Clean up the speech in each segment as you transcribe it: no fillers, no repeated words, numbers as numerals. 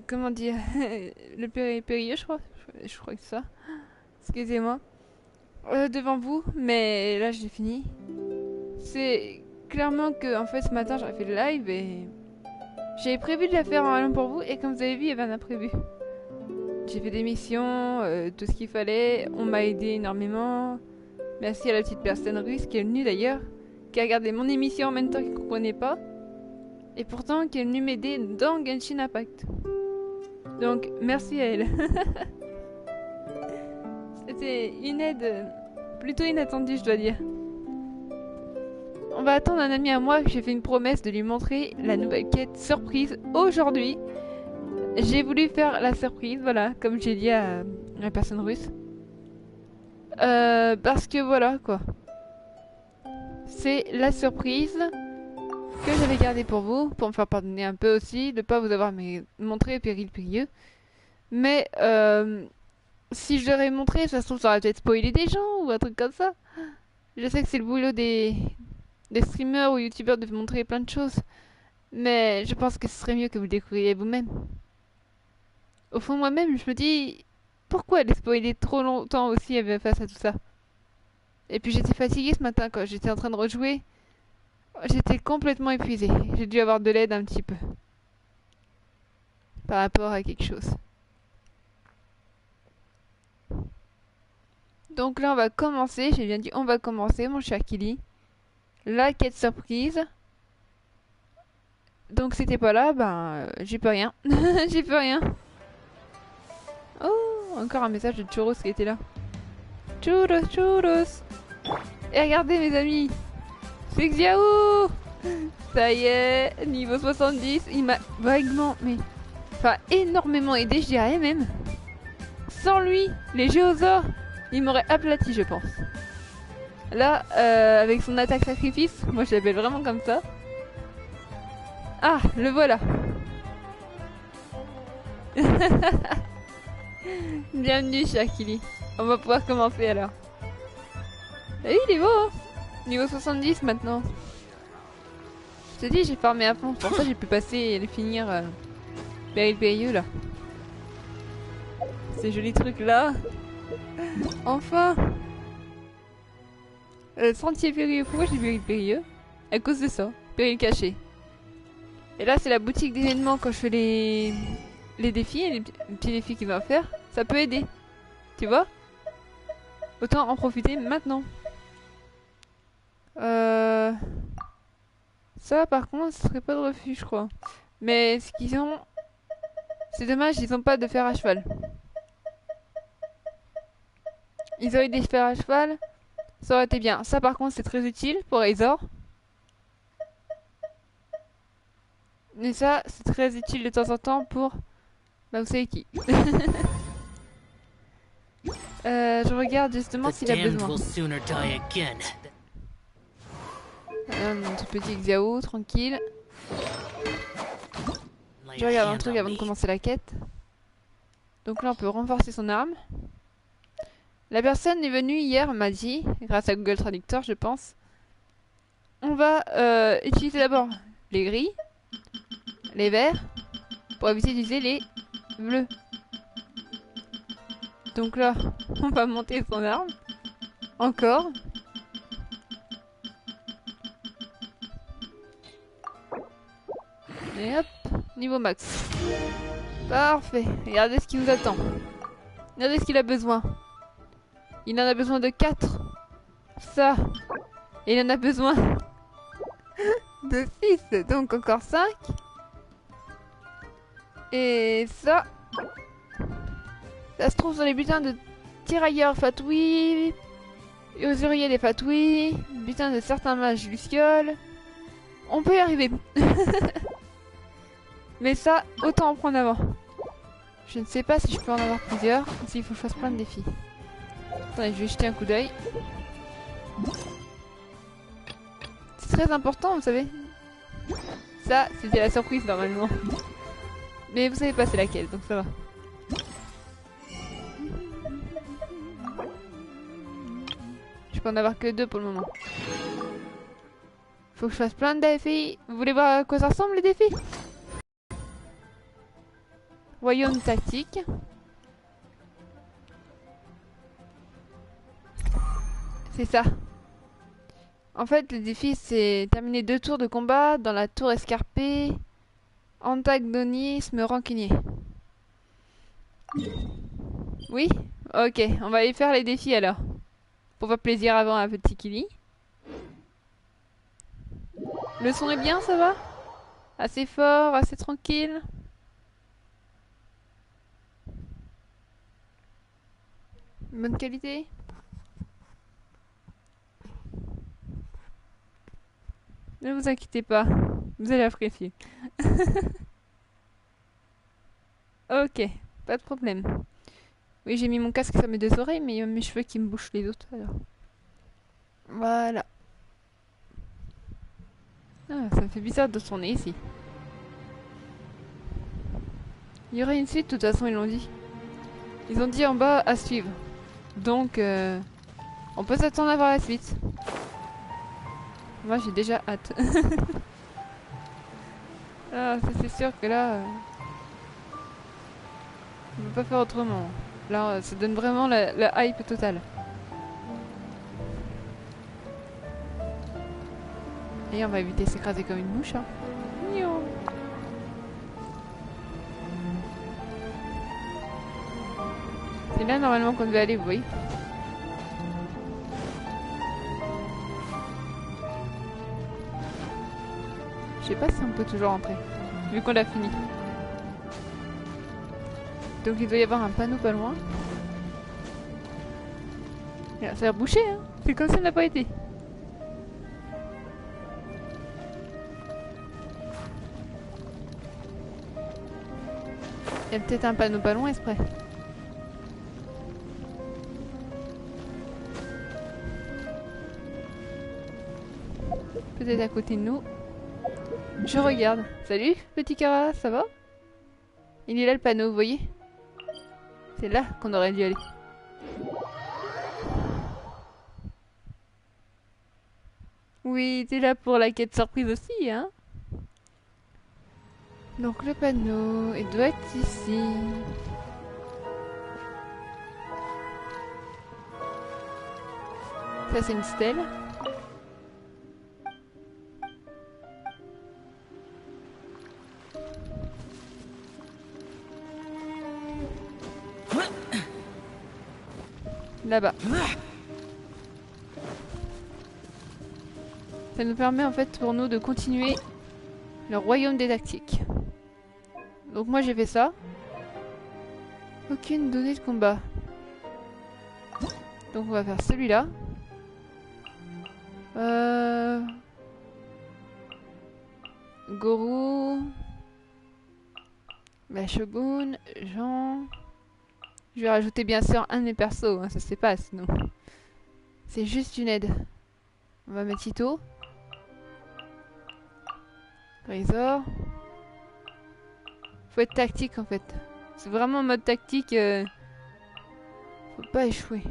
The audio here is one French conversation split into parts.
comment dire, le périlleux, je crois. Je crois que c'est ça. Excusez-moi. Devant vous, mais là j'ai fini. C'est clairement que en fait ce matin j'aurais fait le live et j'avais prévu de la faire en allant pour vous et comme vous avez vu il y avait un imprévu. J'ai fait des missions, tout ce qu'il fallait, on m'a aidé énormément. Merci à la petite personne russe qui est venue d'ailleurs, qui a regardé mon émission en même temps, qui ne comprenait pas, et pourtant qui est venue m'aider dans Genshin Impact. Donc merci à elle. C'était une aide plutôt inattendue, je dois dire. On va attendre un ami à moi que j'ai fait une promesse de lui montrer la nouvelle quête surprise aujourd'hui. J'ai voulu faire la surprise, voilà, comme j'ai dit à la personne russe. Parce que voilà, quoi. C'est la surprise que j'avais gardée pour vous, pour me faire pardonner un peu aussi, de ne pas vous avoir montré Péril Périlleux. Mais si je l'aurais montré, ça se trouve, ça aurait peut-être spoilé des gens ou un truc comme ça. Je sais que c'est le boulot des streamers ou youtubeurs de vous montrer plein de choses. Mais je pense que ce serait mieux que vous le découvriez vous-même. Au fond, moi-même, je me dis, pourquoi aller spoiler trop longtemps aussi face à tout ça? Et puis j'étais fatiguée ce matin quand j'étais en train de rejouer. J'étais complètement épuisée. J'ai dû avoir de l'aide un petit peu. Par rapport à quelque chose. Donc là, on va commencer. J'ai bien dit, on va commencer, mon cher Killy. La quête surprise. Donc c'était pas là, ben j'y peux rien. J'y peux rien. Oh, encore un message de Churros qui était là. Churros, churros. Et regardez mes amis. C'est Xiao. Ça y est, niveau 70. Il m'a vaguement, mais... Enfin, énormément aidé, je dirais même. Sans lui, les géosaures, il m'aurait aplati, je pense. Là, avec son attaque sacrifice, moi je l'appelle vraiment comme ça. Ah, le voilà. Bienvenue, cher Killy. On va pouvoir commencer alors. Et il est beau, hein. Niveau 70 maintenant. Je te dis, j'ai farmé à fond. C'est pour ça que j'ai pu passer et le finir Péril Périlleux là. Ces jolis trucs là. Enfin. Sentier périlleux. Pourquoi j'ai Péril Périlleux? À cause de ça. Péril caché. Et là, c'est la boutique d'événements quand je fais les défis, les petits défis qu'il va faire. Ça peut aider. Tu vois? Autant en profiter maintenant. Ça, par contre, ce serait pas de refus, je crois. Mais ce qu'ils ont... C'est dommage, ils ont pas de fer à cheval. Ils auraient des fers à cheval, ça aurait été bien. Ça, par contre, c'est très utile pour Razor. Mais ça, c'est très utile de temps en temps pour... Bah, vous savez qui. Je regarde justement s'il a besoin. Mon tout petit Xiao, tranquille. Je regarde un truc avant de commencer la quête. Donc là, on peut renforcer son arme. La personne est venue hier, m'a dit, grâce à Google Traducteur, je pense. On va utiliser d'abord les gris, les verts, pour éviter d'utiliser les bleus. Donc là, on va monter son arme. Encore. Et hop, niveau max. Parfait. Regardez ce qui nous attend. Regardez ce qu'il a besoin. Il en a besoin de 4. Ça. Et il en a besoin de 6. Donc encore 5. Et ça. Ça se trouve sur les butins de tirailleurs fatouis. Et usuriers des fatouis. Butins de certains mages lucioles. On peut y arriver. Mais ça, autant en prendre avant. Je ne sais pas si je peux en avoir plusieurs. Ou s'il faut que je fasse plein de défis. Attendez, je vais jeter un coup d'œil. C'est très important, vous savez. Ça, c'était la surprise normalement. Mais vous savez pas c'est laquelle, donc ça va. Je peux en avoir que 2 pour le moment. Faut que je fasse plein de défis. Vous voulez voir à quoi ça ressemble les défis? Royaume tactique. C'est ça. En fait, le défi, c'est terminer 2 tours de combat dans la tour escarpée. Antagonisme rancunier. Oui? Ok, on va aller faire les défis alors. Pour faire plaisir avant à petit Kili. Le son est bien, ça va? Assez fort, assez tranquille. Bonne qualité. Ne vous inquiétez pas, vous allez apprécier. Ok, pas de problème. Oui, j'ai mis mon casque sur mes 2 oreilles, mais il y a mes cheveux qui me bouchent les autres alors. Voilà. Ah, ça me fait bizarre de tourner ici. Il y aurait une suite, de toute façon, ils l'ont dit. Ils ont dit en bas à suivre. Donc, on peut s'attendre à voir la suite. Moi, j'ai déjà hâte. Ah, ça c'est sûr que là, on peut pas faire autrement. Là, ça donne vraiment la hype totale. Et on va éviter de s'écraser comme une mouche. Hein. Miaou. C'est là normalement qu'on devait aller, vous voyez. Je sais pas si on peut toujours rentrer, vu qu'on l'a fini. Donc il doit y avoir un panneau pas loin. Ça a l'air bouché, hein. C'est comme ça, ça n'a pas été. Il y a peut-être un panneau pas loin exprès. Peut-être à côté de nous. Je regarde. Salut, petit Cara, ça va? Il est là le panneau, vous voyez? C'est là qu'on aurait dû aller. Oui, t'es là pour la quête surprise aussi, hein? Donc le panneau, il doit être ici. Ça c'est une stèle. Là-bas. Ça nous permet en fait pour nous de continuer le royaume des tactiques. Donc moi j'ai fait ça. Aucune donnée de combat. Donc on va faire celui-là. Goro. Bah, Shogun. Jean. Je vais rajouter bien sûr un de mes persos, hein, ça se fait pas sinon. C'est juste une aide. On va mettre Ito. Razor. Faut être tactique en fait. C'est vraiment en mode tactique. Faut pas échouer.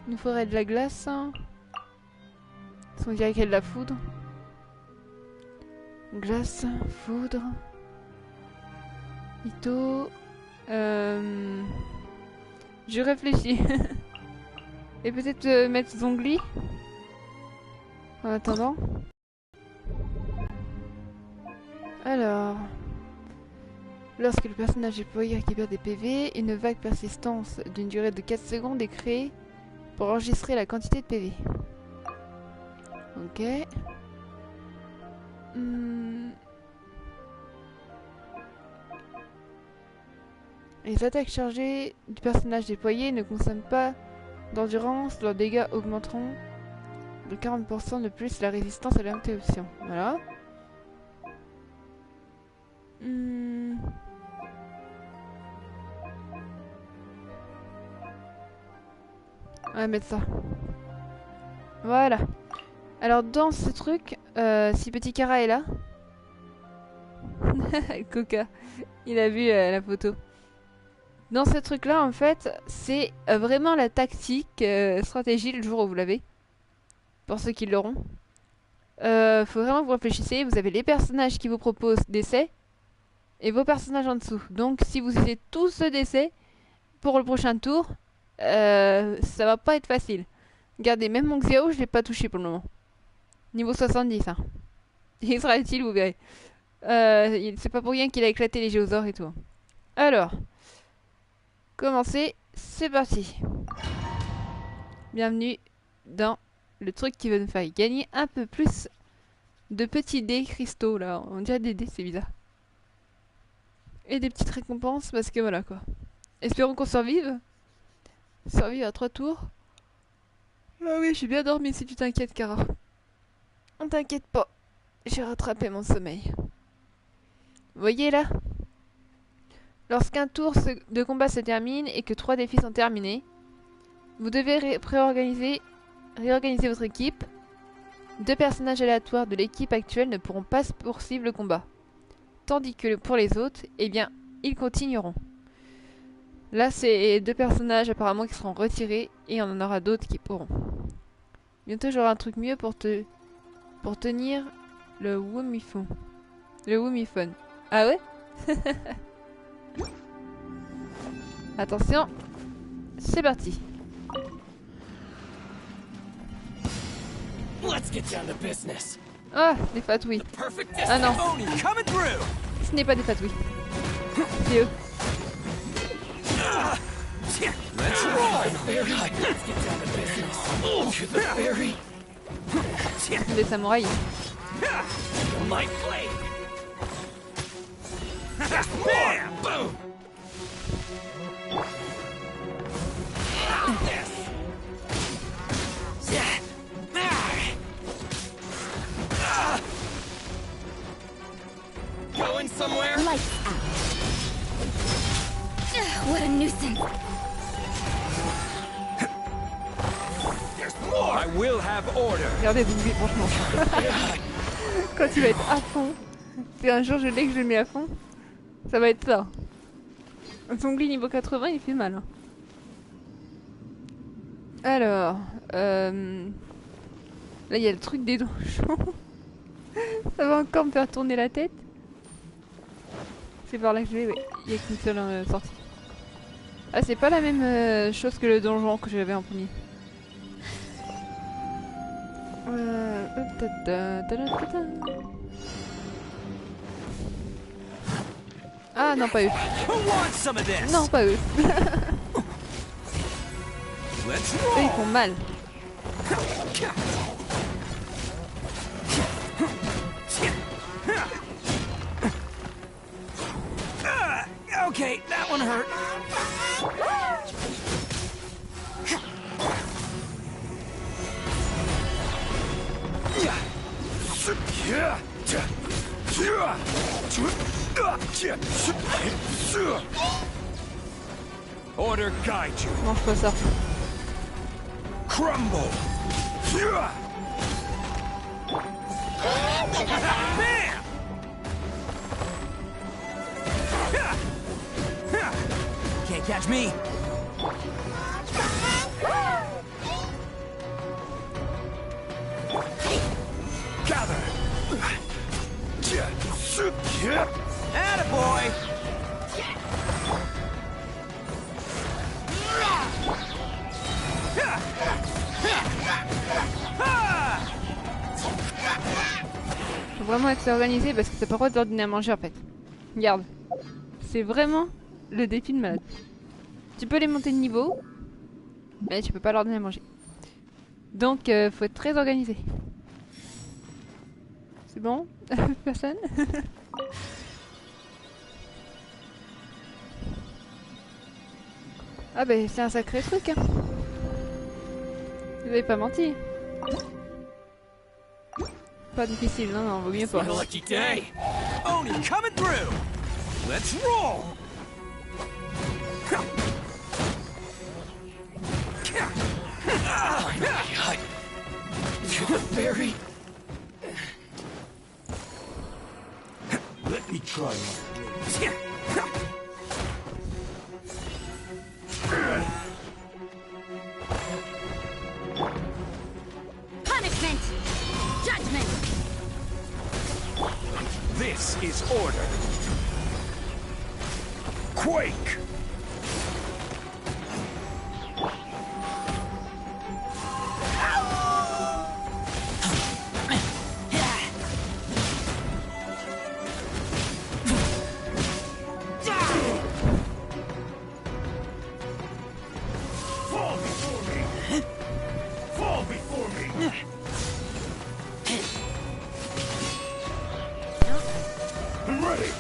Il nous faudrait de la glace. Hein. On dirait qu'il y a de la foudre. Glace, foudre. Ito. Je réfléchis. Et peut-être mettre Zongli. En attendant. Alors. Lorsque le personnage déployé récupère des PV, une vague persistance d'une durée de 4 secondes est créée pour enregistrer la quantité de PV. Ok. Les attaques chargées du personnage déployé ne consomment pas d'endurance, leurs dégâts augmenteront de 40% de plus la résistance à l'interruption. Voilà. On va mettre ça. Voilà. Alors dans ce truc, si petit Cara est là... Coca, il a vu la photo. Dans ce truc là en fait, c'est vraiment la tactique stratégie le jour où vous l'avez. Pour ceux qui l'auront. Faut vraiment que vous réfléchissez. Vous avez les personnages qui vous proposent d'essais et vos personnages en dessous. Donc si vous essayez tous ce d'essais pour le prochain tour, ça va pas être facile. Regardez, même mon Xiao, je l'ai pas touché pour le moment. Niveau 70, hein. Il sera utile, vous verrez. C'est pas pour rien qu'il a éclaté les géosaures et tout. Alors, commencez, c'est parti. Bienvenue dans le truc qui va nous faire gagner un peu plus de petits dés cristaux là. On dirait des dés, c'est bizarre. Et des petites récompenses parce que voilà quoi. Espérons qu'on survive. Survivre à 3 tours. Ah oui, j'ai bien dormi si tu t'inquiètes, Cara. On t'inquiète pas. J'ai rattrapé mon sommeil. Vous voyez là? Lorsqu'un tour de combat se termine et que 3 défis sont terminés, vous devez réorganiser votre équipe. 2 personnages aléatoires de l'équipe actuelle ne pourront pas poursuivre le combat. Tandis que pour les autres, eh bien, ils continueront. Là, c'est 2 personnages apparemment qui seront retirés et on en aura d'autres qui pourront. Bientôt, j'aurai un truc mieux pour tenir le Wumifon. Le Wumifon. Ah ouais? Attention, c'est parti. Ah, des fatouilles. Ah non, ce n'est pas des fatouilles. C'est eux. C'est des samouraïs. Going somewhere? Lights out. What a nuisance. There's more. I will have order. Regardez Zumbi, franchement. Quand il va être à fond, si un jour je l'ai que je le mets à fond, ça va être ça. Un Zongli niveau 80, il fait mal. Hein. Alors, là il y a le truc des donjons. Ça va encore me faire tourner la tête. C'est par là que je vais, oui. Il n'y a qu'une seule sortie. Ah, c'est pas la même chose que le donjon que j'avais en premier. Ah non, pas eux. Non, pas eux. Eux, ils font mal. Okay, that one hurt. Order guide you. Mange pas ça. Crumble. Can't catch me. Gather. Attaboy. Faut vraiment être organisé parce que t'as pas le droit de leur donner à manger en fait. Regarde. C'est vraiment le défi de malade. Tu peux les monter de niveau, mais tu peux pas leur donner à manger. Donc faut être très organisé. C'est bon? Personne? Ah bah c'est un sacré truc hein. Vous avez pas menti. Pas difficile, non, non, vaut mieux pas. Lucky day. Oni coming through. Let's roll. Berry. Let me try. Punishment. Judgment. This is order. Quake! Fall before me! Fall before me! I'm ready!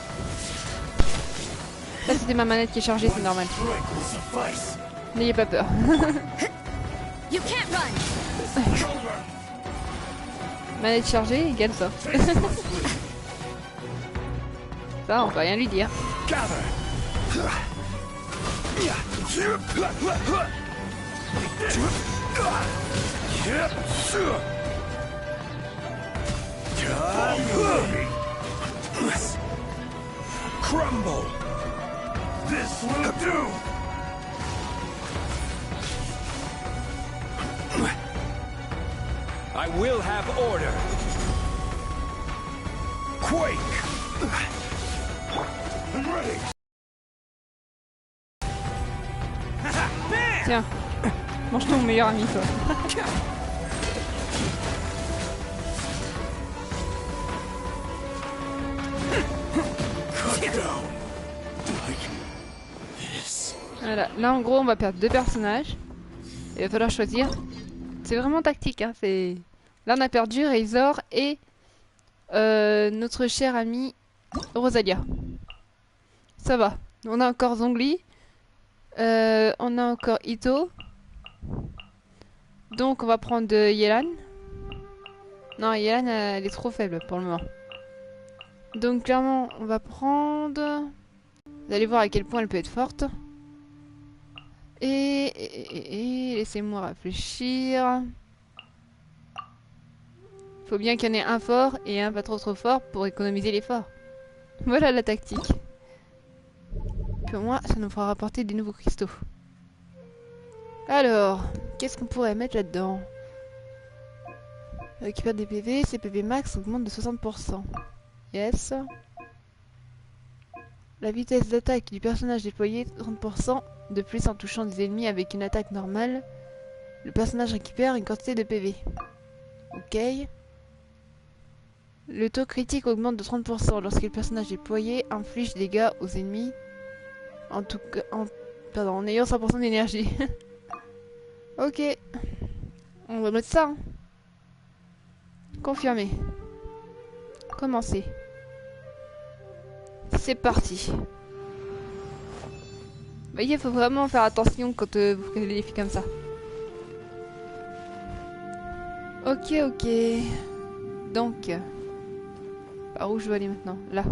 Là c'était ma manette qui est chargée, c'est normal. Strike will suffice! N'ayez pas peur. You can't run. Manette chargée égale ça. Ça on peut rien lui dire. Gather! Crumble! This will do! I will have order. Quake! I'm ready! Tiens, mange ton meilleur ami toi. Cut down! Like this. Voilà, là en gros on va perdre deux personnages. Il va falloir choisir. C'est vraiment tactique, hein. C'est... Là on a perdu Razor et notre chère amie Rosalia. Ça va. On a encore Zhongli. On a encore Ito. Donc on va prendre Yelan. Non, Yelan elle est trop faible pour le moment. Donc clairement on va prendre... Vous allez voir à quel point elle peut être forte. Et laissez-moi réfléchir. Faut bien qu'il y en ait un fort et un pas trop fort pour économiser l'effort. Voilà la tactique. Puis au moins ça nous fera rapporter des nouveaux cristaux. Alors, qu'est-ce qu'on pourrait mettre là-dedans? Récupère des PV, ses PV max augmente de 60%. Yes. La vitesse d'attaque du personnage déployé 30% de plus en touchant des ennemis avec une attaque normale. Le personnage récupère une quantité de PV. Ok. Le taux critique augmente de 30% lorsque le personnage déployé inflige des dégâts aux ennemis. En tout cas, en ayant 100% d'énergie. Ok. On va mettre ça. Hein. Confirmé. Commencer. C'est parti. Vous voyez, il faut vraiment faire attention quand vous faites des défis comme ça. Ok, ok. Donc, par où je dois aller maintenant? Là.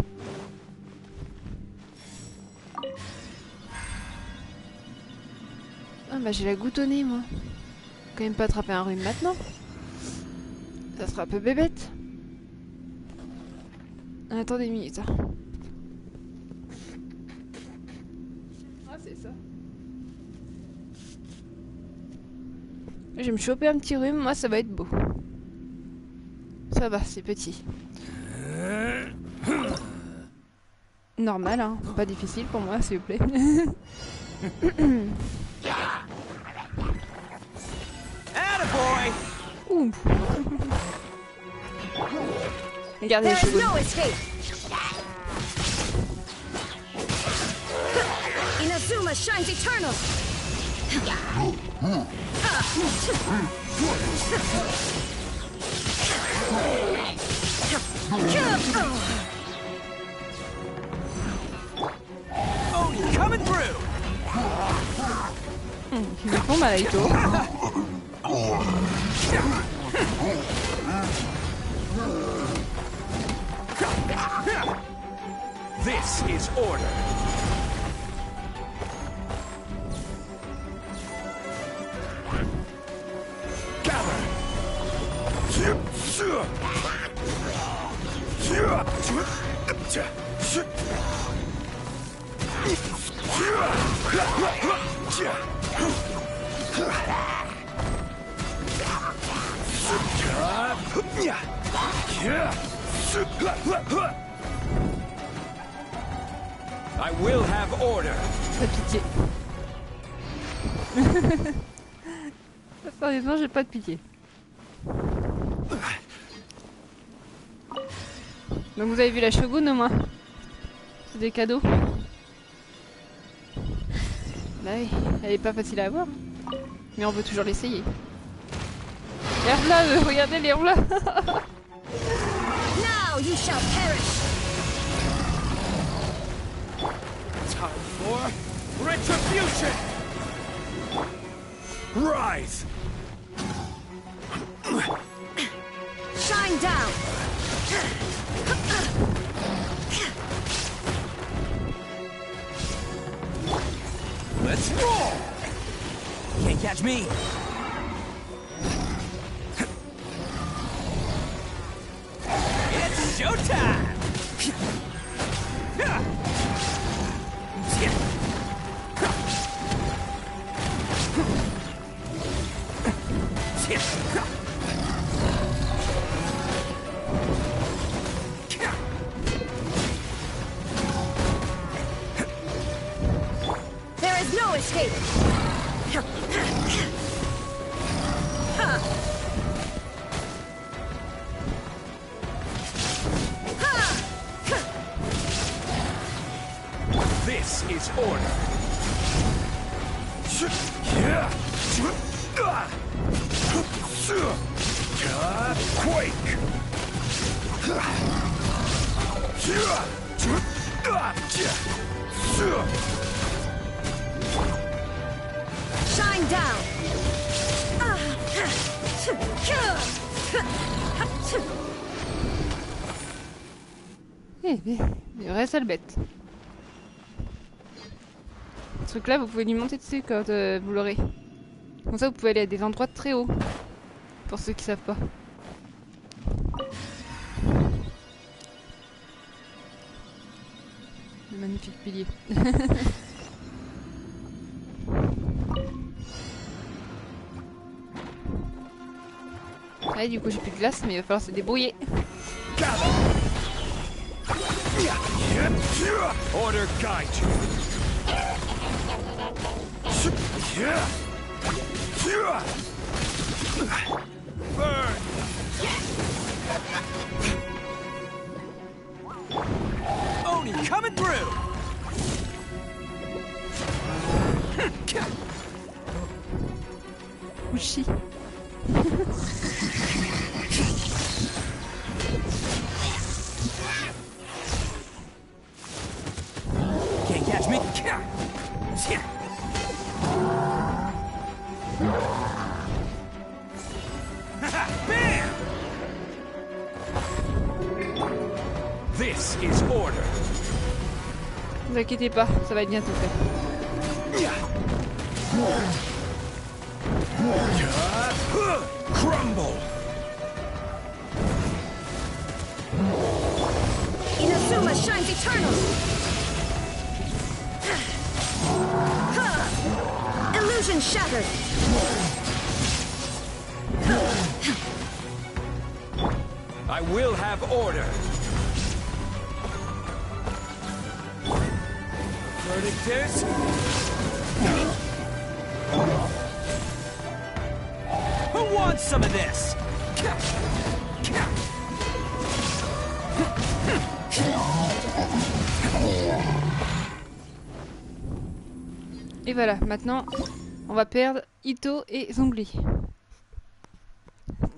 Ah bah j'ai la goutte au nez, moi. Quand même pas attraper un rhume maintenant. Ça sera un peu bébête. Attendez une minute. Ah c'est ça. Je vais me choper un petit rhume, moi ça va être beau. Ça va, c'est petit. Normal, hein. Pas difficile pour moi, s'il vous plaît. Attaboy! Ouh. Regardez les There's cheveux. no escape. Inazuma shines eternal. Oh, you're coming through! Ils me font mal à Ito. This is order. Gather. I will have order. Pas de pitié. Sérieusement, j'ai pas de pitié. Donc vous avez vu la Shogun au moins? C'est des cadeaux. Bah oui, elle est pas facile à avoir. Mais on veut toujours l'essayer. Herblin, regardez les Herblin. Now you shall perish. Time for retribution! Rise! Shine down. Let's roll! Can't catch me! It's showtime! There is no escape. This is order. Quake! Shine down. Eh, des vraies sales bêtes. Ce truc là, vous pouvez lui monter dessus quand vous l'aurez. Comme ça, vous pouvez aller à des endroits très hauts. Pour ceux qui savent pas. Le magnifique pilier. Ouais, du coup, j'ai plus de glace, mais il va falloir se débrouiller. Order guide you. Burn! Oni coming through! Uchi. Can't catch me! Bam! This is order. Ne vous inquiétez pas, ça va être bientôt fait. Crumble. Inazuma shines eternal. Illusion shattered. I will have order. Verdict is... Who wants some of this? Et voilà, maintenant, on va perdre Ito et Zongli.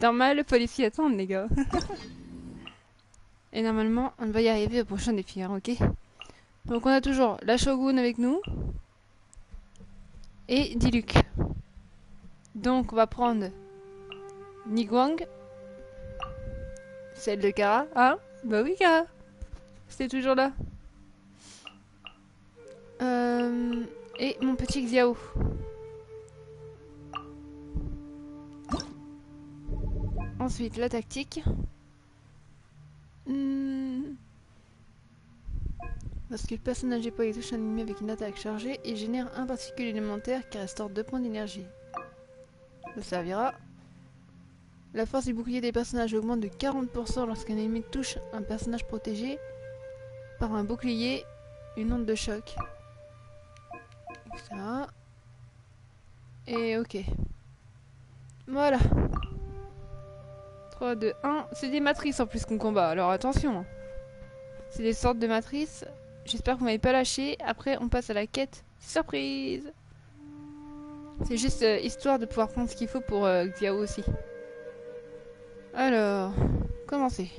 Normal, il fallait s'y attendre, les gars. Et normalement, on va y arriver au prochain défi, hein, ok? Donc on a toujours la Shogun avec nous. Et Diluc. Donc on va prendre Niguang. Celle de Kara. Ah, bah oui, Kara. C'était toujours là. Et mon petit Xiao. Ensuite, la tactique. Lorsque le personnage déploie et touche un ennemi avec une attaque chargée, il génère un particule élémentaire qui restaure 2 points d'énergie. Ça servira. La force du bouclier des personnages augmente de 40% lorsqu'un ennemi touche un personnage protégé par un bouclier Une onde de choc. Ça. Et ok. Voilà. 3, 2, 1. C'est des matrices en plus qu'on combat, alors attention. C'est des sortes de matrices. J'espère que vous m'avez pas lâché. Après, on passe à la quête. Surprise! C'est juste histoire de pouvoir prendre ce qu'il faut pour Xiao aussi. Alors, commencez.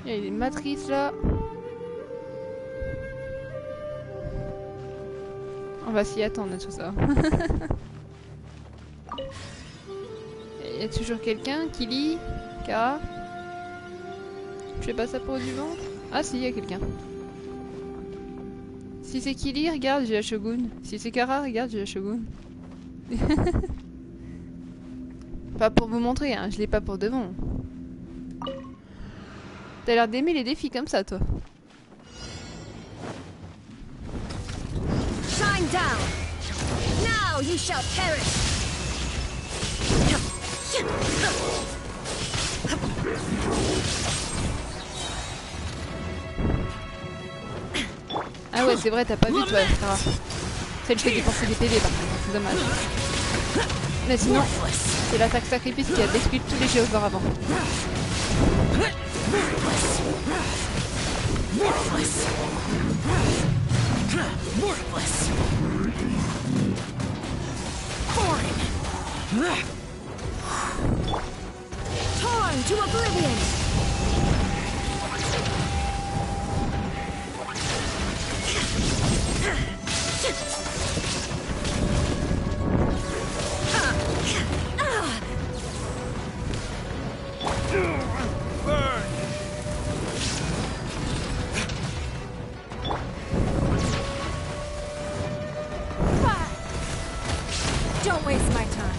Il y a des matrices là. On va s'y attendre à tout ça. Il y a toujours quelqu'un qui lit. Kara. Je fais pas ça pour du ventre. Ah si, il y a quelqu'un. Si c'est Kili, regarde, j'ai la Shogun. Si c'est Kara, regarde, j'ai la Shogun. Pas pour vous montrer, hein, je l'ai pas pour devant. T'as l'air d'aimer les défis comme ça, toi. Shine down. Now you shall perish. Ah ouais, c'est vrai, t'as pas vu, toi, Kara. Celle qui fait dépenser des PV, par contre, c'est dommage. Mais sinon, c'est l'attaque sacrifice qui a détruit tous les géos auparavant. Torn to oblivion. Don't waste my time.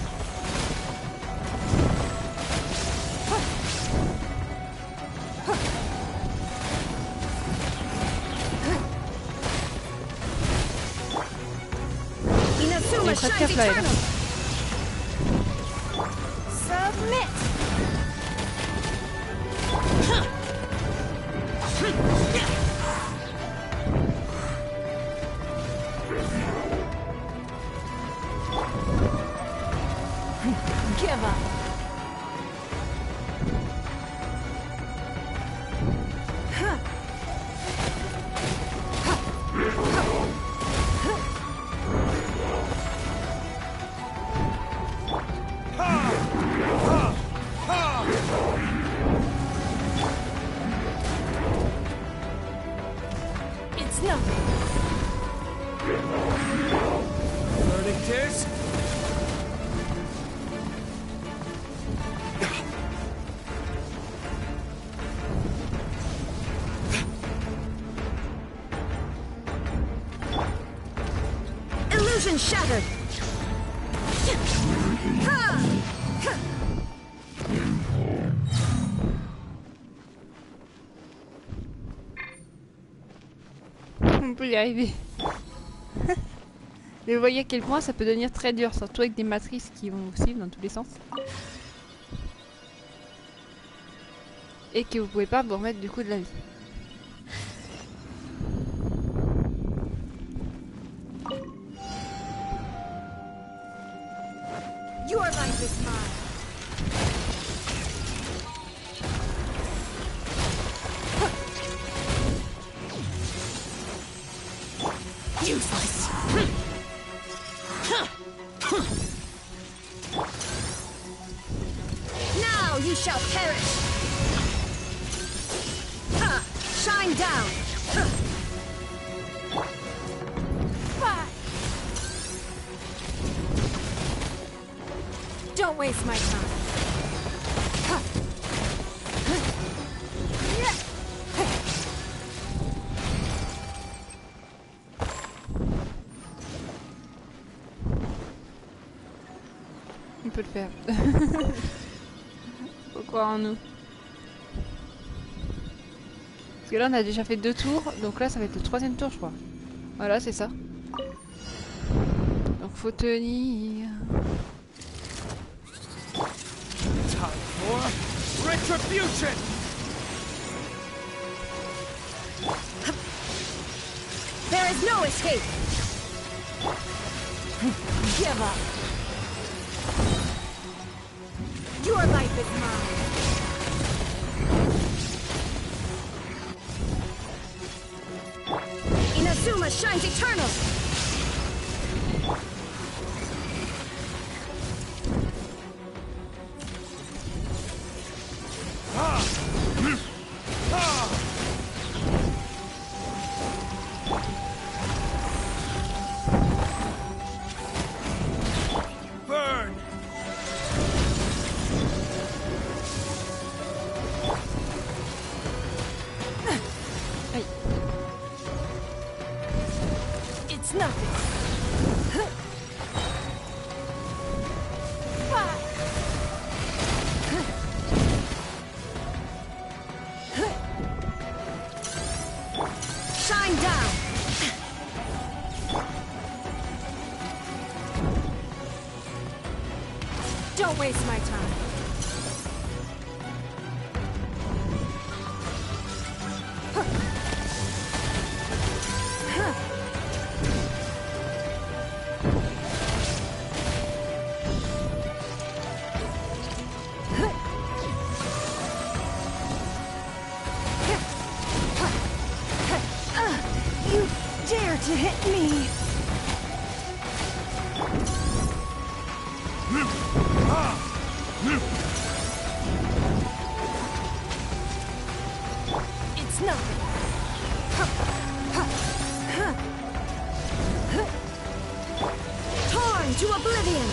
Il est presque à plat, là. Submit. Give up. It's nothing. Verdict is... Illusion shattered. On peut y arriver. Mais vous voyez à quel point ça peut devenir très dur, surtout avec des matrices qui vont vous suivre dans tous les sens. Et que vous pouvez pas vous remettre du coup de la vie. Your life is mine. Useless. Now you shall perish. Shine down. Don't waste my time. On peut le faire. Faut croire en nous. Parce que là on a déjà fait 2 tours, donc là ça va être le 3e tour je crois. Voilà, c'est ça. Donc faut tenir. Time for retribution! There is no escape. Give up. Your life is mine. Inazuma shines eternal. Burn! Aïe. It's nothing. Shine down. Don't waste my time. You dare to hit me? It's nothing. Torn to oblivion.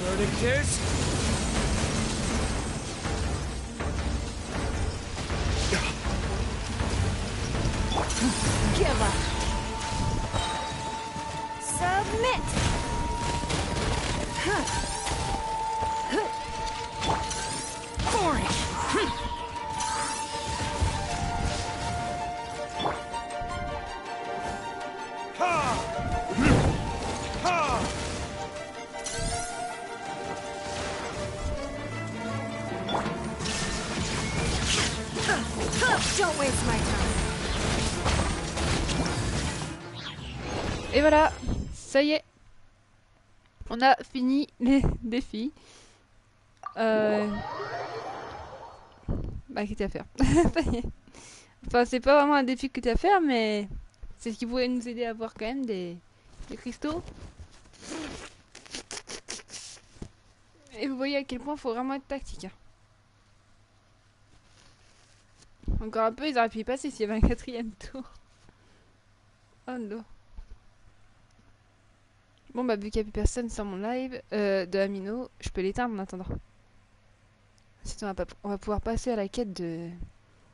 Verdict is... Give up. Submit. Boring. Don't waste my time. Et voilà, ça y est. On a fini les défis. Bah, qu'est-ce qu'il y a à faire? Ça y est. Enfin, c'est pas vraiment un défi que tu as à faire, mais c'est ce qui pourrait nous aider à avoir quand même des cristaux. Et vous voyez à quel point il faut vraiment être tactique. Hein. Encore un peu, ils auraient pu y passer s'il y avait un quatrième tour. Oh non. Bon bah vu qu'il n'y a plus personne sur mon live de Amino, je peux l'éteindre en attendant. Sinon on va pouvoir passer à la quête de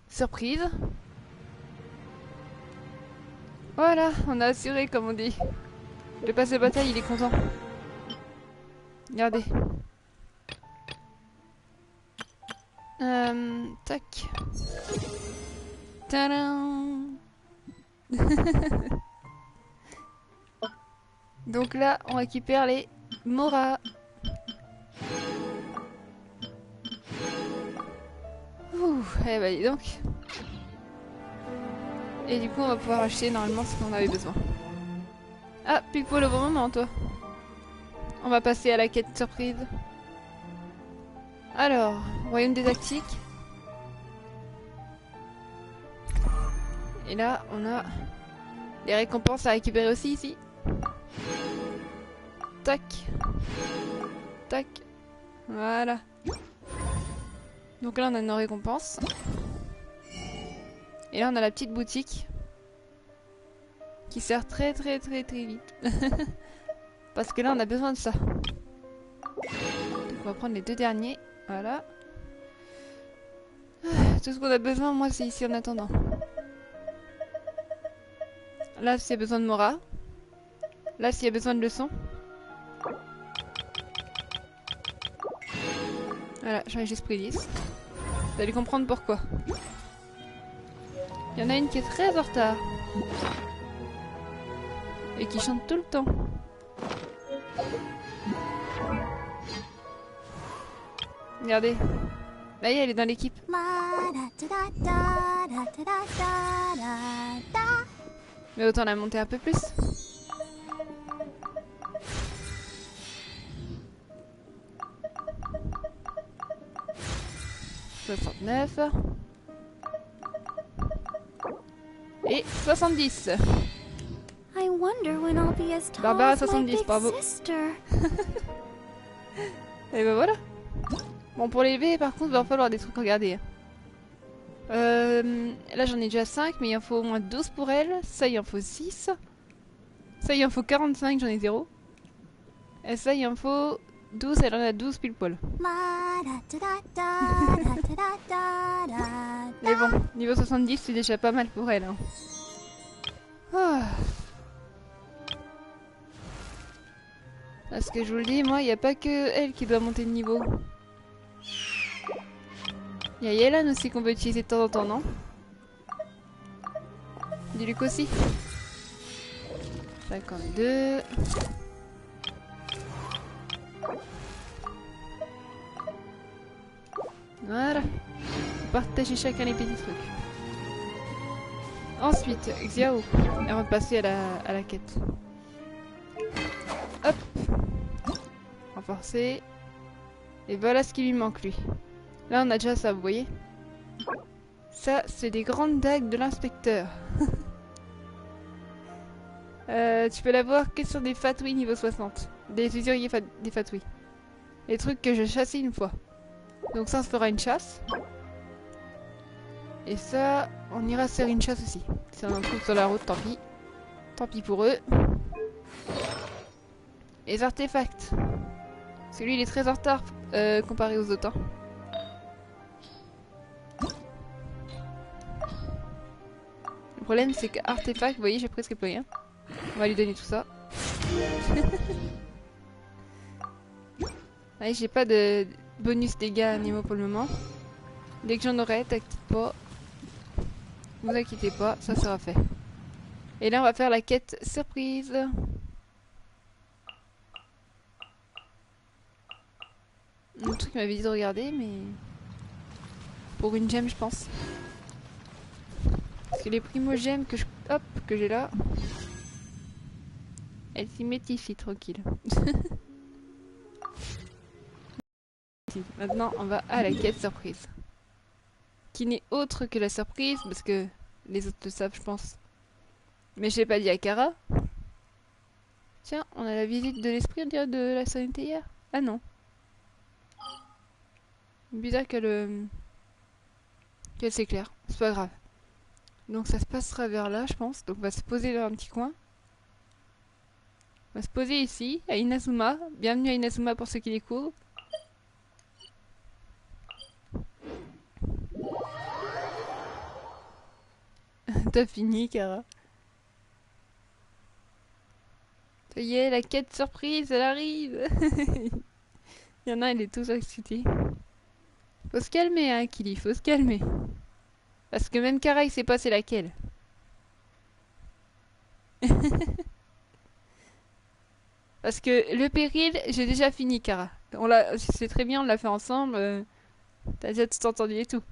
surprise. Voilà, on a assuré comme on dit. Le passe de bataille il est content. Regardez. Tac. Tadam. Donc là, on récupère les moras. Ouh, eh bah dis donc. Et du coup, on va pouvoir acheter normalement ce qu'on avait besoin. Ah, pile poil au bon moment, toi. On va passer à la quête surprise. Alors, royaume des tactiques. Et là, on a les récompenses à récupérer aussi ici. Tac. Tac. Voilà. Donc là, on a nos récompenses. Et là, on a la petite boutique. Qui sert très vite. Parce que là, on a besoin de ça. Donc on va prendre les deux derniers. Voilà. Tout ce qu'on a besoin, moi, c'est ici en attendant. Là, s'il y a besoin de Mora. Là, s'il y a besoin de leçons. Voilà, j'en ai juste pris 10. Vous allez comprendre pourquoi. Il y en a une qui est très en retard. Et qui chante tout le temps. Regardez. Là, elle est dans l'équipe. Mais autant la monter un peu plus. 69. Et 70. I wonder when I'll be as tall Barbara as my 70, big bravo. sister. Et ben voilà. Bon, pour l'élever, par contre, il va falloir des trucs à regarder. Là, j'en ai déjà 5, mais il en faut au moins 12 pour elle. Ça, il en faut 6. Ça, il en faut 45, j'en ai 0. Et ça, il en faut 12, elle en a 12 pile poil. Mais bon, niveau 70, c'est déjà pas mal pour elle. Hein. Ah. Parce que je vous le dis, moi, il n'y a pas que elle qui doit monter de niveau. Il y a Yelan aussi qu'on peut utiliser de temps en temps, non? Du Luc aussi. 52. Voilà. Partagez chacun les petits trucs. Ensuite, Xiao. Avant de passer à la quête. Hop. Renforcer. Et voilà ce qui lui manque, lui. Là, on a déjà ça, vous voyez. Ça, c'est des grandes dagues de l'inspecteur. Tu peux l'avoir que sur des fatouis niveau 60. Des usuriers des fatouis. Les trucs que je chassais une fois. Donc ça, on se fera une chasse. Et ça, on ira se faire une chasse aussi. Si on en trouve sur la route, tant pis. Tant pis pour eux. Les artefacts. Celui, il est très en retard comparé aux autres. Hein. Le problème, c'est qu'artefact, vous voyez, j'ai presque plus rien. On va lui donner tout ça. Ouais, j'ai pas de bonus dégâts animaux pour le moment. Dès que j'en aurai, t'inquiète pas. Ne vous inquiétez pas, ça sera fait. Et là, on va faire la quête surprise. Le truc m'avait dit de regarder, mais... Pour une gemme, je pense. Parce que les primo-gemmes que que j'ai là... Elles s'y mettent ici, tranquille. Maintenant, on va à la quête surprise. Qui n'est autre que la surprise, parce que les autres le savent, je pense. Mais je l'ai pas dit à Kara. Tiens, on a la visite de l'esprit, on dirait, de la sanité hier. Ah non. Bizarre qu'elle s'éclaire. C'est pas grave. Donc ça se passera vers là, je pense. Donc on va se poser dans un petit coin. On va se poser ici, à Inazuma. Bienvenue à Inazuma pour ceux qui découvrent. T'as fini, Kara. Ça y est, la quête surprise, elle arrive. Il y en a, il est tout excité. Faut se calmer, hein, Kili, faut se calmer. Parce que même Kara, il sait pas c'est laquelle. Parce que le péril, j'ai déjà fini, Kara. C'est très bien, on l'a fait ensemble. T'as déjà tout entendu et tout.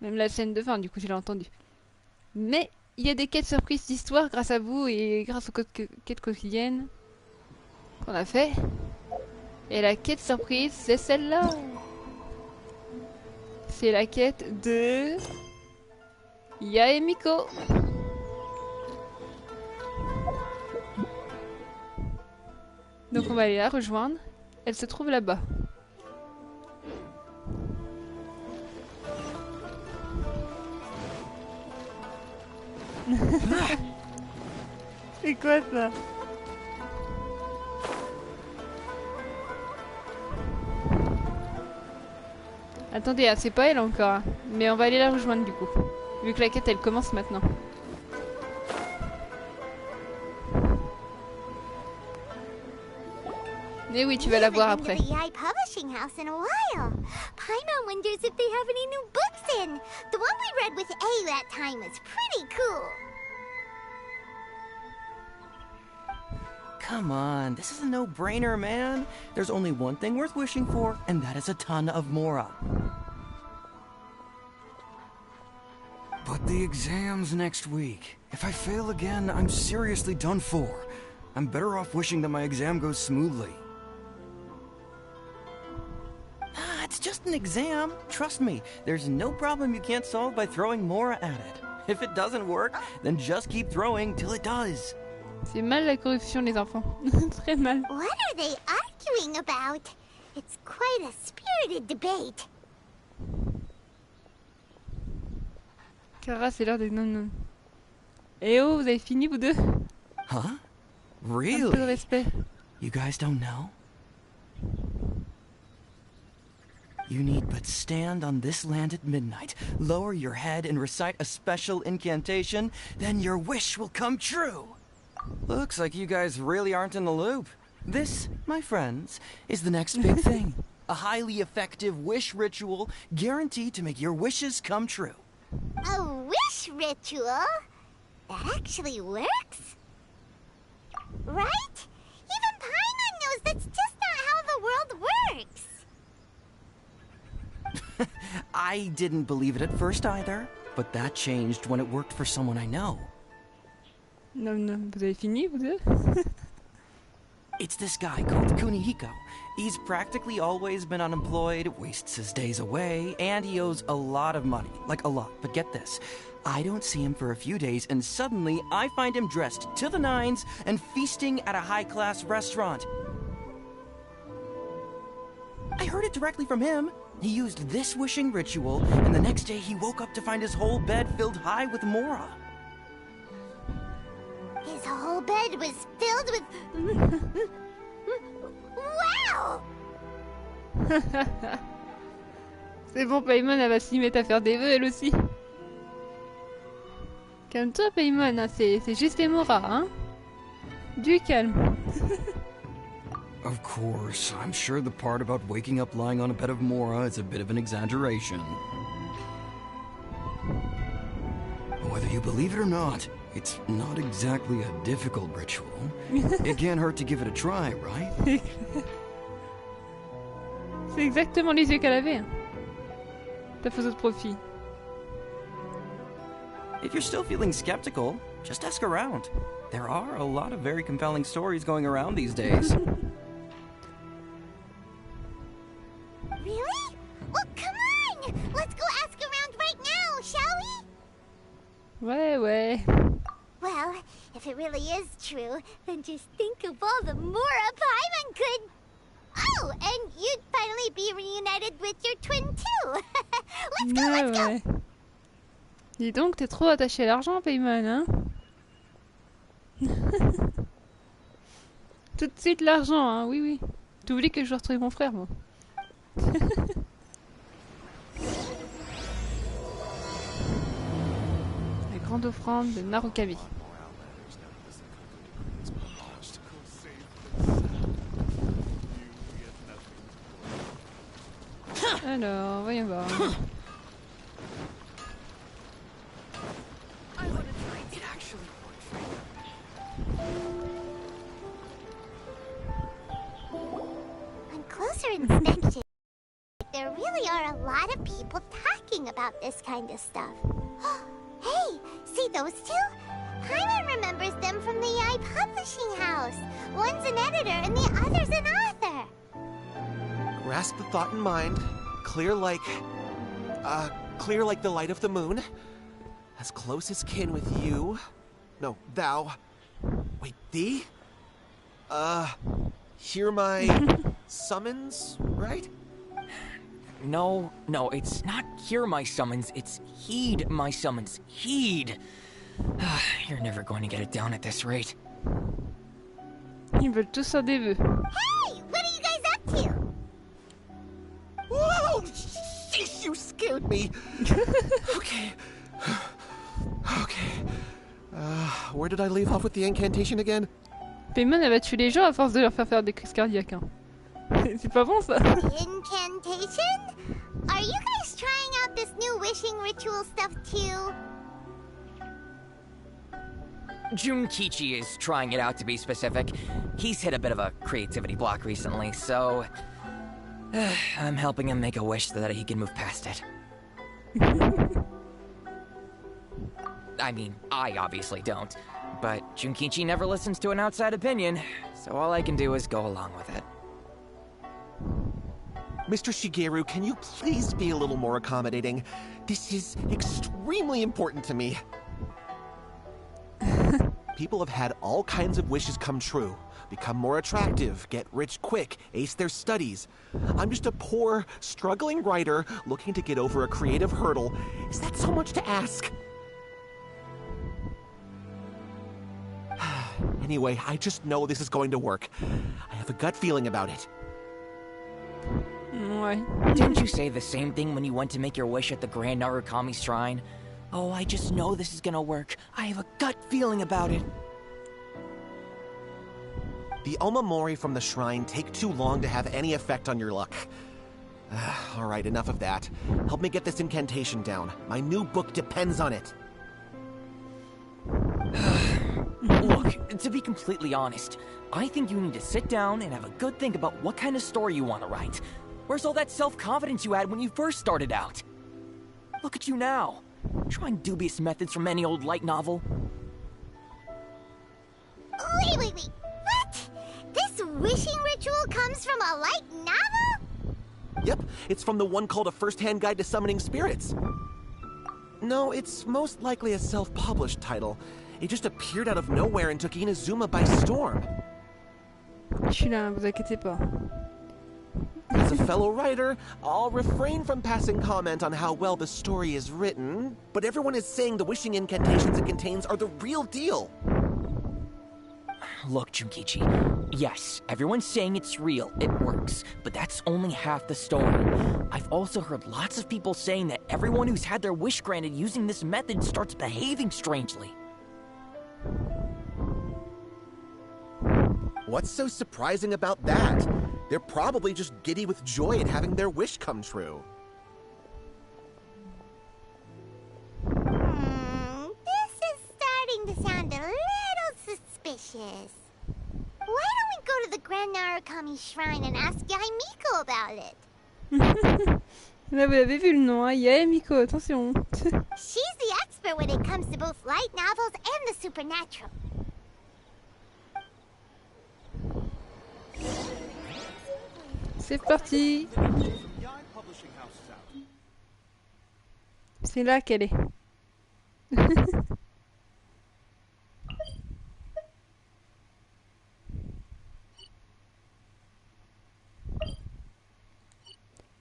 Même la scène de fin, du coup, je l'ai entendu. Mais il y a des quêtes surprises d'histoire grâce à vous et grâce aux quêtes quotidiennes qu'on a fait. Et la quête surprise, c'est celle-là. C'est la quête de Yaemiko. Donc on va aller la rejoindre. Elle se trouve là-bas. C'est quoi ça? Attendez, c'est pas elle encore. Hein. Mais on va aller la rejoindre du coup. Vu que la quête elle commence maintenant. Mais oui, tu vas la voir après. Publishing house in a while. Paimon wonders if they have any new books in. The one we read with A that time was pretty cool. come on. This is a no-brainer, man. There's only one thing worth wishing for, and that is a ton of Mora. But the exam's next week. If I fail again, I'm seriously done for. I'm better off wishing that my exam goes smoothly. It's just an exam. Trust me, there's no problem you can't solve by throwing Mora at it. If it doesn't work, then just keep throwing till it does. C'est mal la corruption, les enfants. Très mal. What are they arguing about? It's quite a spirited debate. Kara, c'est l'heure des non-non. Eh oh, vous avez fini, vous deux? Huh? Un peu de Really? respect. You guys don't know? You need but stand on this land at midnight, lower your head and recite a special incantation, then your wish will come true. Looks like you guys really aren't in the loop. This, my friends, is the next big thing. A highly effective wish ritual guaranteed to make your wishes come true. A wish ritual? That actually works? Right? Even Paimon knows that's just not how the world works. I didn't believe it at first either, but that changed when it worked for someone I know. Non, non, vous avez fini, vous deux? It's this guy called Kunihiko. He's practically always been unemployed, wastes his days away, and he owes a lot of money. Like a lot. But get this. I don't see him for a few days, and suddenly I find him dressed to the nines and feasting at a high-class restaurant. I heard it directly from him. He used this wishing ritual, and the next day he woke up to find his whole bed filled high with Mora. His whole bed was filled with... Wow! C'est bon, Paimon, elle va s'y mettre à faire des vœux, elle aussi. Calme-toi, Paimon, hein, c'est juste les Mora, hein. Du calme. Of course, I'm sure the part about waking up lying on a bed of Mora is a bit of an exaggeration. Whether you believe it or not, it's not exactly a difficult ritual. It can't hurt to give it a try, right? C'est exactement les yeux qu'elle avait. Hein. Ta photo de profil. If you're still feeling skeptical, just ask around. There are a lot of very compelling stories going around these days. Really? Well, come on! Let's go ask around right now, shall we? Ouais, ouais. Well, if it really is true, then just think of all the Mora Paimon could... Oh, and you'd finally be reunited with your twin too! Let's go, Ouais, let's go! ouais. Dis donc, t'es trop attaché à l'argent, Paimon, hein. Tout de suite l'argent, hein, oui, oui. T'oublies que je dois retrouver mon frère, moi. La grande offrande de Narukami. Alors, voyons voir. On closer inspection, there really are a lot of people talking about this kind of stuff. Hey, see those two? Paimon remembers them from the AI publishing house. One's an editor and the other's an author. Grasp the thought in mind. Clear like the light of the moon. As close as kin with you. No, thou. Wait, thee? Hear my summons, right? No, it's not hear my summons, it's heed my summons. Heed! You're never going to get it down at this rate. Ils veulent tous faire des vœux. Hey, what are you guys up to? Whoa! Sheesh, you scared me. Okay. Okay. Where did I leave off with the incantation again? Paimon, elle va tuer les gens à force de leur faire des crises cardiaques. Hein. C'est pas bon, ça. Incantation? Are you guys trying out this new wishing ritual stuff too? Junkichi is trying it out, to be specific. He's hit a bit of a creativity block recently, so... I'm helping him make a wish so that he can move past it. I mean, I obviously don't. But Junkichi never listens to an outside opinion, so all I can do is go along with it. Mr. Shigeru, can you please be a little more accommodating? This is extremely important to me. People have had all kinds of wishes come true. Become more attractive, get rich quick, ace their studies. I'm just a poor, struggling writer looking to get over a creative hurdle. Is that so much to ask? Anyway, I just know this is going to work. I have a gut feeling about it. Ouais. Didn't you say the same thing when you went to make your wish at the Grand Narukami Shrine? Oh, I just know this is gonna work. I have a gut feeling about it. The Omamori from the shrine take too long to have any effect on your luck. Alright, enough of that. Help me get this incantation down. My new book depends on it. Look, to be completely honest, I think you need to sit down and have a good think about what kind of story you want to write. Where's all that self-confidence you had when you first started out? Look at you now, trying dubious methods from any old light novel. Wait. What? This wishing ritual comes from a light novel? Yep, it's from the one called A First-Hand Guide to Summoning Spirits. No, it's most likely a self-published title. It just appeared out of nowhere and took Inazuma by storm. Je suis là, vous inquiétez pas. As a fellow writer, I'll refrain from passing comment on how well the story is written, but everyone is saying the wishing incantations it contains are the real deal. Look, Junkichi, yes, everyone's saying it's real, it works, but that's only half the story. I've also heard lots of people saying that everyone who's had their wish granted using this method starts behaving strangely. What's so surprising about that? They're probably just giddy with joy at having their wish come true. This is starting to sound a little suspicious. Why don't we go to the Grand Narukami Shrine and ask Yaemiko about it? Là, vous l'avez vu le nom, hein? Yaemiko, attention. She's the expert when it comes to both light novels and the supernatural. C'est parti. C'est là qu'elle est.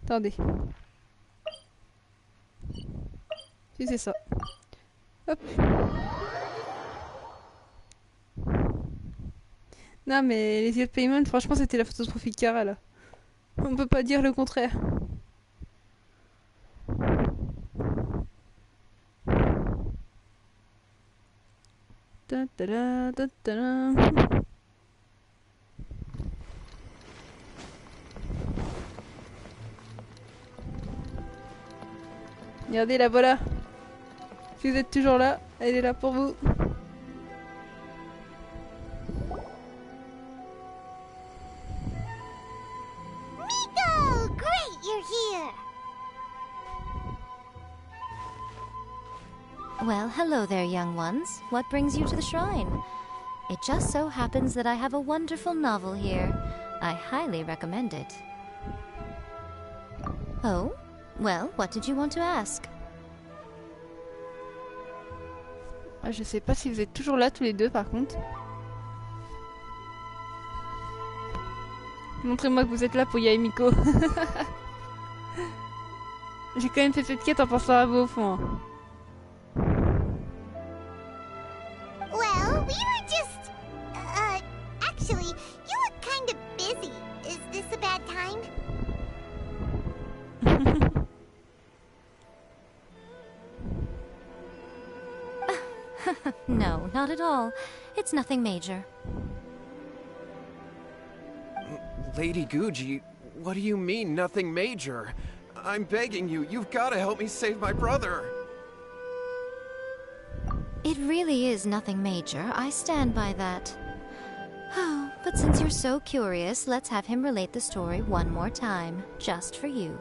Attendez. Si c'est ça. Hop. Non mais les yeux de Paymon, franchement c'était la photo de profil Cara là. On peut pas dire le contraire. Ta ta da, ta ta da. Regardez, la voilà. Si vous êtes toujours là, elle est là pour vous. Miko! Great, you're here! Well, hello there, young ones. What brings you to the shrine? It just so happens that I have a wonderful novel here. I highly recommend it. Oh? Well, what did you want to ask? Ah, je sais pas si vous êtes toujours là tous les deux par contre. Montrez-moi que vous êtes là pour Yaemiko. J'ai quand même fait cette quête en pensant à vous au fond. Well, we were just... actually, you look kind of busy. Is this a bad time? No, not at all. It's nothing major. Lady Guji, what do you mean, nothing major? I'm begging you, you've got to help me save my brother. It really is nothing major. I stand by that. Oh, but since you're so curious, let's have him relate the story one more time, just for you.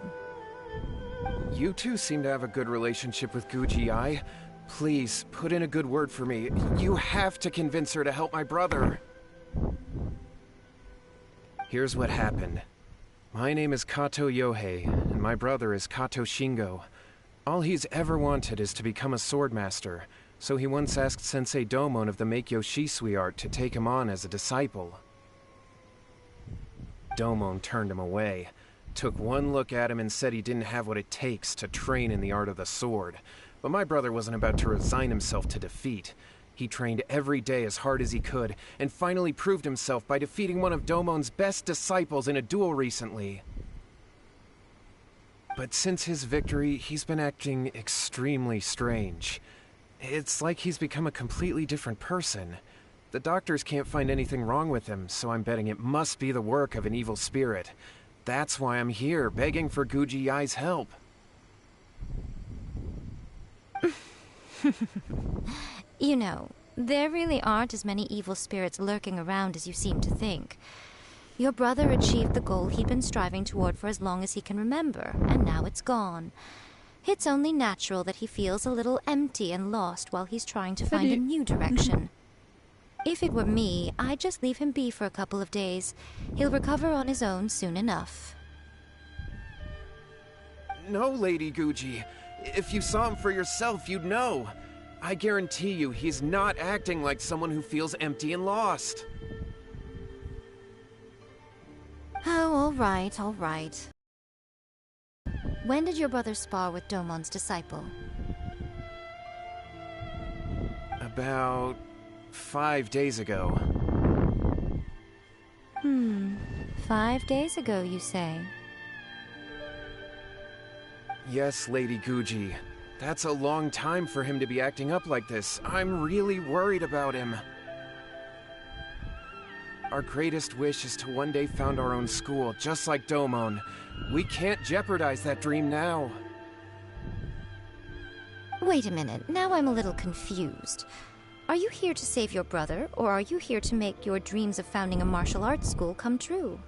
You two seem to have a good relationship with Guji Ai. Please, put in a good word for me. You have to convince her to help my brother. Here's what happened. My name is Kato Yohei, and my brother is Kato Shingo. All he's ever wanted is to become a swordmaster, so he once asked Sensei Domon of the Meikyo Shisui art to take him on as a disciple. Domon turned him away, took one look at him and said he didn't have what it takes to train in the art of the sword. But my brother wasn't about to resign himself to defeat. He trained every day as hard as he could, and finally proved himself by defeating one of Domon's best disciples in a duel recently. But since his victory, he's been acting extremely strange. It's like he's become a completely different person. The doctors can't find anything wrong with him, so I'm betting it must be the work of an evil spirit. That's why I'm here, begging for Guji Ai's help. You know, there really aren't as many evil spirits lurking around as you seem to think. Your brother achieved the goal he'd been striving toward for as long as he can remember, and now it's gone. It's only natural that he feels a little empty and lost while he's trying to find a new direction. If it were me, I'd just leave him be for a couple of days. He'll recover on his own soon enough. No, Lady Guji. If you saw him for yourself, you'd know. I guarantee you, he's not acting like someone who feels empty and lost. Oh, all right, all right. When did your brother spar with Domon's disciple? About 5 days ago. 5 days ago, you say? Yes, Lady Guji. That's a long time for him to be acting up like this. I'm really worried about him. Our greatest wish is to one day found our own school, just like Domon. We can't jeopardize that dream now. Wait a minute, now I'm a little confused. Are you here to save your brother, or are you here to make your dreams of founding a martial arts school come true?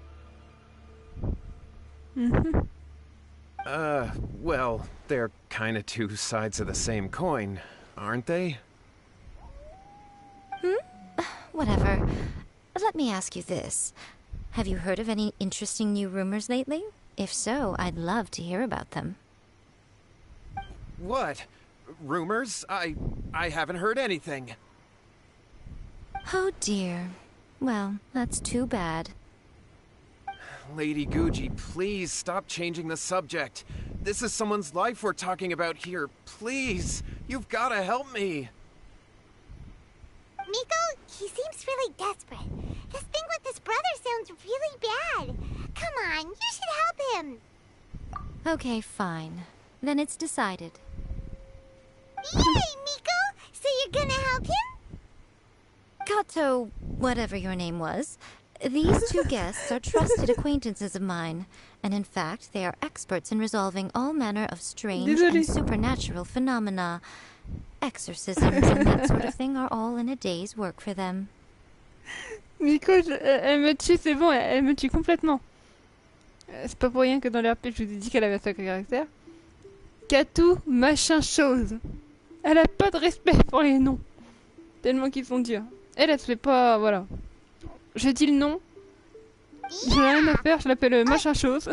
Well, they're kinda two sides of the same coin, aren't they? Whatever. Let me ask you this. Have you heard of any interesting new rumors lately? If so, I'd love to hear about them. What? Rumors? I haven't heard anything. Oh dear. Well, that's too bad. Lady Guji, please stop changing the subject. This is someone's life we're talking about here. Please, you've gotta help me. Miko, he seems really desperate. This thing with his brother sounds really bad. Come on, you should help him. Okay, fine. Then it's decided. Yay, Miko! So you're gonna help him? Kato, whatever your name was, these two guests are trusted acquaintances of mine, and in fact, they are experts in resolving all manner of strange and supernatural phenomena. Exorcisms and that sort of thing are all in a day's work for them. Miko, elle me tue, c'est bon, elle me tue complètement. C'est pas pour rien que dans les RP, je vous ai dit qu'elle avait un sacré caractère. Katou, machin chose. Elle a pas de respect pour les noms. Tellement qu'ils sont durs. Elle se fait pas... Voilà. Je dis le nom. J'ai rien à faire, je l'appelle machin chose.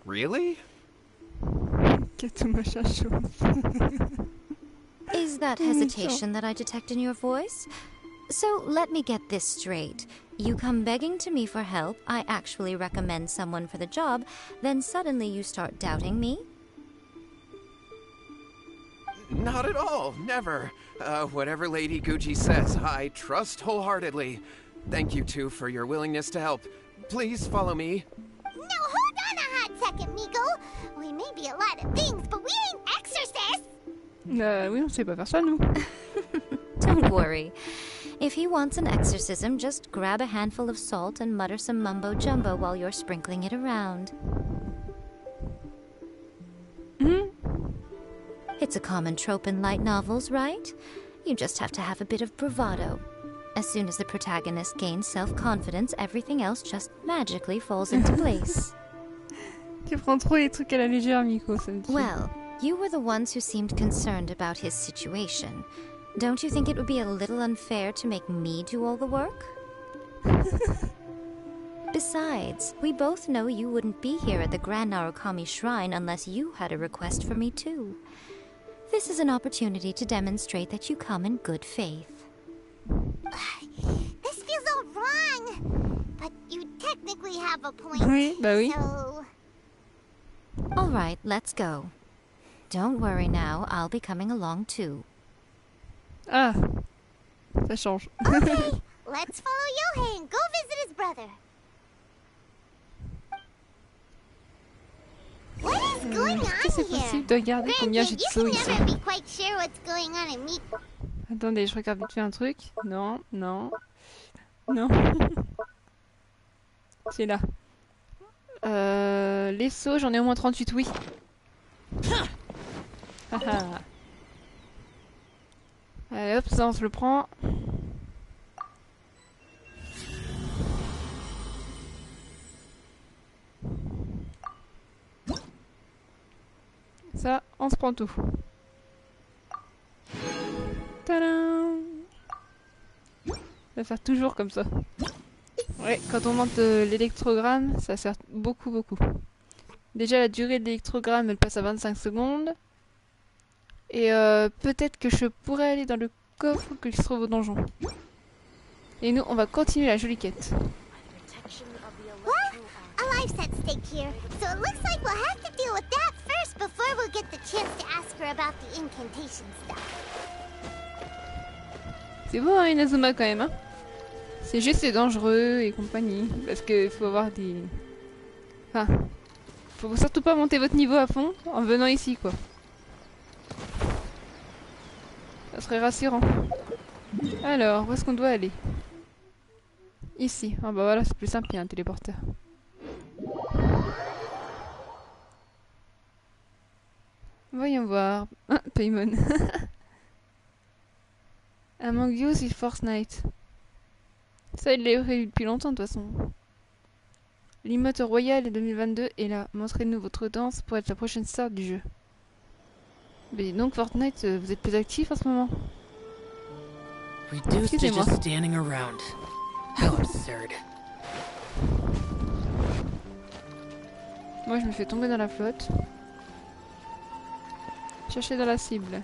Really? Katou, machin chose. Is that hesitation that I detect in your voice? So let me get this straight. You come begging to me for help, I actually recommend someone for the job, then suddenly you start doubting me? Not at all, never. Whatever Lady Guji says, I trust wholeheartedly. Thank you two for your willingness to help. Please follow me. No, hold on a hot second, Miko. We may be a lot of things, but we ain't exorcists. Oui, on sait pas faire ça, nous. Don't worry. If he wants an exorcism, just grab a handful of salt and mutter some mumbo-jumbo while you're sprinkling it around. It's a common trope in light novels, right? You just have to have a bit of bravado. As soon as the protagonist gains self-confidence, everything else just magically falls into place. Tu prends trop les trucs à la légère, Miko, ça me dit. Well, you were the ones who seemed concerned about his situation. Don't you think it would be a little unfair to make me do all the work? Besides, we both know you wouldn't be here at the Grand Narukami Shrine unless you had a request for me too. This is an opportunity to demonstrate that you come in good faith. This feels all wrong. But you technically have a point. Oui, bah oui. So... All right, let's go. Don't worry now, I'll be coming along too. Ah, ça change. Okay, let's follow Yohei and go visit his brother. What is going Est-ce que c'est on here? possible de regarder combien j'ai Granted, de you sauts can ici? never be quite sure what's going on in me. Attendez, je regarde vite fait un truc. Non, non, non. C'est là. Les sauts, j'en ai au moins 38, oui. Haha. Allez hop, ça on se le prend. Ça, on se prend tout. Tadam! Ça va faire toujours comme ça. Ouais, quand on monte l'électrogramme, ça sert beaucoup, beaucoup. Déjà, la durée de l'électrogramme, elle passe à 25 secondes. Et peut-être que je pourrais aller dans le coffre qui se trouve au donjon. Et nous, on va continuer la jolie quête. Well, a life's at stake here, so it looks like we'll have to deal with that first before we'll get the chance to ask her about the incantation stuff. C'est beau, hein, Inazuma, quand même, hein. C'est juste c'est dangereux et compagnie. Parce qu'il faut avoir des... Enfin... Faut surtout pas monter votre niveau à fond en venant ici, quoi. Ça serait rassurant. Alors, où est-ce qu'on doit aller? Ici. Ah bah voilà, c'est plus simple, il y a un téléporteur. Voyons voir. Ah, Paimon. Among Us et Fortnite. Ça, il l'a prévu depuis longtemps, de toute façon. L'imote royal 2022 est là. Montrez-nous votre danse pour être la prochaine star du jeu. Mais donc, Fortnite, vous êtes plus actif en ce moment? Reduced to Excusez-moi. just standing around. How absurd. Moi, je me fais tomber dans la flotte. Chercher dans la cible.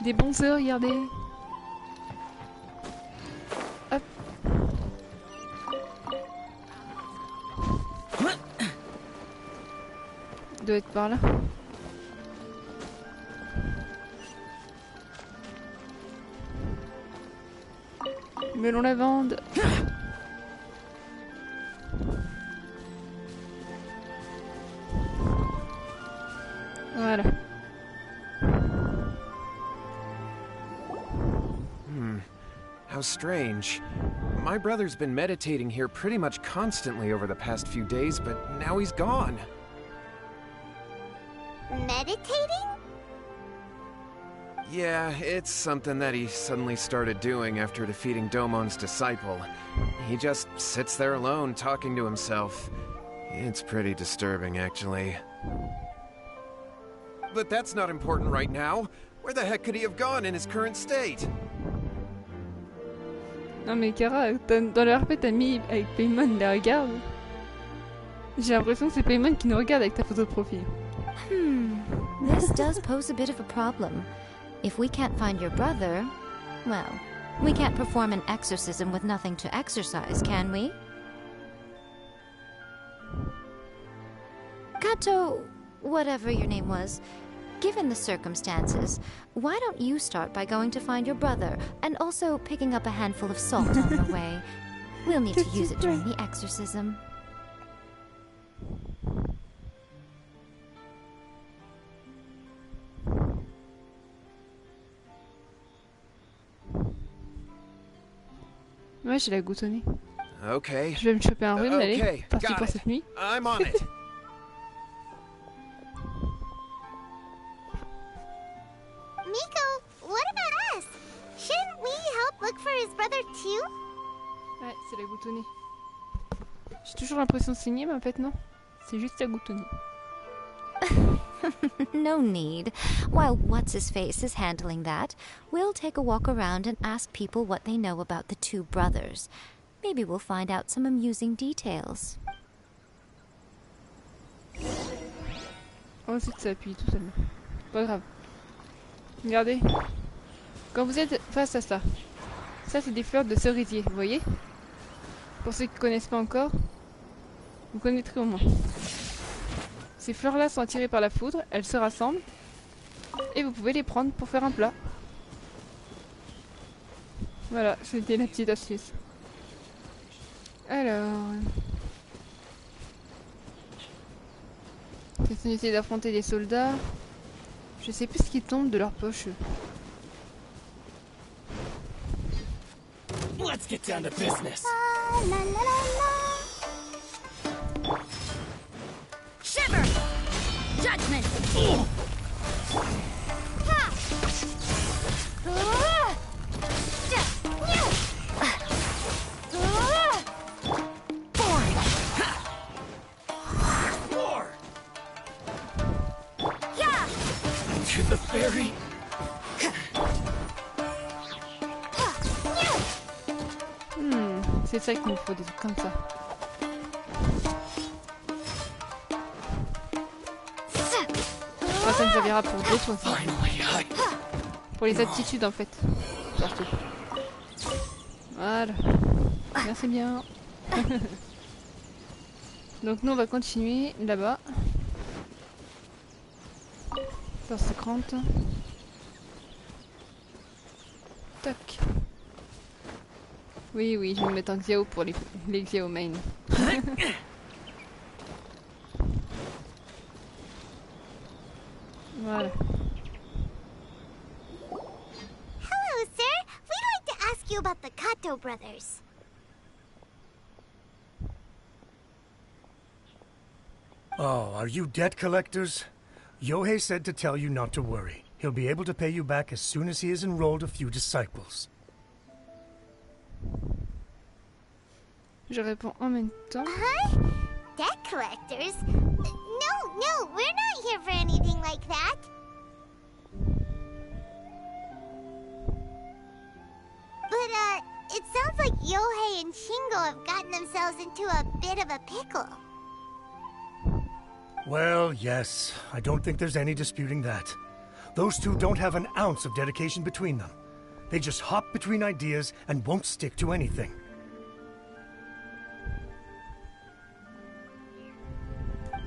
Des bons œufs, regardez. Hop. Il doit être par là. Melon lavande. Voilà. How strange. My brother's been meditating here pretty much constantly over the past few days, but now he's gone. Meditating? Yeah, it's something that he suddenly started doing after defeating Domon's disciple. He just sits there alone, talking to himself. It's pretty disturbing, actually. But that's not important right now. Where the heck could he have gone in his current state? Non mais Kara, dans le RP t'as mis avec Paimon, la regarde. J'ai l'impression que c'est Paimon qui nous regarde avec ta photo de profil. This does pose a bit of a problem. If we can't find your brother, well, we can't perform an exorcism with nothing to exorcise, can we? Kato, whatever your name was, given the circumstances, why don't you start by going to find your brother and also picking up a handful of salt on your way? We'll need to use it during the exorcism. Ouais, j'ai la goutte au nez. Okay. Je vais me choper un rhume, allez. Okay, Parti got pour it. cette nuit. I'm on it. too? Ouais, c'est la goutonnée. J'ai toujours l'impression de saigner, mais en fait non. C'est juste la goutonnée. No need. While What's-His-Face is handling that, we'll take a walk around and ask people what they know about the two brothers. Maybe we'll find out some amusing details. Ensuite, ça appuie tout seul. Pas grave. Regardez. Quand vous êtes face à ça, ça c'est des fleurs de cerisier, vous voyez? Pour ceux qui ne connaissent pas encore, vous connaîtrez au moins. Ces fleurs-là sont attirées par la foudre, elles se rassemblent, et vous pouvez les prendre pour faire un plat. Voilà, c'était la petite astuce. Alors... Ils essaient d'affronter des soldats. Je sais plus ce qui tombe de leur poche. Let's get down to business. La la la la. Shiver! Judgment! Ha! War! To the ferry. C'est ça qu'il nous faut, des trucs comme ça. Enfin, ça nous servira pour d'autres aussi. Pour les aptitudes en fait. Surtout. Voilà. Merci bien. Donc nous on va continuer là-bas. Dans 50. Tac. Oui, oui, je vais me mettre en Xiao pour les Xiao main. Voilà. Hello, sir. We'd like to ask you about the Kato brothers. Oh, are you debt collectors? Yohei said to tell you not to worry. He'll be able to pay you back as soon as he has enrolled a few disciples. Je réponds en même temps. Huh? Debt collectors? No, we're not here for anything like that. But, it sounds like Yohei and Shingo have gotten themselves into a bit of a pickle. Well, yes. I don't think there's any disputing that. Those two don't have an ounce of dedication between them. They just hop between ideas and won't stick to anything.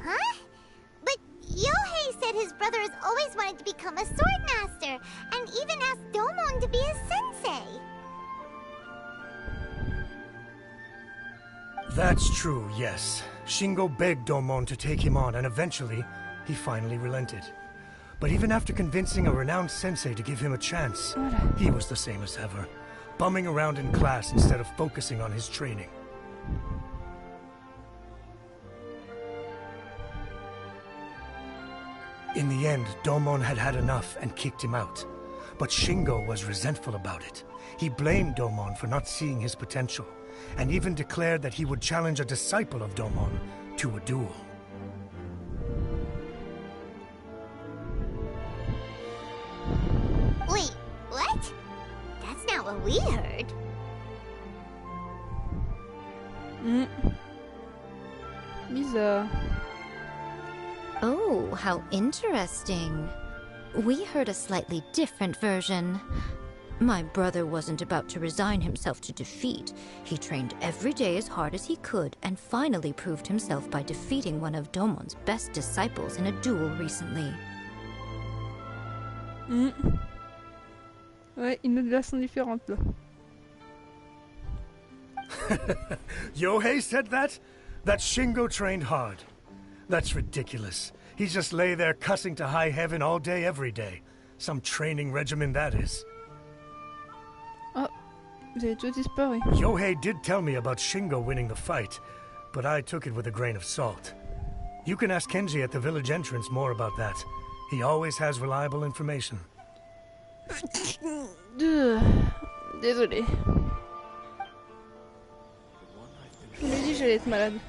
Huh? But Yohei said his brother has always wanted to become a sword master, and even asked Domon to be his sensei. That's true, yes. Shingo begged Domon to take him on, and eventually, he finally relented. But even after convincing a renowned sensei to give him a chance, he was the same as ever, bumming around in class instead of focusing on his training. In the end, Domon had had enough and kicked him out. But Shingo was resentful about it. He blamed Domon for not seeing his potential, and even declared that he would challenge a disciple of Domon to a duel. Wait, what? That's not what we heard. Bizarre. Oh, how interesting. We heard a slightly different version. My brother wasn't about to resign himself to defeat. He trained every day as hard as he could and finally proved himself by defeating one of Domon's best disciples in a duel recently. Ouais, une autre version différente là. Yohei said that? That Shingo trained hard. That's ridiculous. He just lay there cussing to high heaven all day, every day. Some training regimen, that is. Oh, vous avez tous disparu. Yohei did tell me about Shingo winning the fight, but I took it with a grain of salt. You can ask Kenji at the village entrance more about that. He always has reliable information. Désolé. j'allais être malade.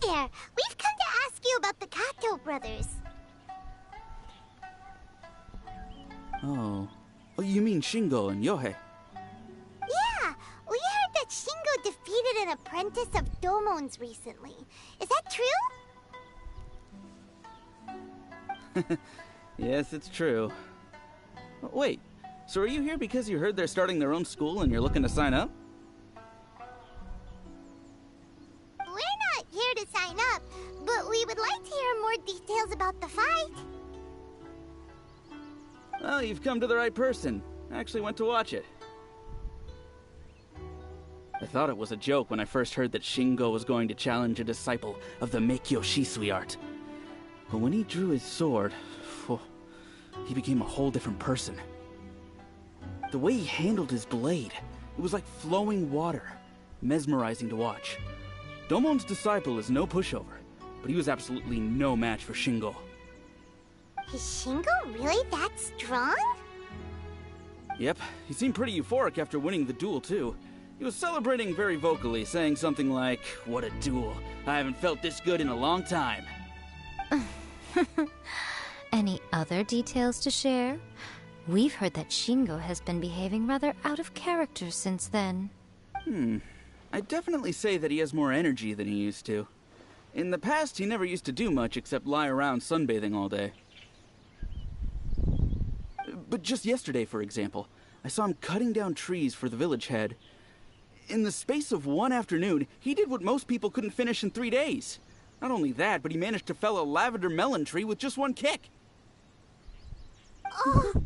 There, we've come to ask you about the Kato brothers. Oh. Oh, you mean Shingo and Yohei? Yeah, we heard that Shingo defeated an apprentice of Domon's recently. Is that true? Yes, it's true. Wait, so are you here because you heard they're starting their own school and you're looking to sign up? We're not here to sign up, but we would like to hear more details about the fight. Well, you've come to the right person. I actually went to watch it. I thought it was a joke when I first heard that Shingo was going to challenge a disciple of the Meikyo Shisui art. But when he drew his sword, he became a whole different person. The way he handled his blade, it was like flowing water, mesmerizing to watch. Domon's disciple is no pushover, but he was absolutely no match for Shingo. Is Shingo really that strong? Yep, he seemed pretty euphoric after winning the duel too. He was celebrating very vocally, saying something like, "What a duel. I haven't felt this good in a long time." Any other details to share? We've heard that Shingo has been behaving rather out of character since then. I'd definitely say that he has more energy than he used to. In the past, he never used to do much except lie around sunbathing all day. But just yesterday, for example, I saw him cutting down trees for the village head. In the space of one afternoon, he did what most people couldn't finish in 3 days. Not only that, but he managed to fell a lavender melon tree with just one kick. Oh.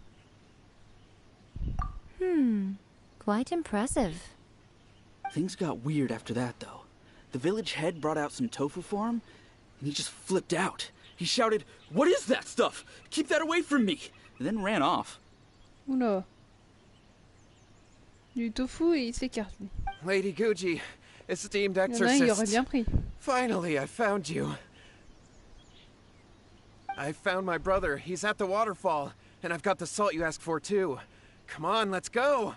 Quite impressive. Things got weird after that, though. The village head brought out some tofu for him, and he just flipped out. He shouted, "What is that stuff? Keep that away from me!" and then ran off. Oula. Du tofu et il s'écarte. Lady Guji, esteemed Il y en a un, il aurait exorcist. bien pris. Finally, I found you. I found my brother. He's at the waterfall. And I've got the salt you asked for, too. Come on, let's go!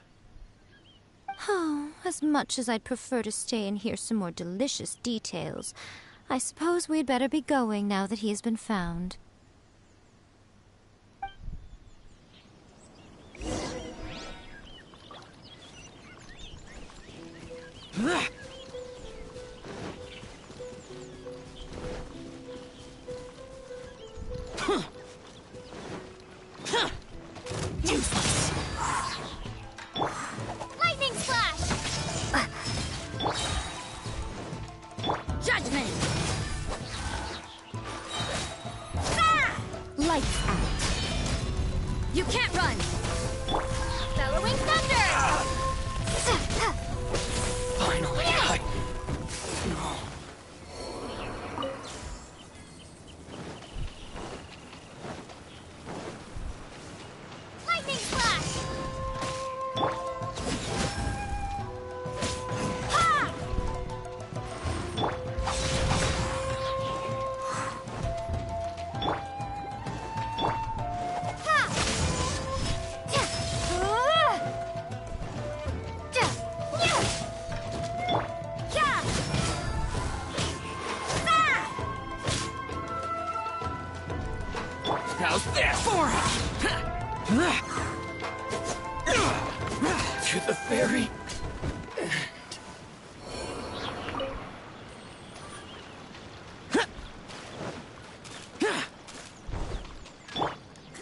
Oh, as much as I'd prefer to stay and hear some more delicious details, I suppose we'd better be going now that he has been found. Lightning splash! Judgment! Ah! Lights out. You can't run! Bellowing thunder! Finally, Lightning splash! how's this? To the ferry.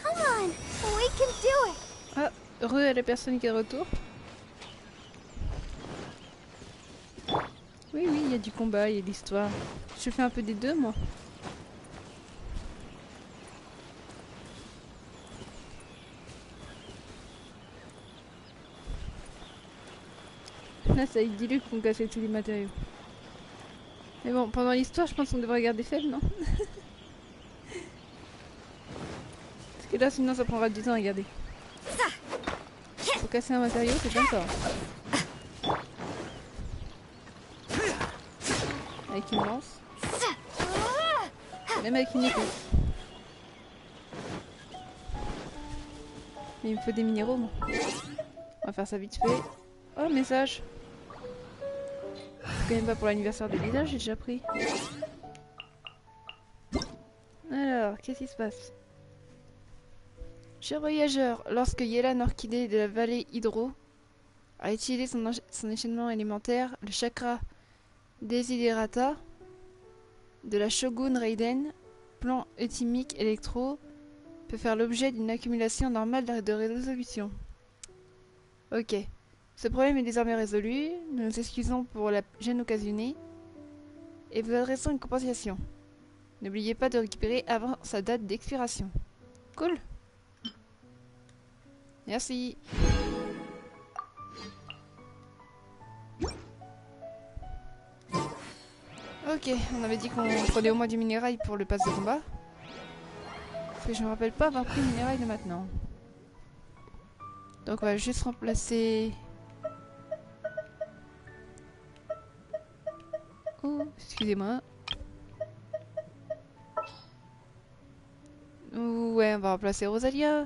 Come on, we can do it. Ah, heureux à la personne qui est de retour. Oui, oui, il y a du combat, il y a de l'histoire. Je fais un peu des deux, moi. Là, c'est avec Diluc qu'on cassait tous les matériaux. Mais bon, pendant l'histoire, je pense qu'on devrait garder faible, non? Parce que là, sinon, ça prendra du temps à garder. Pour casser un matériau, c'est bien ça. Avec une lance. Même avec une épée. Mais il me faut des minéraux, moi. On va faire ça vite fait. Oh, message. C'est quand même pas pour l'anniversaire de Lisa, j'ai déjà pris. Alors, qu'est-ce qui se passe? Cher voyageur, lorsque Yelan Orchidée de la vallée Hydro a utilisé son enchaînement élémentaire, le chakra Desiderata de la Shogun Raiden, plan éthymique électro, peut faire l'objet d'une accumulation normale de résolution. Ok. Ce problème est désormais résolu. Nous nous excusons pour la gêne occasionnée et vous adressons une compensation. N'oubliez pas de récupérer avant sa date d'expiration. Cool. Merci. Ok, on avait dit qu'on prenait au moins du minérail pour le pass de combat. Parce que je me rappelle pas avoir pris le minérail de maintenant. Donc on va juste remplacer... Oh, excusez-moi. Ouais, on va remplacer Rosalia.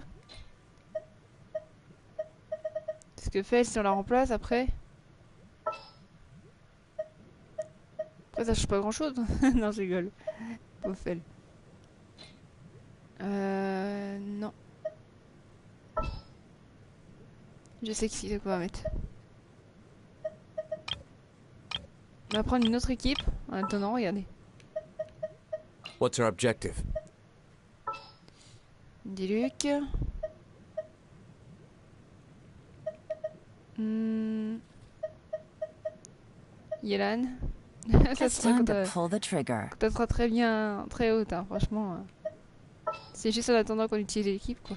Ce que fait si on la remplace après. Après ça change pas grand chose. Non, je rigole. Pauvre Fel. Non. Je sais qui c'est quoi mettre. On va prendre une autre équipe. En attendant, regardez. What's our objective? Diluc. Yelan. Ça sera quand elle sera très bien, très haute, hein, franchement. C'est juste en attendant qu'on utilise l'équipe, quoi.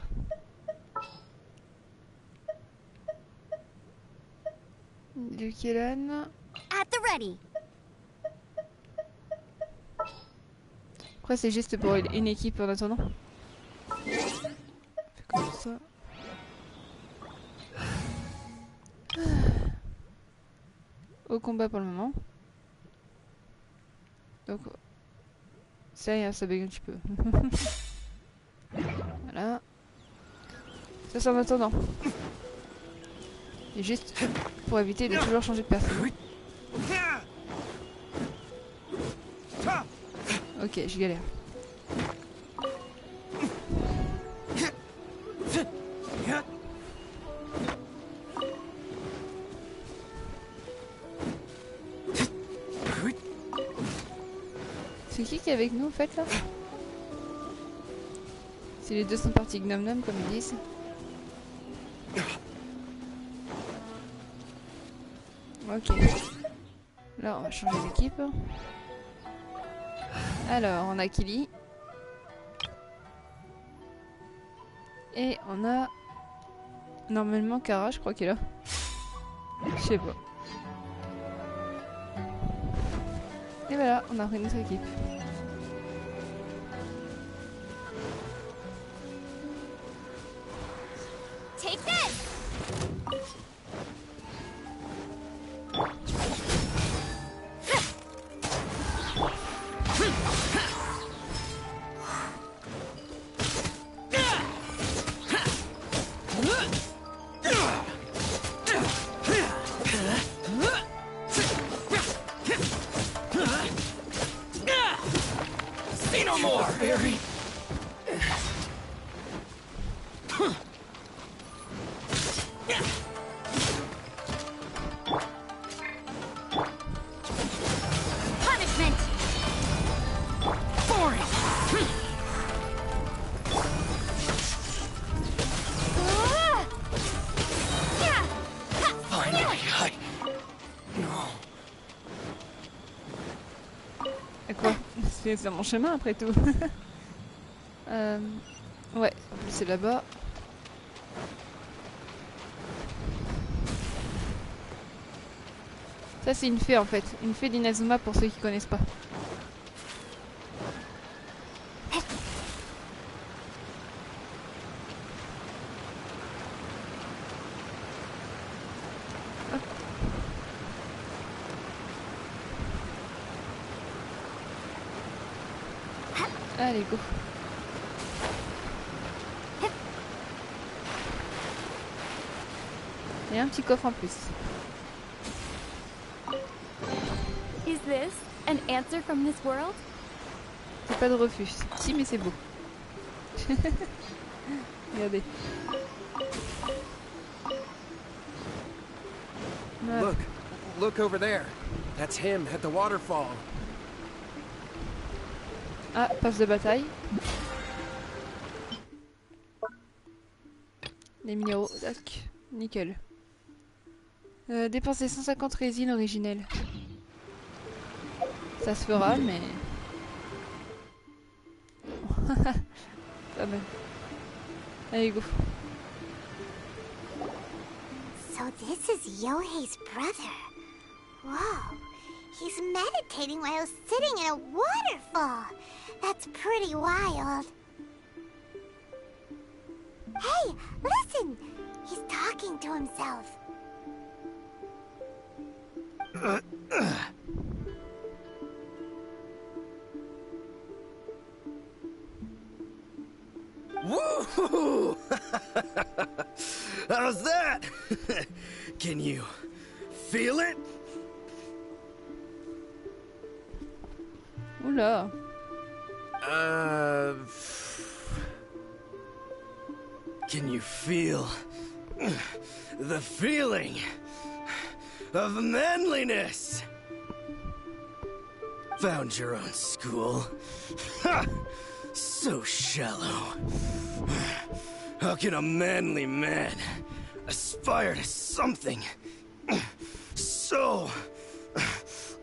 Diluc, Yelan. At the ready. Après, c'est juste pour une équipe en attendant. On fait comme ça. Au combat pour le moment. Donc, ça, ça bug un petit peu. Voilà. Ça, c'est en attendant. Et juste pour éviter de toujours changer de personne. Ok, je galère. C'est qui est avec nous en fait là? Si les deux sont partis gnome gnome comme ils disent. Ok. Là on va changer d'équipe. Alors on a Kili. Et on a normalement Kara, je crois qu'il est là. Je sais pas. Et voilà, on a pris notre équipe. Take this. Say no more, fairy. Punishment. Boring. Finally, No. Et quoi? C'est sur mon chemin après tout. Ouais, c'est là-bas. Ça c'est une fée en fait, une fée d'Inazuma pour ceux qui connaissent pas. Hop. Allez go. Et un petit coffre en plus. Is this an answer from this world? C'est pas de refus. Si, mais c'est beau. Regardez. Voilà. Look over there. That's him at the waterfall. Ah, passe de bataille. Les minéraux, tac, nickel. Dépenser 150 résines originelles. Ça se fera, mais... Pas mal. Allez, go. So this is Yohei's brother. Whoa. He's meditating while sitting in a waterfall. That's pretty wild. Hey, listen! He's talking to himself. Woo! How's that? Can you feel it? Oula. Can you feel the feeling of manliness? Found your own school. Ha! So shallow. How can a manly man aspire to something so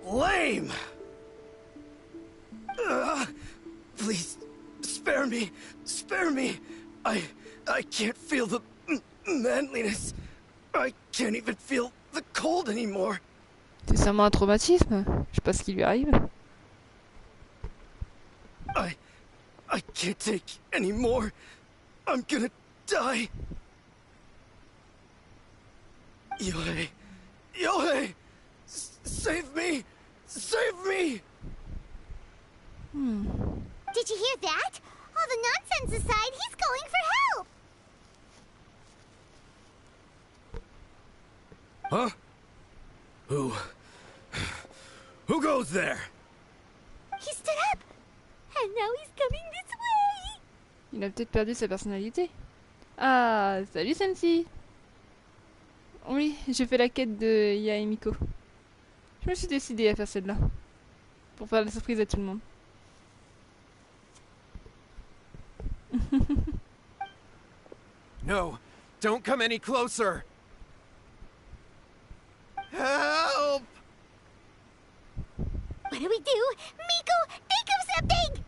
lame? Please, spare me. Spare me. I can't feel the manliness. I can't even feel the cold anymore. C'est sûrement un traumatisme. Je sais pas ce qui lui arrive. I can't take any more. I'm gonna die. Yohei! Yohei! Save me! Save me! Did you hear that? All the nonsense aside, he's going for help! Huh? Who goes there? He stood up! And now he's coming this way! Il a peut-être perdu sa personnalité. Ah, salut Sensi. Oui, j'ai fait la quête de Ya et Miko. Je me suis décidée à faire celle-là. Pour faire la surprise à tout le monde. No, don't come any closer. Help! What do we do? Miko, think of something!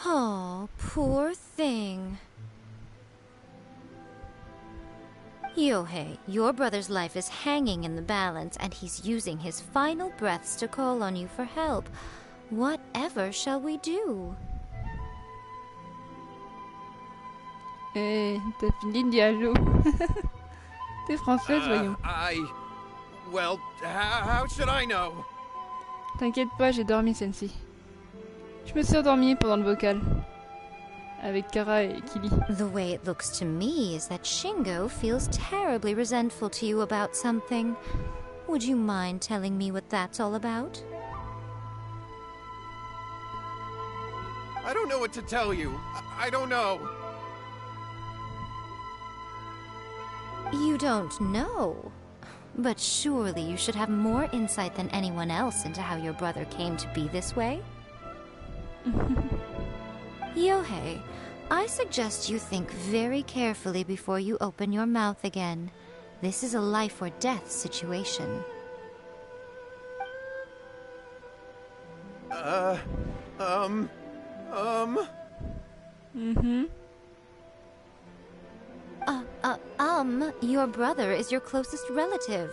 Oh, poor thing. Yohei, your brother's life is hanging in the balance, and he's using his final breaths to call on you for help. Whatever shall we do? Eh, t'as fini le dialogue. T'es française, voyons. Well, how should I know? T'inquiète pas, j'ai dormi, Sensi. Je me suis endormie pendant le vocal. Avec Kara et Kili. The way it looks to me is that Shingo feels terribly resentful to you about something. Would you mind telling me what that's all about? I don't know what to tell you. I don't know. You don't know? But surely you should have more insight than anyone else into how your brother came to be this way? Yohei, I suggest you think very carefully before you open your mouth again. This is a life or death situation. Your brother is your closest relative.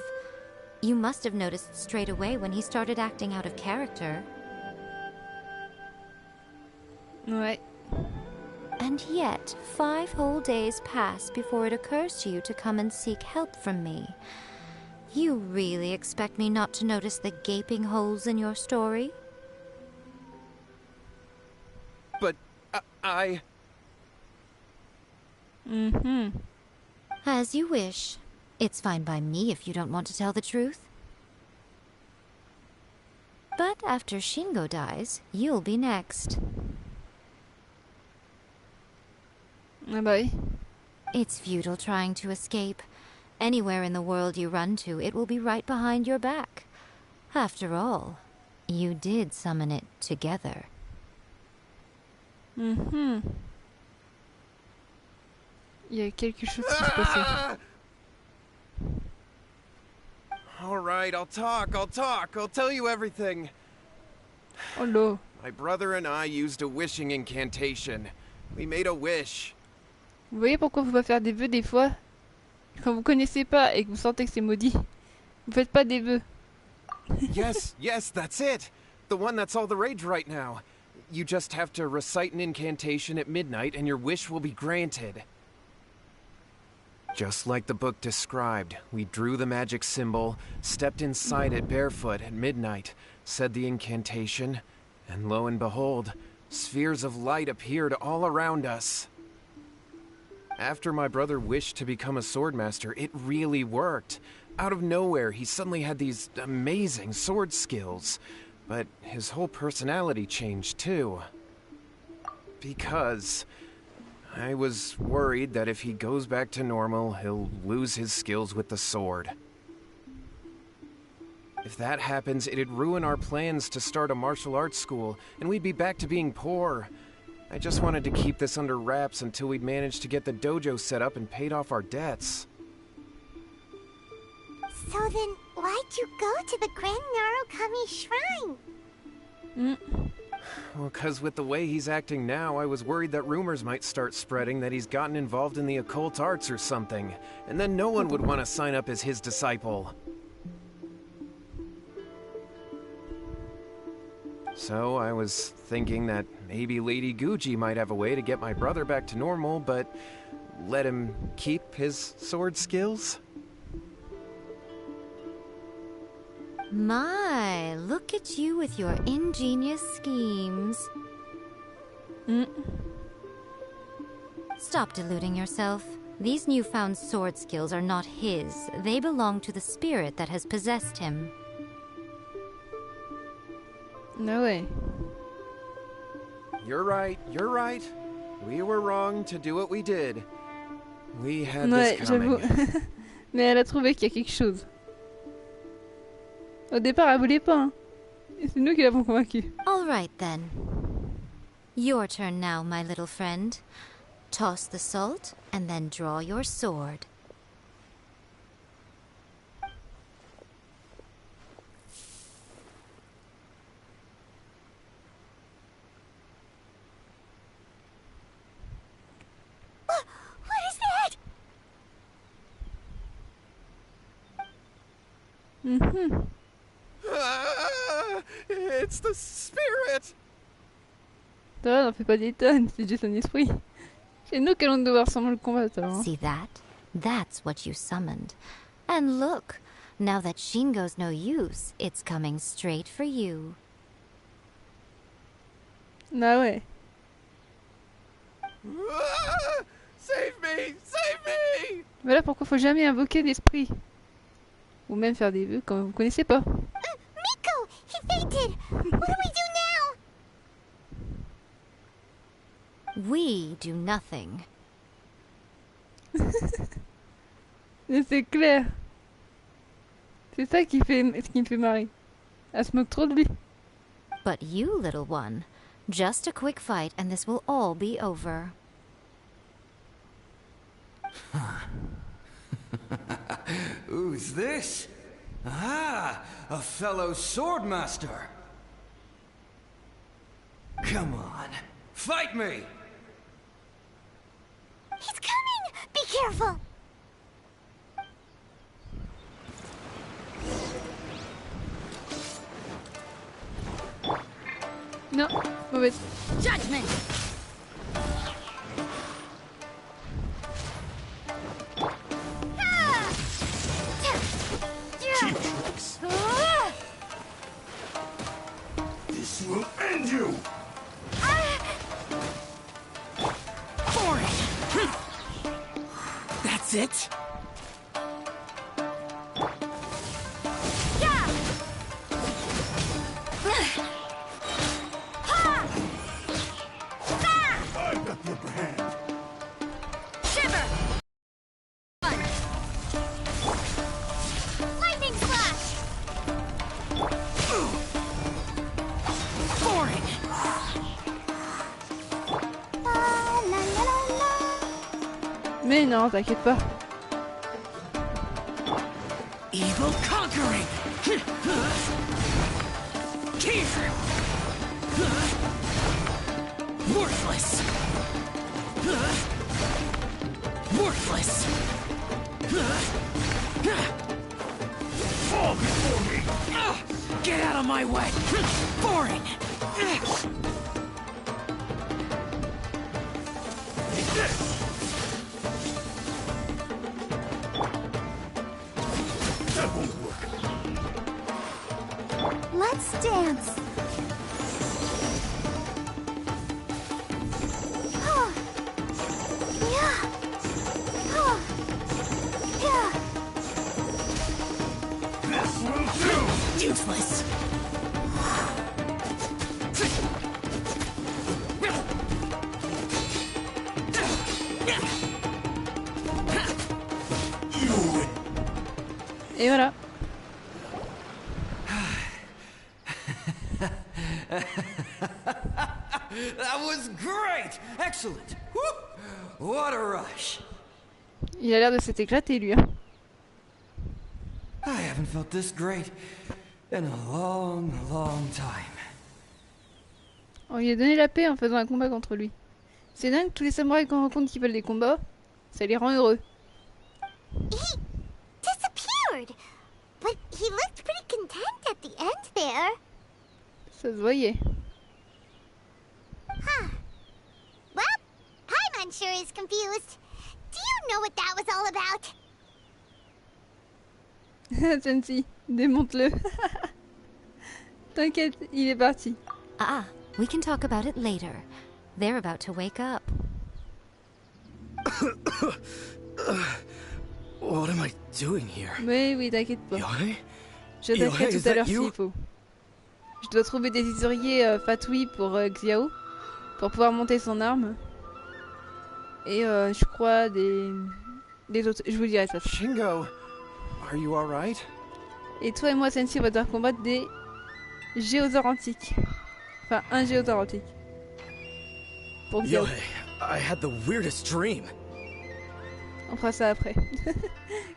You must have noticed straight away when he started acting out of character. Ouais. And yet, 5 whole days pass before it occurs to you to come and seek help from me. You really expect me not to notice the gaping holes in your story? But I... Mhm. As you wish. It's fine by me if you don't want to tell the truth. But after Shingo dies, you'll be next. Ah bah oui. It's futile trying to escape. Anywhere in the world you run to, it will be right behind your back. After all, you did summon it together. Mhm. Il y a quelque chose qui se passait. All right, I'll talk. I'll tell you everything. Oh là. My brother and I used a wishing incantation. We made a wish. Vous voyez pourquoi faut pas faire des vœux des fois? Quand vous connaissez pas et que vous sentez que c'est maudit, vous faites pas des vœux. Yes, that's it. The one that's all the rage right now. You just have to recite an incantation at midnight and your wish will be granted. Just like the book described, we drew the magic symbol, stepped inside it barefoot at midnight, said the incantation, and lo and behold, spheres of light appeared all around us. After my brother wished to become a swordmaster, it really worked. Out of nowhere, he suddenly had these amazing sword skills. But his whole personality changed too. Because I was worried that if he goes back to normal, he'll lose his skills with the sword. If that happens, it'd ruin our plans to start a martial arts school, and we'd be back to being poor. I just wanted to keep this under wraps until we'd managed to get the dojo set up and paid off our debts. So then, why'd you go to the Grand Narukami Shrine? Well, 'cause with the way he's acting now, I was worried that rumors might start spreading that he's gotten involved in the occult arts or something, and then no one would want to sign up as his disciple. So I was thinking that maybe Lady Guji might have a way to get my brother back to normal, but let him keep his sword skills? My, look at you with your ingenious schemes. Stop deluding yourself. These newfound sword skills are not his. They belong to the spirit that has possessed him. Ah ouais. You're right. We were wrong to do what we did. We had Ouais, this coming. j'avoue. Mais elle a trouvé qu'il y a quelque chose. Au départ, elle voulait pas, hein. Et c'est nous qui l'avons convaincue. All right then. Your turn now, my little friend. Toss the salt and then draw your sword. What is that? It's the spirit! Ça va, n'en fais pas des tonnes, c'est juste un esprit. C'est nous qui allons devoir sûrement le combattre alors. See that? That's what you summoned. And look, now that Shingo's no use, it's coming straight for you. Ah ouais. Save me! Save me! Voilà pourquoi faut jamais invoquer l'esprit. Ou même faire des vœux quand vous connaissez pas. Miko! He fainted! What do we do now? We do nothing. Mais c'est clair. C'est ça qui me fait marrer. Elle se moque trop de lui. But you, little one, just a quick fight and this will all be over. Who's this? Ah, a fellow swordmaster. Come on, fight me! He's coming! Be careful! Non, mauvaise. Judgment. This will end you! That's it? I've got the upper hand. Shiver. Lightning slash! Boring! La la la la la. Mais non, t'inquiète pas. Evil conquering! Worthless! Worthless! Fall before me! Get out of my way! Boring! That won't work. Let's dance. Yeah. Yeah. This will do! Useless! Et voilà. That was great! Excellent! Whoop! What a rush! Il a l'air de s'être éclaté, lui. Hein. I haven't felt this great in a long, long time. On lui a donné la paix en faisant un combat contre lui. C'est dingue, tous les samouraïs qu'on rencontre qui veulent des combats, ça les rend heureux. He disappeared! But he looked pretty content at the end there. Ça se voyait. Huh. Well, Paimon sure is confused. Do you know what that was all about? Sensi, démonte-le. T'inquiète, il est parti. Ah, we can talk about it later. They're about to wake up. What am I doing here? Oui, oui, t'inquiète pas. Yohei? Je t'attaquerai Yohei, is tout à that l'heure you? s'il faut. Je dois trouver des teaseriers Fatui pour Xiao, pour pouvoir monter son arme. Et je crois des autres. Je vous dirai ça. Shingo, are you alright? Et toi et moi, Sensi, on va devoir combattre des géosaures antiques. Enfin, un géosaure antique. Pour Xiao. Yohei, I had the weirdest dream. On fera ça après.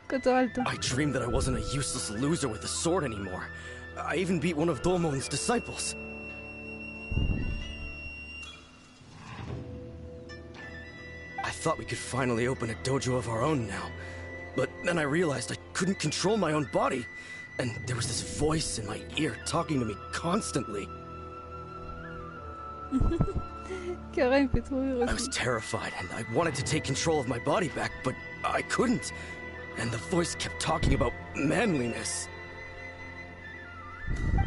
Quand t'auras le temps. I dreamed that I wasn't a useless loser with a sword anymore. I even beat one of Domon's disciples. I thought we could finally open a dojo of our own now. But then I realized I couldn't control my own body. And there was this voice in my ear talking to me constantly. Kara, il me fait trop rire I was aussi. terrified and I wanted to take control of my body back, but I couldn't. And the voice kept talking about manliness.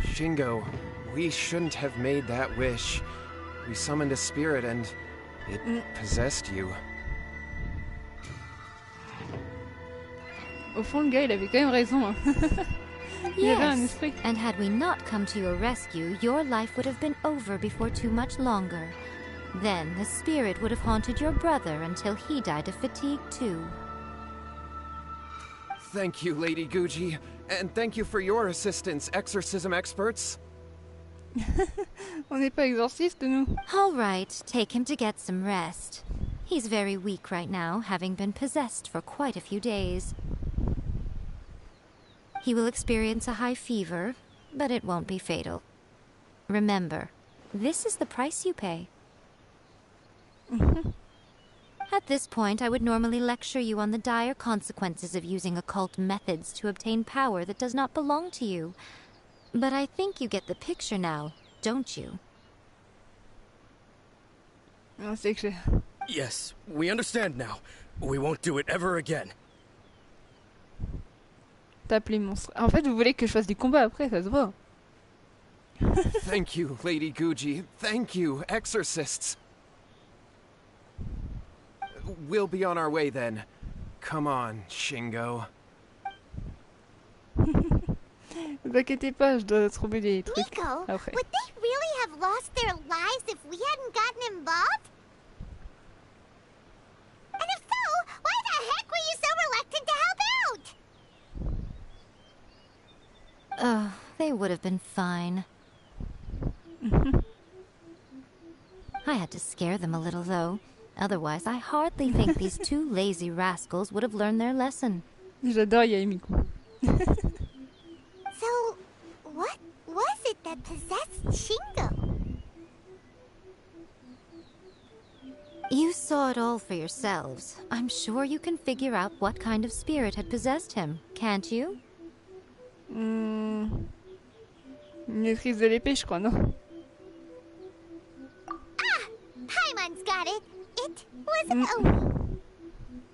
Shingo, we shouldn't have made that wish. We summoned a spirit and it possessed you. Au fond, le gars, il avait quand même raison. Hein. Il avait un Yes, esprit. and had we not come to your rescue, your life would have been over before too much longer. Then the spirit would have haunted your brother until he died of fatigue too. Thank you, Lady Guji. And thank you for your assistance, exorcism experts. On n'est pas exorciste, nous. All right, take him to get some rest. He's very weak right now, having been possessed for quite a few days. He will experience a high fever, but it won't be fatal. Remember, this is the price you pay. At this point, I would normally lecture you on the dire consequences of using occult methods to obtain power that does not belong to you. But I think you get the picture now, don't you? Non, c'est clair. Yes, we understand now. We won't do it ever again. T'appelais monstre. En fait, vous voulez que je fasse des combats après, ça se voit. Thank you, Lady Guji. Thank you, exorcists. We'll be on our way then. Come on, Shingo. Ne vous inquiétez pas, je dois trouver des trucs Nico, après. would they really have lost their lives if we hadn't gotten involved? And if so, why the heck were you so reluctant to help out? Oh, they would have been fine. I had to scare them a little, though. Otherwise, I hardly think these two lazy rascals would have learned their lesson. J'adore Yaemiku. So, what was it that possessed Shingo? You saw it all for yourselves. I'm sure you can figure out what kind of spirit had possessed him, can't you? Une maîtrise de l'épée, je crois, non? Ah! Paimon's got it! It was Oni.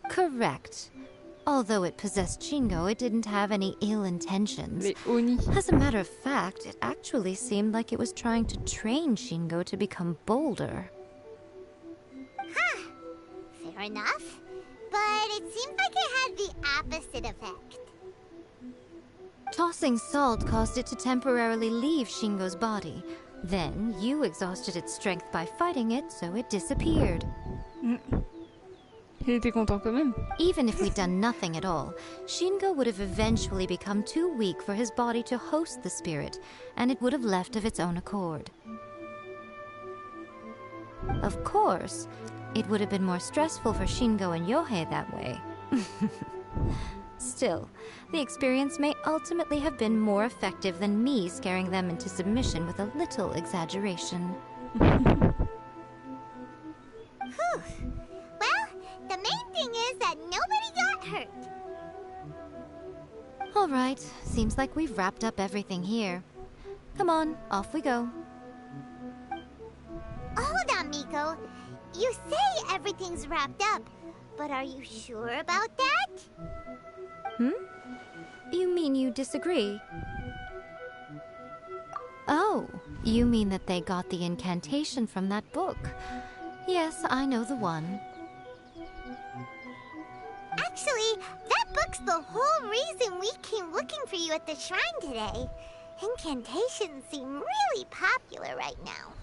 Correct. Although it possessed Shingo, it didn't have any ill intentions. Les Oni. As a matter of fact, it actually seemed like it was trying to train Shingo to become bolder. Huh. Fair enough. But it seems like it had the opposite effect. Tossing salt caused it to temporarily leave Shingo's body. Then, you exhausted its strength by fighting it, so it disappeared. Il était content quand même. Even if we'd done nothing at all, Shingo would have eventually become too weak for his body to host the spirit, and it would have left of its own accord. Of course, it would have been more stressful for Shingo and Yohei that way. Still, the experience may ultimately have been more effective than me scaring them into submission with a little exaggeration. Whew. Well, the main thing is that nobody got hurt. All right, seems like we've wrapped up everything here. Come on, off we go. Hold on, Miko. You say everything's wrapped up, but are you sure about that? You mean you disagree? Oh, you mean that they got the incantation from that book. Yes, I know the one. Actually, that book's the whole reason we came looking for you at the shrine today. Incantations seem really popular right now.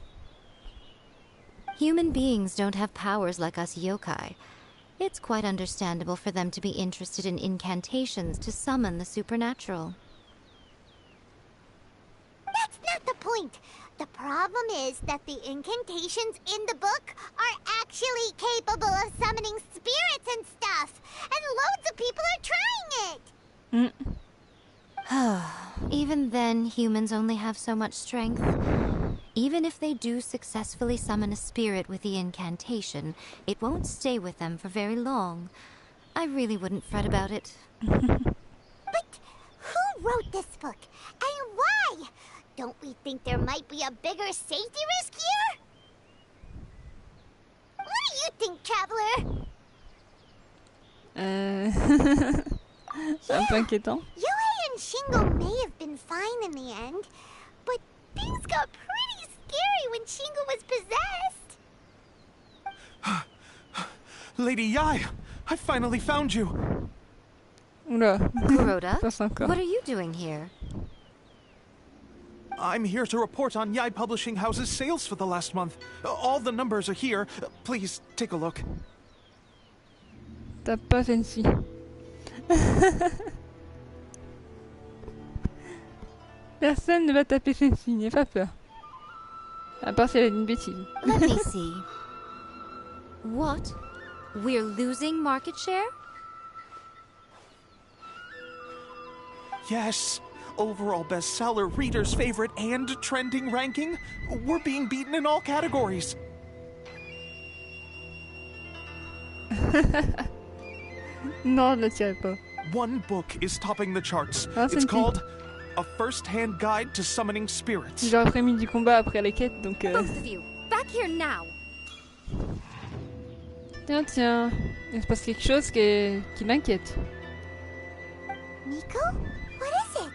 Human beings don't have powers like us yokai. It's quite understandable for them to be interested in incantations to summon the supernatural. That's not the point. The problem is that the incantations in the book are actually capable of summoning spirits and stuff. And loads of people are trying it. Even then, humans only have so much strength. Even if they do successfully summon a spirit with the incantation, it won't stay with them for very long. I really wouldn't fret about it. But who wrote this book? And why? Don't we think there might be a bigger safety risk here? What do you think, Traveler? Un peu inquiétant. Yohei and Shingo may have been fine in the end, but things got pretty scary when Shingo was possessed. Lady Yai, I finally found you. Oula. Kuroda, Passe encore. what are you doing here? I'm here to report on Yai Publishing House's sales for the last month. All the numbers are here. Please take a look. Tape pas Fancy. Personne ne va taper Fancy, n'aie pas peur. À part si elle a dit une bêtise. Let me see. What? We're losing market share? Yes. Overall bestseller, reader's favorite, and trending ranking. We're being beaten in all categories. Non, ne le tirez pas. One book is topping the charts. Ah, c'est It's une fille. called A First-Hand Guide to Summoning Spirits. J'aurais prémis du combat après les quêtes, donc... Both of you, back here now! Tiens, tiens, il se passe quelque chose qui m'inquiète. Nico? What is it?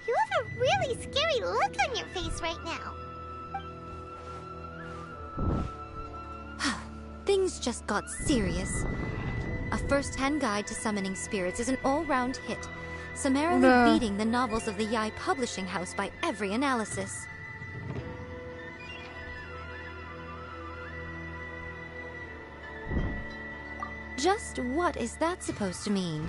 You have a really scary look on your face right now. Things just got serious. A first-hand guide to summoning spirits is an all-round hit, summarily beating the novels of the Yai Publishing House by every analysis. Just what is that supposed to mean?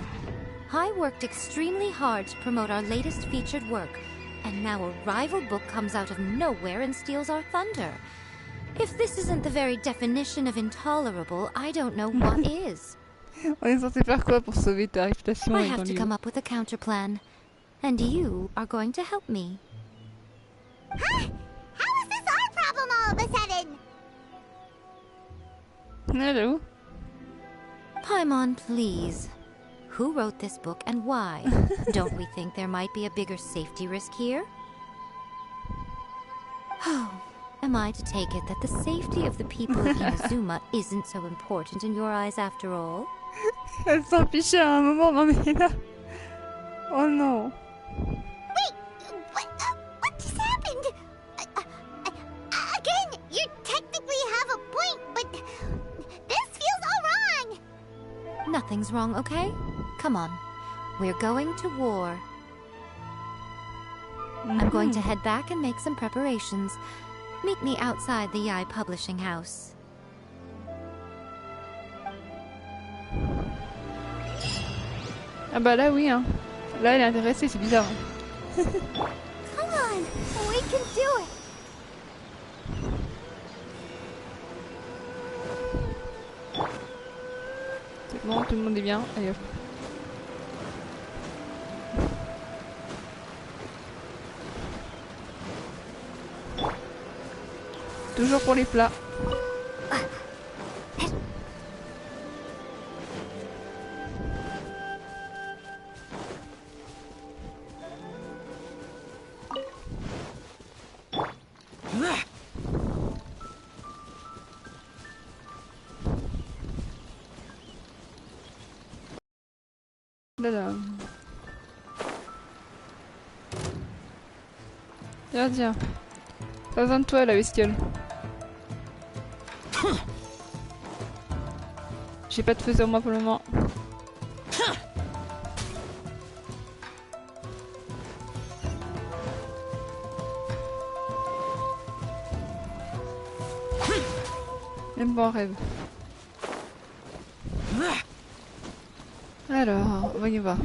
I worked extremely hard to promote our latest featured work, and now a rival book comes out of nowhere and steals our thunder. If this isn't the very definition of intolerable, I don't know what is. On est censé faire quoi pour sauver ta réputation I et have ton to livre? come up with a counterplan, and you are going to help me. Huh? How is this our problem all of a sudden? Hello. Paimon, please. Who wrote this book and why? Don't we think there might be a bigger safety risk here? Oh, am I to take it that the safety of the people of Inazuma isn't so important in your eyes after all? Elle s'en fichait à un moment, non mais là... Oh non. Wait, what just happened? Again, you technically have a point, but this feels all wrong. Nothing's wrong, okay? Come on. We're going to war. I'm going to head back and make some preparations. Meet me outside the Yai Publishing House. Ah bah là oui hein. Là elle est intéressée, c'est bizarre. Come on, we can do it. C'est bon, tout le monde est bien. Allez hop. Toujours pour les plats. Là là. Tiens, tiens. Pas besoin de toi la bestiole. J'ai pas de feu sur moi pour le moment. Même pas en rêve. Alors, voyons voir.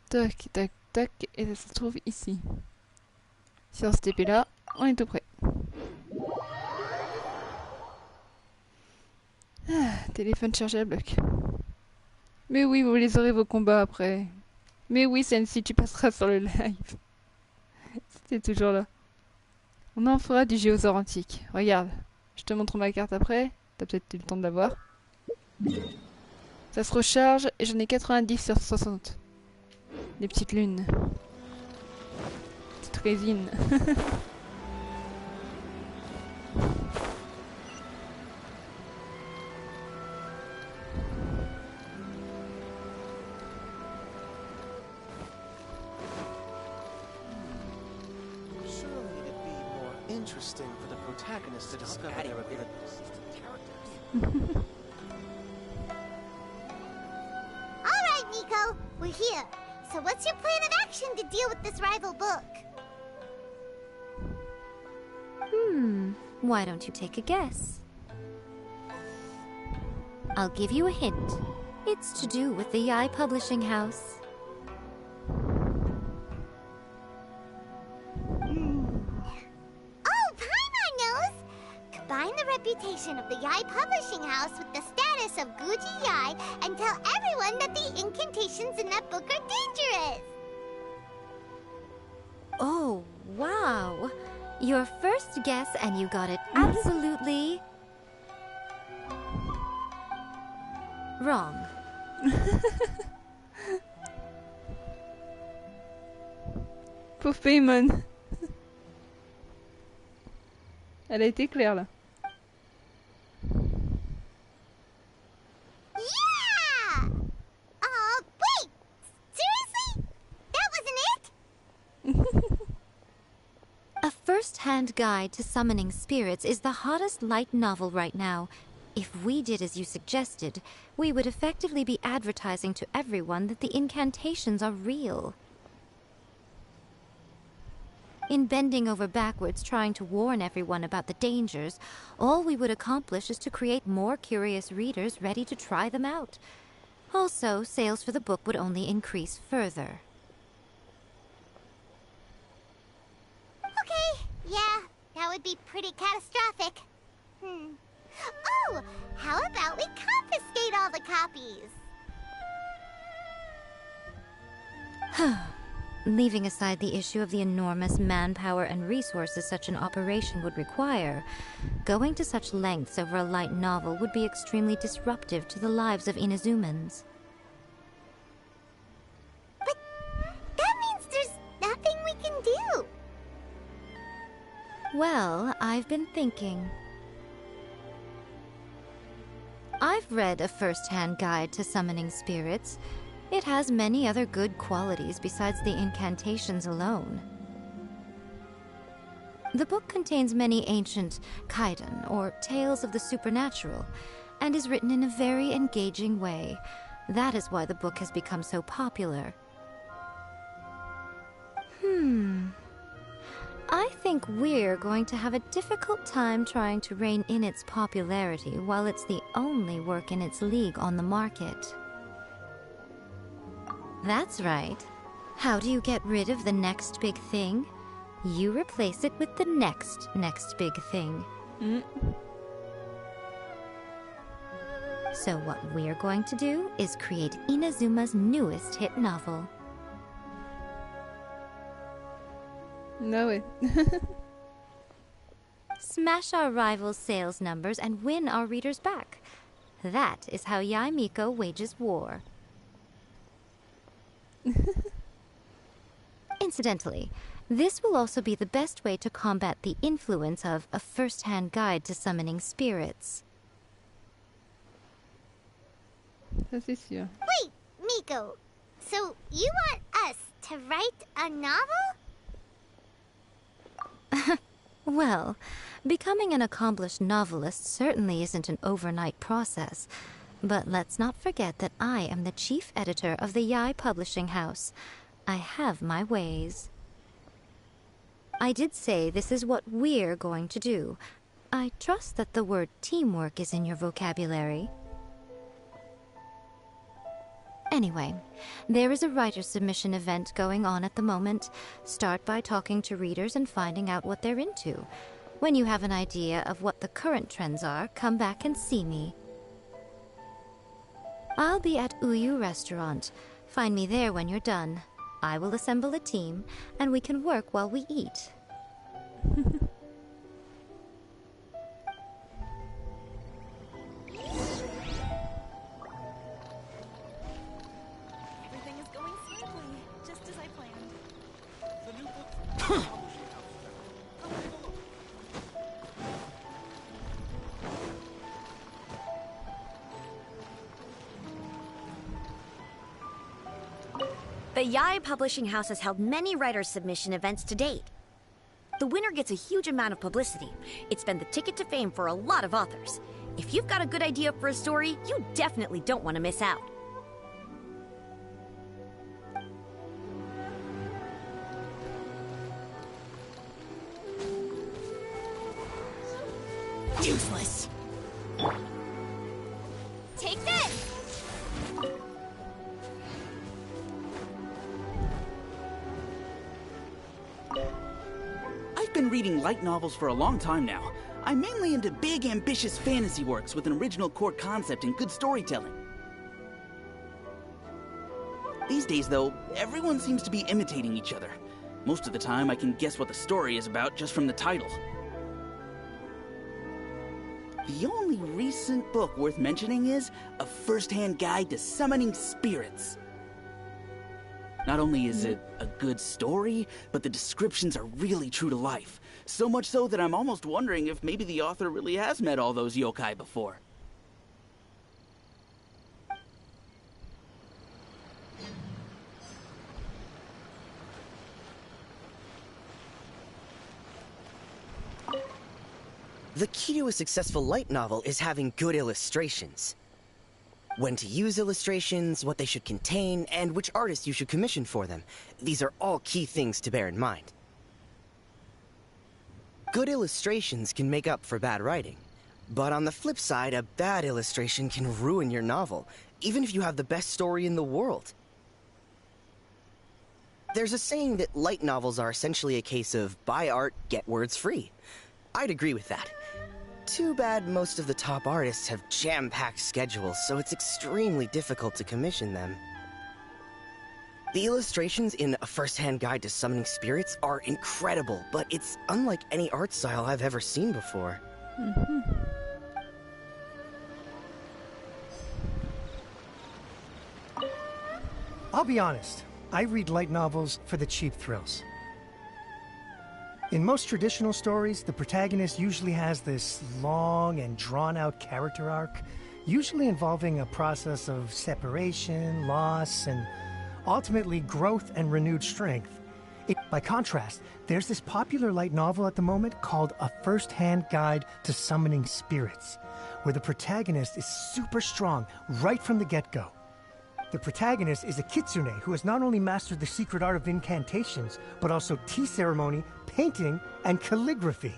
Tac, tac, tac, et ça se trouve ici. Sur cette épée là, on est tout prêt. Téléphone chargé à bloc. Mais oui, vous les aurez vos combats après. Mais oui, Sensi, tu passeras sur le live. C'était toujours là. On en fera du géosaure antique. Regarde, je te montre ma carte après. T'as peut-être eu le temps de la voir. Ça se recharge et j'en ai 90 sur 60. Les petites lunes. Petite résine. Interesting for the protagonist to discover their abilities. All right, Nico, we're here. So what's your plan of action to deal with this rival book? Why don't you take a guess? I'll give you a hint. It's to do with the Yai Publishing House. Oh, Paimon knows! Combine the reputation of the Yai Publishing House with the status of Guji Yai and tell everyone that the incantations in that book are dangerous! Oh, wow. Your first guess and you got it absolutely... wrong. Pauvre Paimon. Elle a été claire là. A first-hand guide to summoning spirits is the hottest light novel right now. If we did as you suggested, we would effectively be advertising to everyone that the incantations are real. In bending over backwards trying to warn everyone about the dangers, all we would accomplish is to create more curious readers ready to try them out. Also, sales for the book would only increase further. Okay, yeah, that would be pretty catastrophic. Oh, how about we confiscate all the copies? Leaving aside the issue of the enormous manpower and resources such an operation would require, going to such lengths over a light novel would be extremely disruptive to the lives of Inazumans. But that means there's nothing we can do. Well, I've been thinking. I've read a first-hand guide to summoning spirits. It has many other good qualities besides the incantations alone. The book contains many ancient kaiden, or tales of the supernatural, and is written in a very engaging way. That is why the book has become so popular. I think we're going to have a difficult time trying to rein in its popularity while it's the only work in its league on the market. That's right. How do you get rid of the next big thing? You replace it with the next big thing. So what we're going to do is create Inazuma's newest hit novel. No way. Smash our rivals' sales numbers and win our readers back. That is how Yae Miko wages war. Incidentally, this will also be the best way to combat the influence of a first-hand guide to summoning spirits. Ça c'est sûr. Wait, Miko. So you want us to write a novel? Well, becoming an accomplished novelist certainly isn't an overnight process. But let's not forget that I am the chief editor of the Yae Publishing House. I have my ways. I did say this is what we're going to do. I trust that the word teamwork is in your vocabulary. Anyway, there is a writer's submission event going on at the moment. Start by talking to readers and finding out what they're into. When you have an idea of what the current trends are, come back and see me. I'll be at Uyu Restaurant. Find me there when you're done. I will assemble a team, and we can work while we eat. Everything is going smoothly, just as I planned. The Yae Publishing House has held many writer submission events to date. The winner gets a huge amount of publicity. It's been the ticket to fame for a lot of authors. If you've got a good idea for a story, you definitely don't want to miss out. Useless. Take this! I've been reading light novels for a long time now. I'm mainly into big, ambitious fantasy works with an original core concept and good storytelling. These days, though, everyone seems to be imitating each other. Most of the time, I can guess what the story is about just from the title. The only recent book worth mentioning is A First-Hand Guide to Summoning Spirits. Not only is it a good story, but the descriptions are really true to life. So much so that I'm almost wondering if maybe the author really has met all those yokai before. The key to a successful light novel is having good illustrations. When to use illustrations, what they should contain, and which artist you should commission for them. These are all key things to bear in mind. Good illustrations can make up for bad writing. But on the flip side, a bad illustration can ruin your novel, even if you have the best story in the world. There's a saying that light novels are essentially a case of buy art, get words free. I'd agree with that. Too bad most of the top artists have jam-packed schedules, so it's extremely difficult to commission them. The illustrations in A First-Hand Guide to Summoning Spirits are incredible, but it's unlike any art style I've ever seen before. I'll be honest, I read light novels for the cheap thrills. In most traditional stories, the protagonist usually has this long and drawn-out character arc, usually involving a process of separation, loss, and ultimately growth and renewed strength. By contrast, there's this popular light novel at the moment called A First-Hand Guide to Summoning Spirits, where the protagonist is super strong right from the get-go. The protagonist is a kitsune who has not only mastered the secret art of incantations, but also tea ceremony, painting, and calligraphy.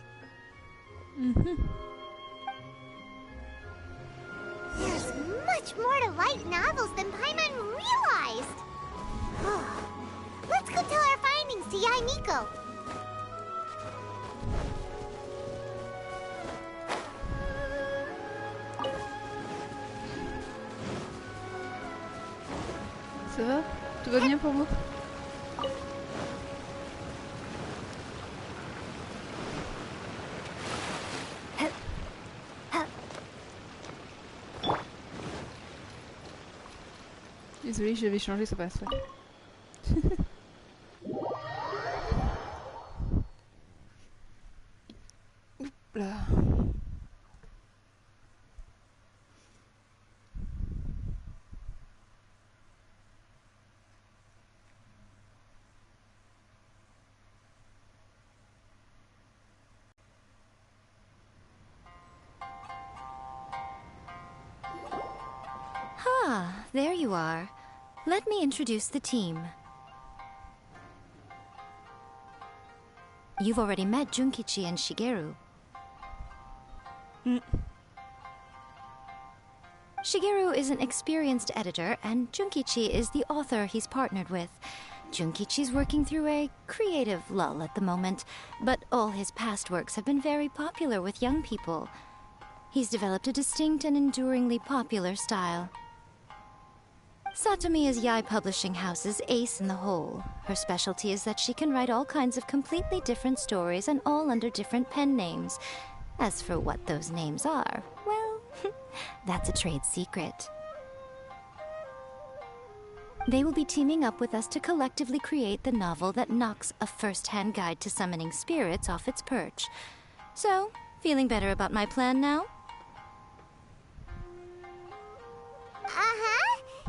There's much more to light novels than Paimon realized. Let's go tell our findings to Yae Miko. Ça va? Tout va bien pour vous? Désolée, j'avais changé, ça passe. Oups là. Ah, there you are. Let me introduce the team. You've already met Junkichi and Shigeru. Shigeru is an experienced editor, and Junkichi is the author he's partnered with. Junkichi's working through a creative lull at the moment, but all his past works have been very popular with young people. He's developed a distinct and enduringly popular style. Satomi is Yae Publishing House's ace in the hole. Her specialty is that she can write all kinds of completely different stories and all under different pen names. As for what those names are, well, that's a trade secret. They will be teaming up with us to collectively create the novel that knocks A First-Hand Guide to Summoning Spirits off its perch. So, feeling better about my plan now?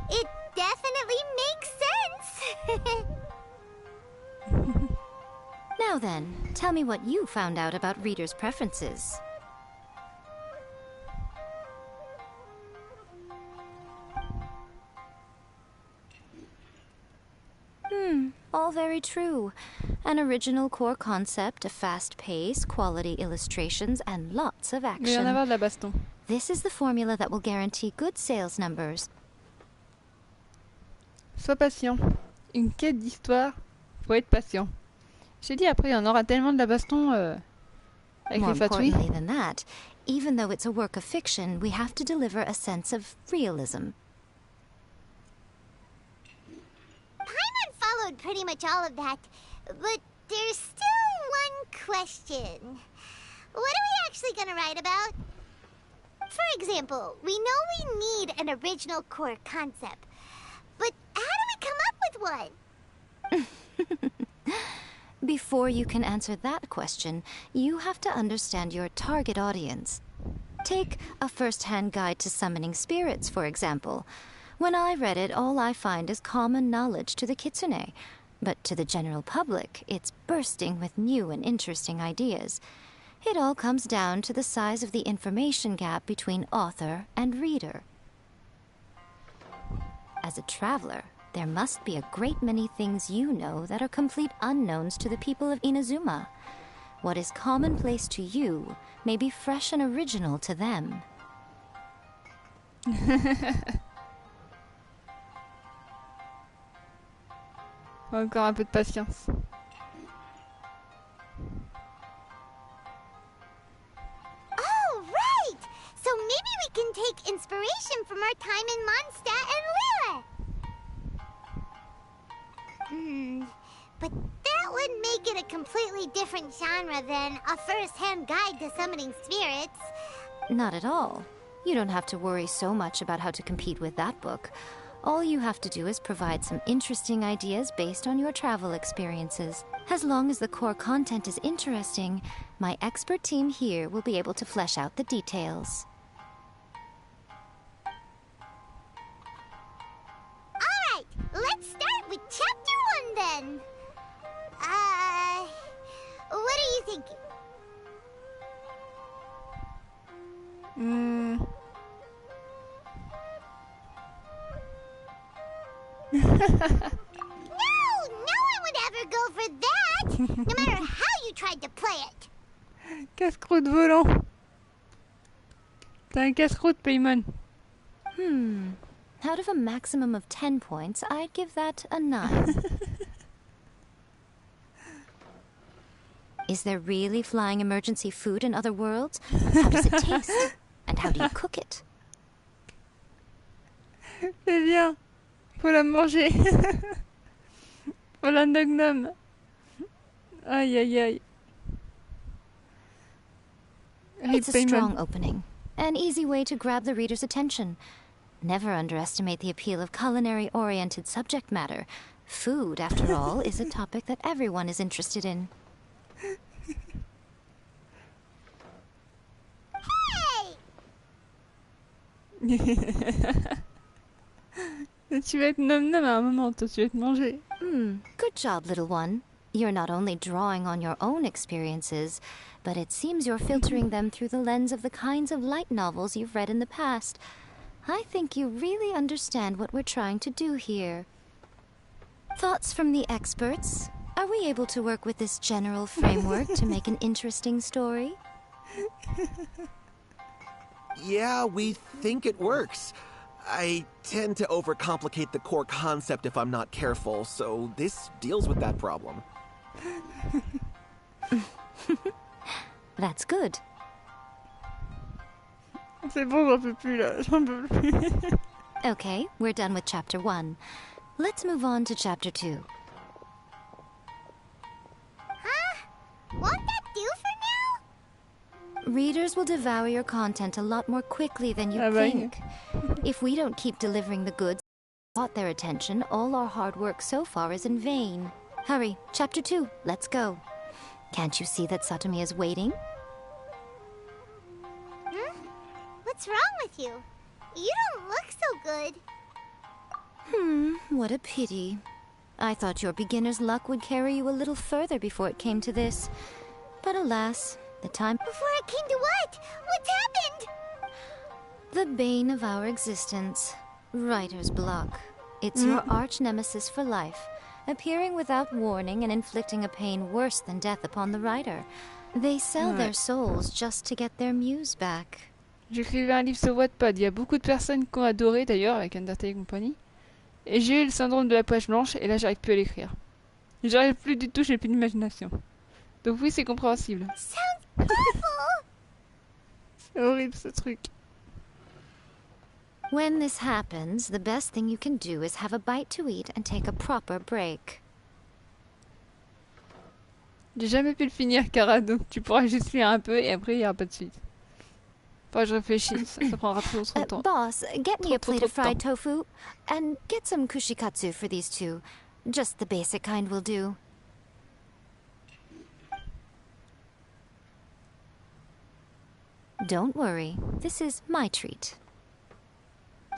It definitely makes sense. Now then, tell me what you found out about readers' preferences. All very true. An original core concept, a fast pace, quality illustrations, and lots of action. Il va y en avoir de la baston. This is the formula that will guarantee good sales numbers. Sois patient. Une quête d'histoire, faut être patient. J'ai dit après, il y en aura tellement de la baston avec More les fatouilles. importantly than that, even though it's a work of fiction, we have to deliver a sense of realism. Paimon followed pretty much all of that, but there's still one question. What are we actually gonna write about? For example, we know we need an original core concept, but how do we come up with one? Before you can answer that question, you have to understand your target audience. Take A First-Hand Guide to Summoning Spirits, for example. When I read it, all I find is common knowledge to the kitsune. But to the general public, it's bursting with new and interesting ideas. It all comes down to the size of the information gap between author and reader. As a traveler, there must be a great many things you know that are complete unknowns to the people of Inazuma. What is commonplace to you may be fresh and original to them. Encore un peu de patience. Oh, right! So maybe we can take inspiration from our time in Mondstadt and Lille. But that would make it a completely different genre than a first-hand guide to summoning spirits. Not at all. You don't have to worry so much about how to compete with that book. All you have to do is provide some interesting ideas based on your travel experiences. As long as the core content is interesting, my expert team here will be able to flesh out the details. Alright, let's start with Chapter 1 then. What are you thinking? No one would ever go for that, no matter how you tried to play it. Casse-croûte volant. T'as un casse-croûte, Paimon. Out of a maximum of 10 points, I'd give that a 9. Is there really flying emergency food in other worlds? How does it taste? And how do you cook it? C'est bien. Faut la manger. Faut la gnome. Aïe aïe aïe. It's a strong opening. An easy way to grab the reader's attention. Never underestimate the appeal of culinary-oriented subject matter. Food, after all, is a topic that everyone is interested in. Tu vas être nom-nom à un moment, toi, tu vas te manger. Good job, little one. You're not only drawing on your own experiences, but it seems you're filtering them through the lens of the kinds of light novels you've read in the past. I think you really understand what we're trying to do here. Thoughts from the experts? Are we able to work with this general framework to make an interesting story? Yeah, we think it works. I tend to overcomplicate the core concept if I'm not careful, so this deals with that problem. That's good. C'est bon, j'en peux plus là, j'en peux plus. Okay, we're done with Chapter 1. Let's move on to Chapter 2. Huh? Won't that do for now? Readers will devour your content a lot more quickly than you think. If we don't keep delivering the goods that caught their attention, all our hard work so far is in vain. Hurry, Chapter 2, let's go. Can't you see that Satomi is waiting? What's wrong with you? You don't look so good. What a pity. I thought your beginner's luck would carry you a little further before it came to this. But alas, the time... Before it came to what? What's happened? The bane of our existence. Writer's block. It's your arch nemesis for life, appearing without warning and inflicting a pain worse than death upon the writer. They sell their souls just to get their muse back. J'écrivais un livre sur Wattpad. Il y a beaucoup de personnes qui ont adoré d'ailleurs avec Undertale et compagnie. Et j'ai eu le syndrome de la page blanche et là j'arrive plus à l'écrire. J'arrive plus du tout, j'ai plus d'imagination. Donc oui, c'est compréhensible. C'est horrible ce truc. When this happens, the best thing you can do is have a bite to eat and take a proper break. J'ai jamais pu le finir, Kara, donc tu pourras juste lire un peu et après il n'y aura pas de suite. Enfin, je réfléchis, ça prendra trop de temps. Boss, get me a plate of fried tofu, and get some kushikatsu for these two. Just the basic kind will do. Don't worry, this is my treat.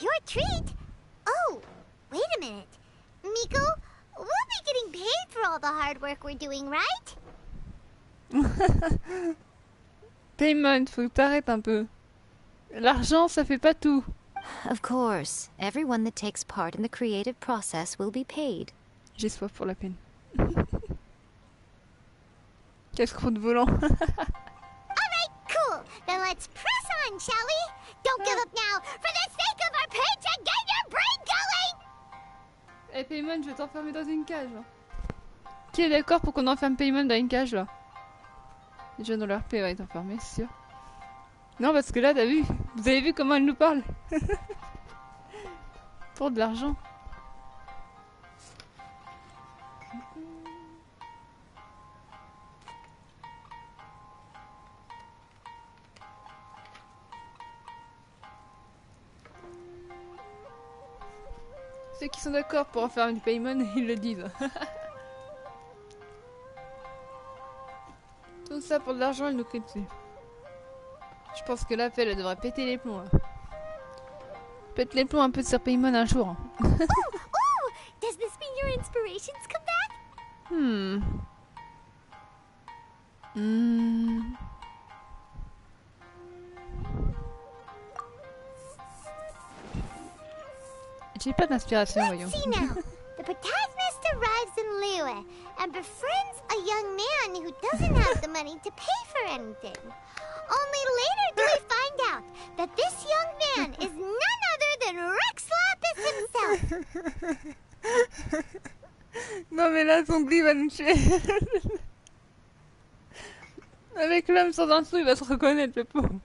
Your treat? Oh, wait a minute. Miko, we'll be getting paid for all the hard work we're doing, right? Paimon, faut que t'arrêtes un peu. L'argent, ça fait pas tout. Of course, everyone that takes part in the creative process will be paid. J'ai soif pour la peine. Casse-croûte volant. Alright, cool. Then let's press on, shall we? Don't give up now. For the sake of our paycheck, get your brain going! Eh Paimon, je vais t'enfermer dans une cage. Qui est d'accord pour qu'on enferme Paimon dans une cage là? Les jeunes dans leur paix va être enfermé, c'est sûr. Non, parce que là, t'as vu? Vous avez vu comment elle nous parle? Pour de l'argent. Ceux qui sont d'accord pour enfermer du Paimon, ils le disent. Tout ça pour de l'argent, elle nous crie dessus. Je pense que la elle devrait péter les plombs. Là. Pète les plombs un peu sur Paimon un jour. Oh! Does this mean your inspirations come back? J'ai pas d'inspiration, voyons. Let's see now. The protagonist arrives in Liyue and befriends a young man who doesn't have the money to pay for anything. Only later do we find out that this young man is none other than Rex Lapis himself. Non mais là, son glis va nous tuer. Avec l'homme sans un sou, il va se reconnaître, le pauvre.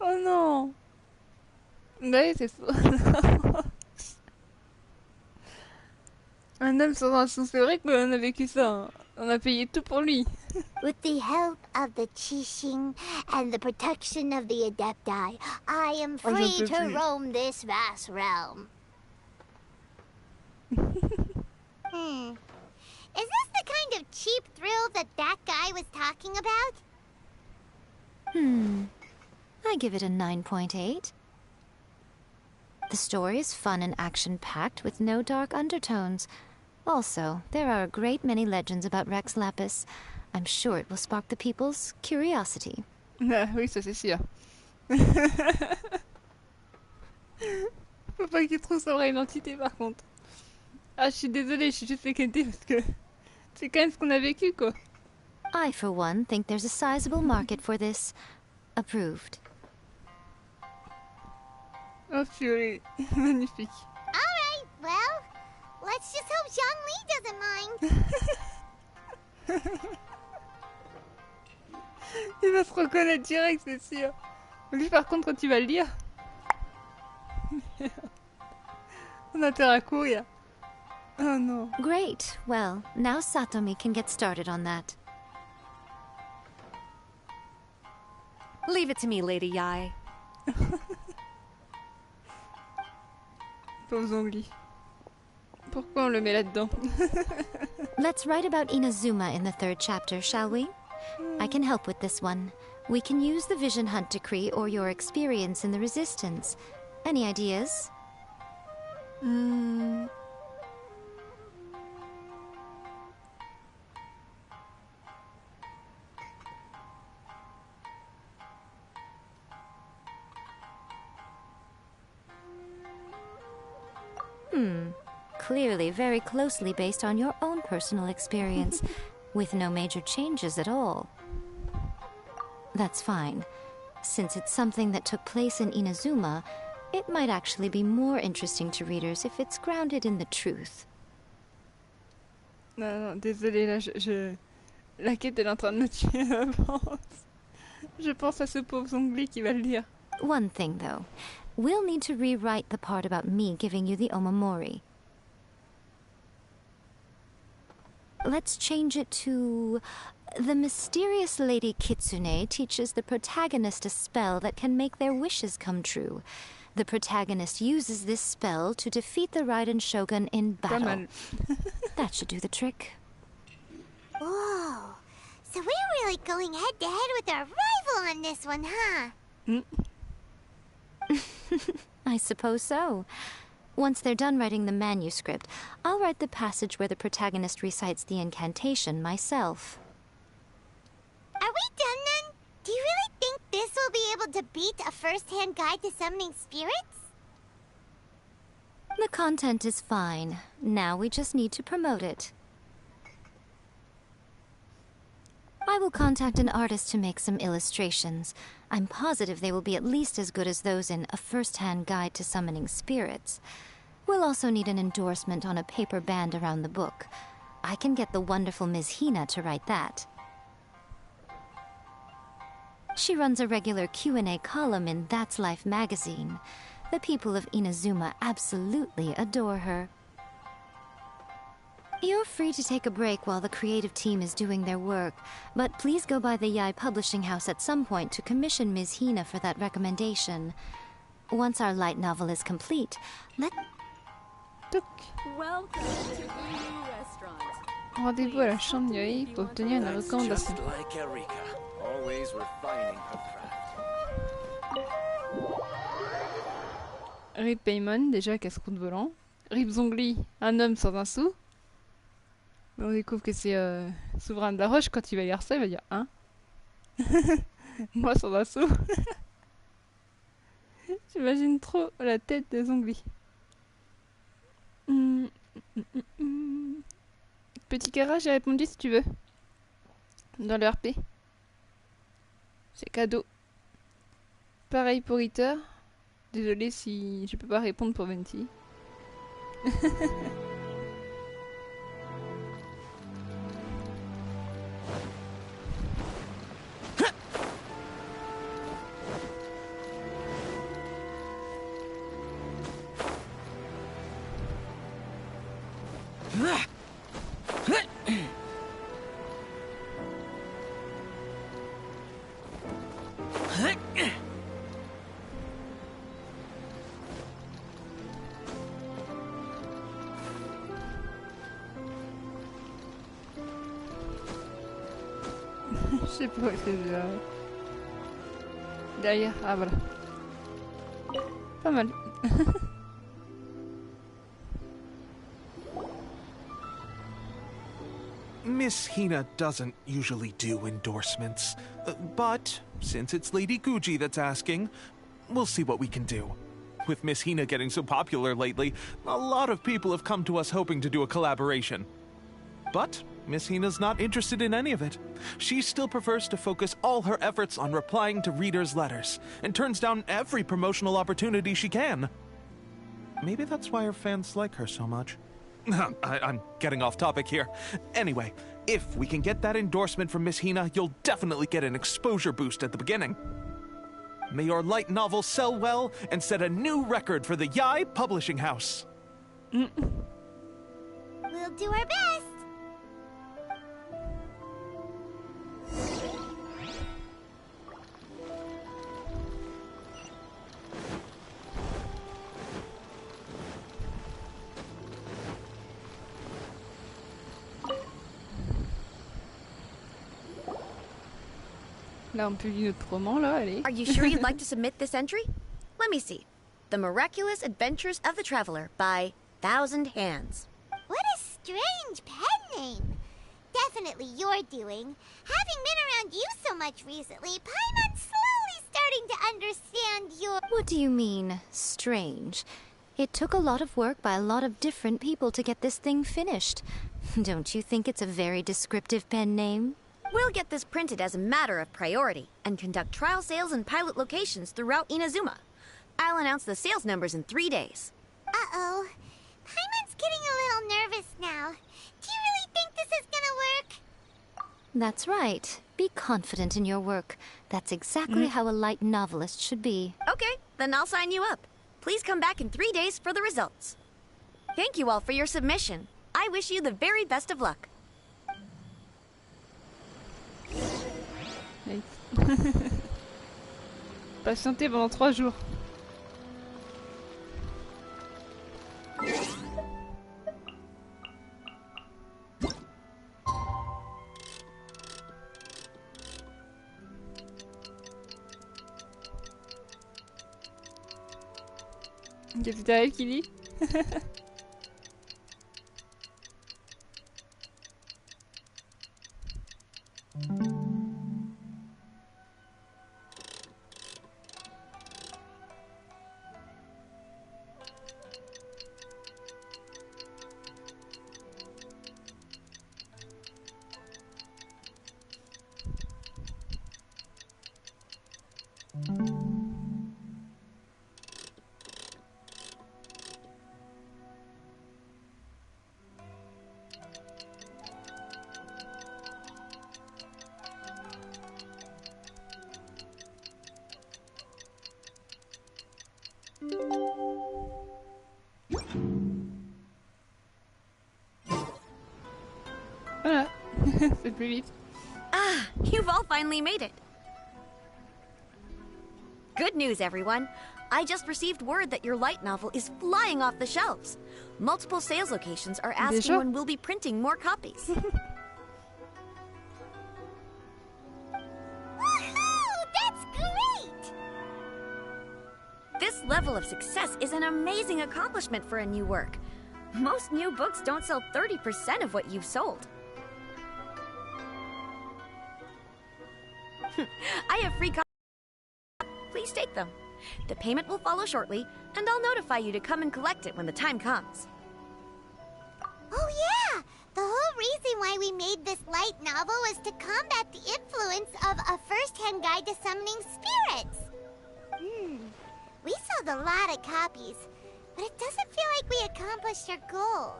Oh non. Oui, c'est ça. Un homme sans un sou, c'est vrai qu'on a vécu ça. Hein. On a payé tout pour lui. With the help of the Qixing and the protection of the Adepti, I am free to roam this vast realm. Is this the kind of cheap thrill that guy was talking about? I give it a 9.8. The story is fun and action-packed with no dark undertones. Also, there are a great many legends about Rex Lapis. I'm sure it will spark the people's curiosity. Ah, oui, ça c'est sûr. Faut pas qu'il trouve sa vraie identité par contre. Ah, je suis désolée, je suis juste inquiétée parce que c'est quand même ce qu'on a vécu quoi. I, for one, think there's a sizable market for this. Approved. Oh purée, magnifique. Alright, well, let's just hope Zhongli doesn't mind. Il va se reconnaître direct, c'est sûr. Lui par contre, quand tu vas le lire, on a intérêt à courir. Oh non. Great. Well, now Satomi can get started on that. Leave it to me, Lady Yai. Pauvre Zhongli. Pourquoi on le met là-dedans? Let's write about Inazuma in the 3rd chapter, shall we? I can help with this one. We can use the Vision Hunt decree or your experience in the Resistance. Any ideas? Clearly very closely based on your own personal experience, with no major changes at all. That's fine. Since it's something that took place in Inazuma, it might actually be more interesting to readers if it's grounded in the truth. Non, non, désolée, là, la quête, elle est en train de me tuer, je pense à ce pauvre Zhongli qui va le lire. One thing, though. We'll need to rewrite the part about me giving you the Omamori. Let's change it to... The mysterious Lady Kitsune teaches the protagonist a spell that can make their wishes come true. The protagonist uses this spell to defeat the Raiden Shogun in battle. That should do the trick. Whoa. So we're really going head-to-head with our rival on this one, huh? I suppose so. Once they're done writing the manuscript, I'll write the passage where the protagonist recites the incantation myself. Are we done then? to beat a first-hand guide to summoning spirits? The content is fine. Now we just need to promote it. I will contact an artist to make some illustrations. I'm positive they will be at least as good as those in A First-Hand Guide to Summoning Spirits. We'll also need an endorsement on a paper band around the book. I can get the wonderful Ms. Hina to write that. She runs a regular Q&A column in That's Life magazine. The people of Inazuma absolutely adore her. You're free to take a break while the creative team is doing their work, but please go by the Yai Publishing House at some point to commission Ms. Hina for that recommendation. Once our light novel is complete, Welcome to Ulu Restaurant. Rendez-vous à la chambre Yai pour obtenir une recommandation. Just like Erika, always refining her craft. Rip Paimon, déjà casse-croûte volant. Rip Zongli, un homme sans un sou. On découvre que c'est souverain de la roche. Quand il va lire ça, il va dire hein. Moi sans un sou. J'imagine trop la tête de Zongli. Petit Kara, j'ai répondu si tu veux. Dans le RP. C'est cadeau. Pareil pour Ritter. Désolée si je peux pas répondre pour Venti. Je sais pas où est-ce que je vais. Derrière, ah voilà. Pas mal. Miss Hina doesn't usually do endorsements, but since it's Lady Guji that's asking, we'll see what we can do. With Miss Hina getting so popular lately, a lot of people have come to us hoping to do a collaboration. But Miss Hina's not interested in any of it. She still prefers to focus all her efforts on replying to readers' letters, and turns down every promotional opportunity she can. Maybe that's why her fans like her so much. I'm getting off topic here. Anyway, if we can get that endorsement from Miss Hina, you'll definitely get an exposure boost at the beginning. May your light novel sell well and set a new record for the Yai Publishing House. We'll do our best. Là, on publie notre roman, là, allez. Are you sure you'd like to submit this entry? Let me see. The Miraculous Adventures of the Traveler by Thousand Hands. What a strange pen name. Definitely your doing. Having been around you so much recently, Paimon's slowly starting to understand your... What do you mean, strange? It took a lot of work by a lot of different people to get this thing finished. Don't you think it's a very descriptive pen name? We'll get this printed as a matter of priority and conduct trial sales in pilot locations throughout Inazuma. I'll announce the sales numbers in 3 days. Uh-oh. Paimon's getting a little nervous now. Do you really think this is gonna work? That's right. Be confident in your work. That's exactly how a light novelist should be. Okay, then I'll sign you up. Please come back in 3 days for the results. Thank you all for your submission. I wish you the very best of luck. Patienter pendant 3 jours. Qu'est-ce que t'arrives, Kili? plus vite. Ah, you've all finally made it. Good news, everyone. I just received word that your light novel is flying off the shelves. Multiple sales locations are asking Déjà? when we'll be printing more copies. Woohoo! That's great! This level of success is an amazing accomplishment for a new work. Most new books don't sell 30% of what you've sold. I have free copies. Please take them. The payment will follow shortly, and I'll notify you to come and collect it when the time comes. Oh yeah! The whole reason why we made this light novel was to combat the influence of a first-hand guide to summoning spirits. We sold a lot of copies, but it doesn't feel like we accomplished our goal.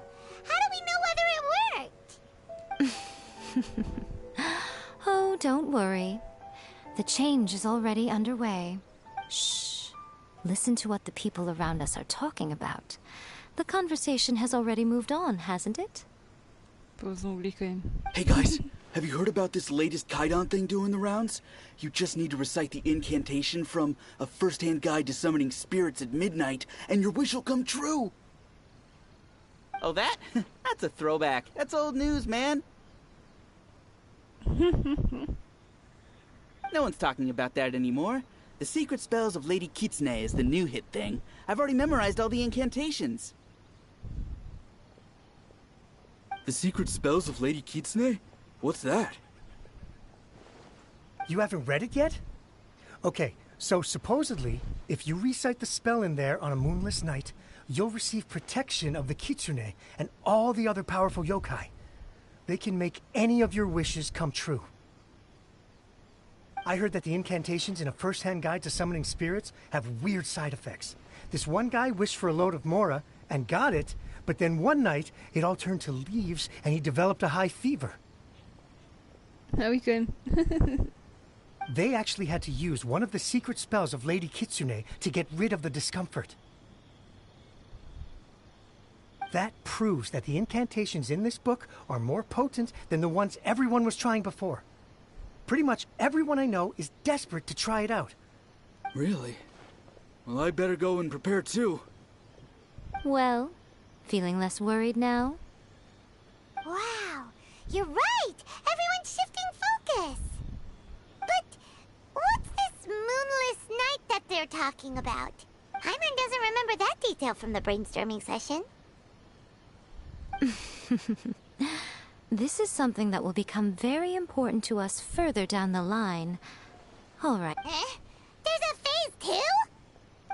How do we know whether it worked? Oh, don't worry. The change is already underway. Shh. Listen to what the people around us are talking about. The conversation has already moved on, hasn't it? Hey guys, have you heard about this latest Kaidan thing doing the rounds? You just need to recite the incantation from A First-Hand Guide to Summoning Spirits at Midnight, and your wish will come true! Oh, that? That's a throwback. That's old news, man. No one's talking about that anymore. The Secret Spells of Lady Kitsune is the new hit thing. I've already memorized all the incantations. The Secret Spells of Lady Kitsune? What's that? You haven't read it yet? Okay, so supposedly, if you recite the spell in there on a moonless night, you'll receive protection of the Kitsune and all the other powerful yokai. They can make any of your wishes come true. I heard that the incantations in A First-Hand Guide to Summoning Spirits have weird side effects. This one guy wished for a load of mora and got it, but then one night it all turned to leaves and he developed a high fever. Ah oui, quand même. They actually had to use one of the secret spells of Lady Kitsune to get rid of the discomfort. That proves that the incantations in this book are more potent than the ones everyone was trying before. Pretty much everyone I know is desperate to try it out. Really? Well, I better go and prepare too. Well, feeling less worried now? Wow, you're right! Everyone's shifting focus! But what's this moonless night that they're talking about? Hyman doesn't remember that detail from the brainstorming session. This is something that will become very important to us further down the line. All right. There's a phase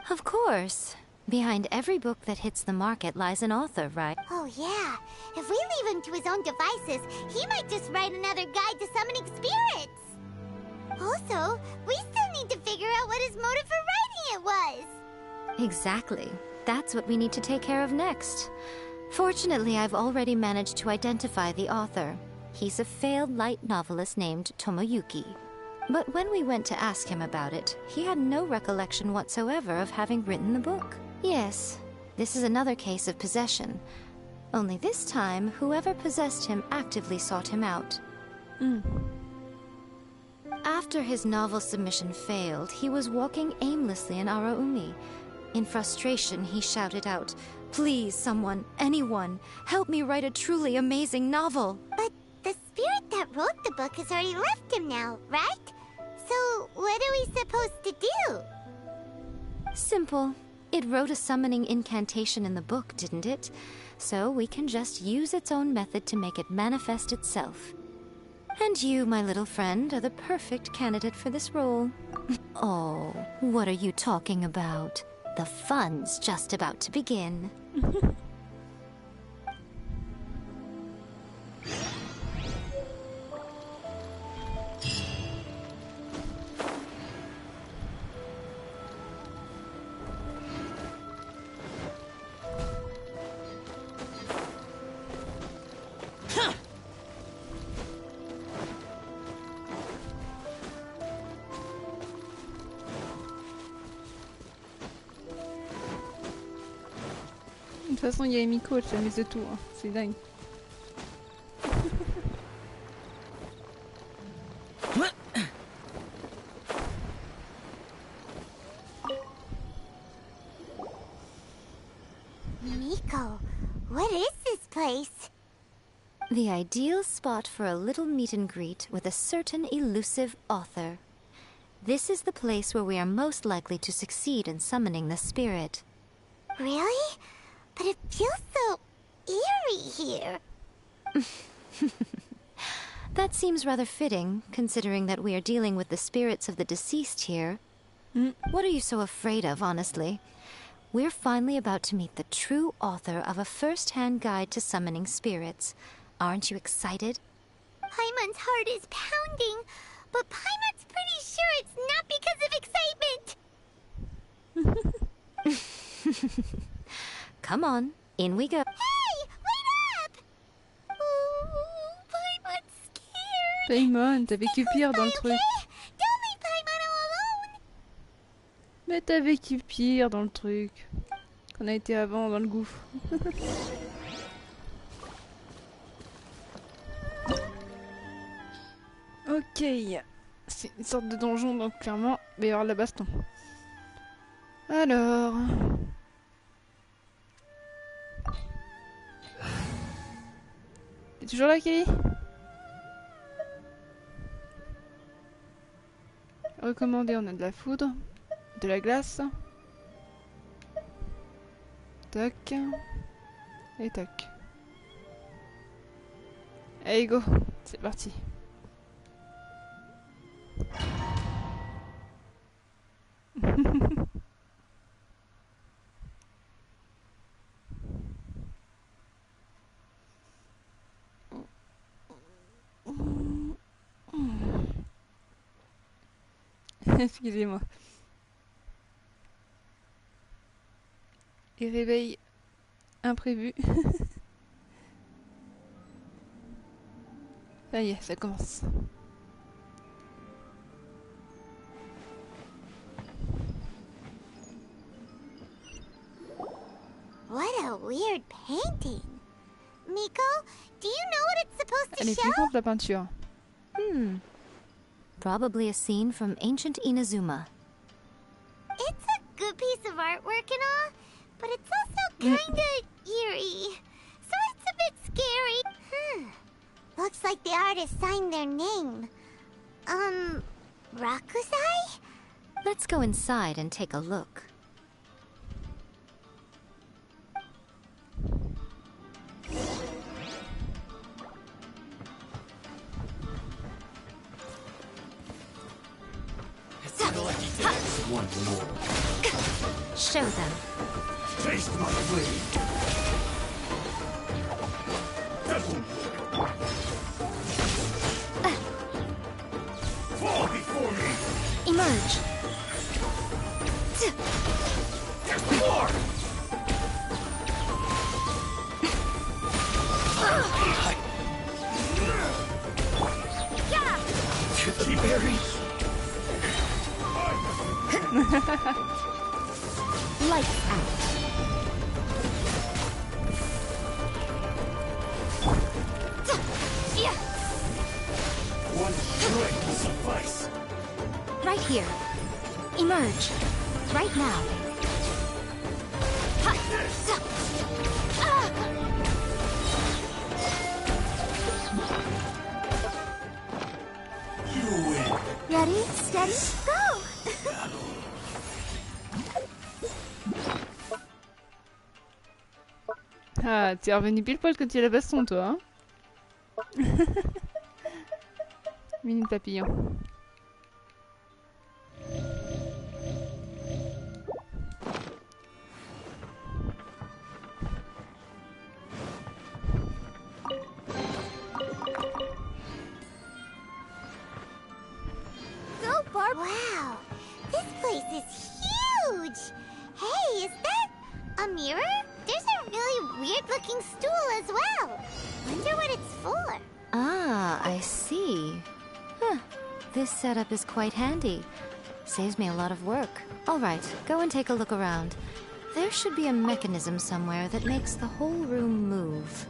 2? Of course. Behind every book that hits the market lies an author, right? Oh yeah, if we leave him to his own devices, he might just write another guide to summoning spirits. Also, we still need to figure out what his motive for writing it was. Exactly. That's what we need to take care of next. Fortunately, I've already managed to identify the author. He's a failed light novelist named Tomoyuki. But when we went to ask him about it, he had no recollection whatsoever of having written the book. Yes, this is another case of possession. Only this time, whoever possessed him actively sought him out. After his novel submission failed, he was walking aimlessly in Araumi. In frustration, he shouted out, "Please, someone, anyone, help me write a truly amazing novel!" But the spirit that wrote the book has already left him now, right? So what are we supposed to do? Simple. It wrote a summoning incantation in the book, didn't it? So we can just use its own method to make it manifest itself. And you, my little friend, are the perfect candidate for this role. Oh, what are you talking about? The fun's just about to begin. De toute façon, il y a Emiko, elle s'amuse de tout, hein. C'est dingue. The ideal spot for a little meet and greet with a certain elusive author. This is the place where we are most likely to succeed in summoning the spirit. Really? But it feels so eerie here. That seems rather fitting, considering that we are dealing with the spirits of the deceased here. What are you so afraid of, honestly? We're finally about to meet the true author of a first-hand guide to summoning spirits. Aren't you excited? Paimon's heart is pounding, but Paimon's pretty sure it's not because of excitement. Come on, in we go. Hey, wait up! Oh, Paimon's scared. Paimon, t'as vécu pire dans le truc. Don't leave Paimon all alone. Mais t'as vécu pire dans le truc. Qu'on a été avant dans le gouffre. Ok. C'est une sorte de donjon, donc clairement, il va y avoir la baston. Alors... T'es toujours là, Kelly? Recommandé, on a de la foudre, de la glace. Tac. Et tac. Allez, go. C'est parti. Excusez-moi. Et réveil imprévu. Ça y est, ça commence. What a weird painting. Miko, do you know what it's supposed to Elle est show? vivante, la peinture. Probably a scene from ancient Inazuma. It's a good piece of artwork and all, but it's also kinda eerie. So it's a bit scary. Looks like the artist signed their name. Rakusai? Let's go inside and take a look. Once more. Show them. Taste my blade. Fall before me. Emerge. More. Chitty berry. Lights out. One strike will suffice. Right here. Emerge. Right now. You win. Ready, steady, go! Ah, t'es revenu pile poil quand il y a la baston, toi. Hein. Mini papillon. Go, Barb! Wow, this place is huge! Hey, is that a mirror? There's a really weird-looking stool as well. Wonder what it's for. Ah, I see. Huh. This setup is quite handy. Saves me a lot of work. All right, go and take a look around. There should be a mechanism somewhere that makes the whole room move.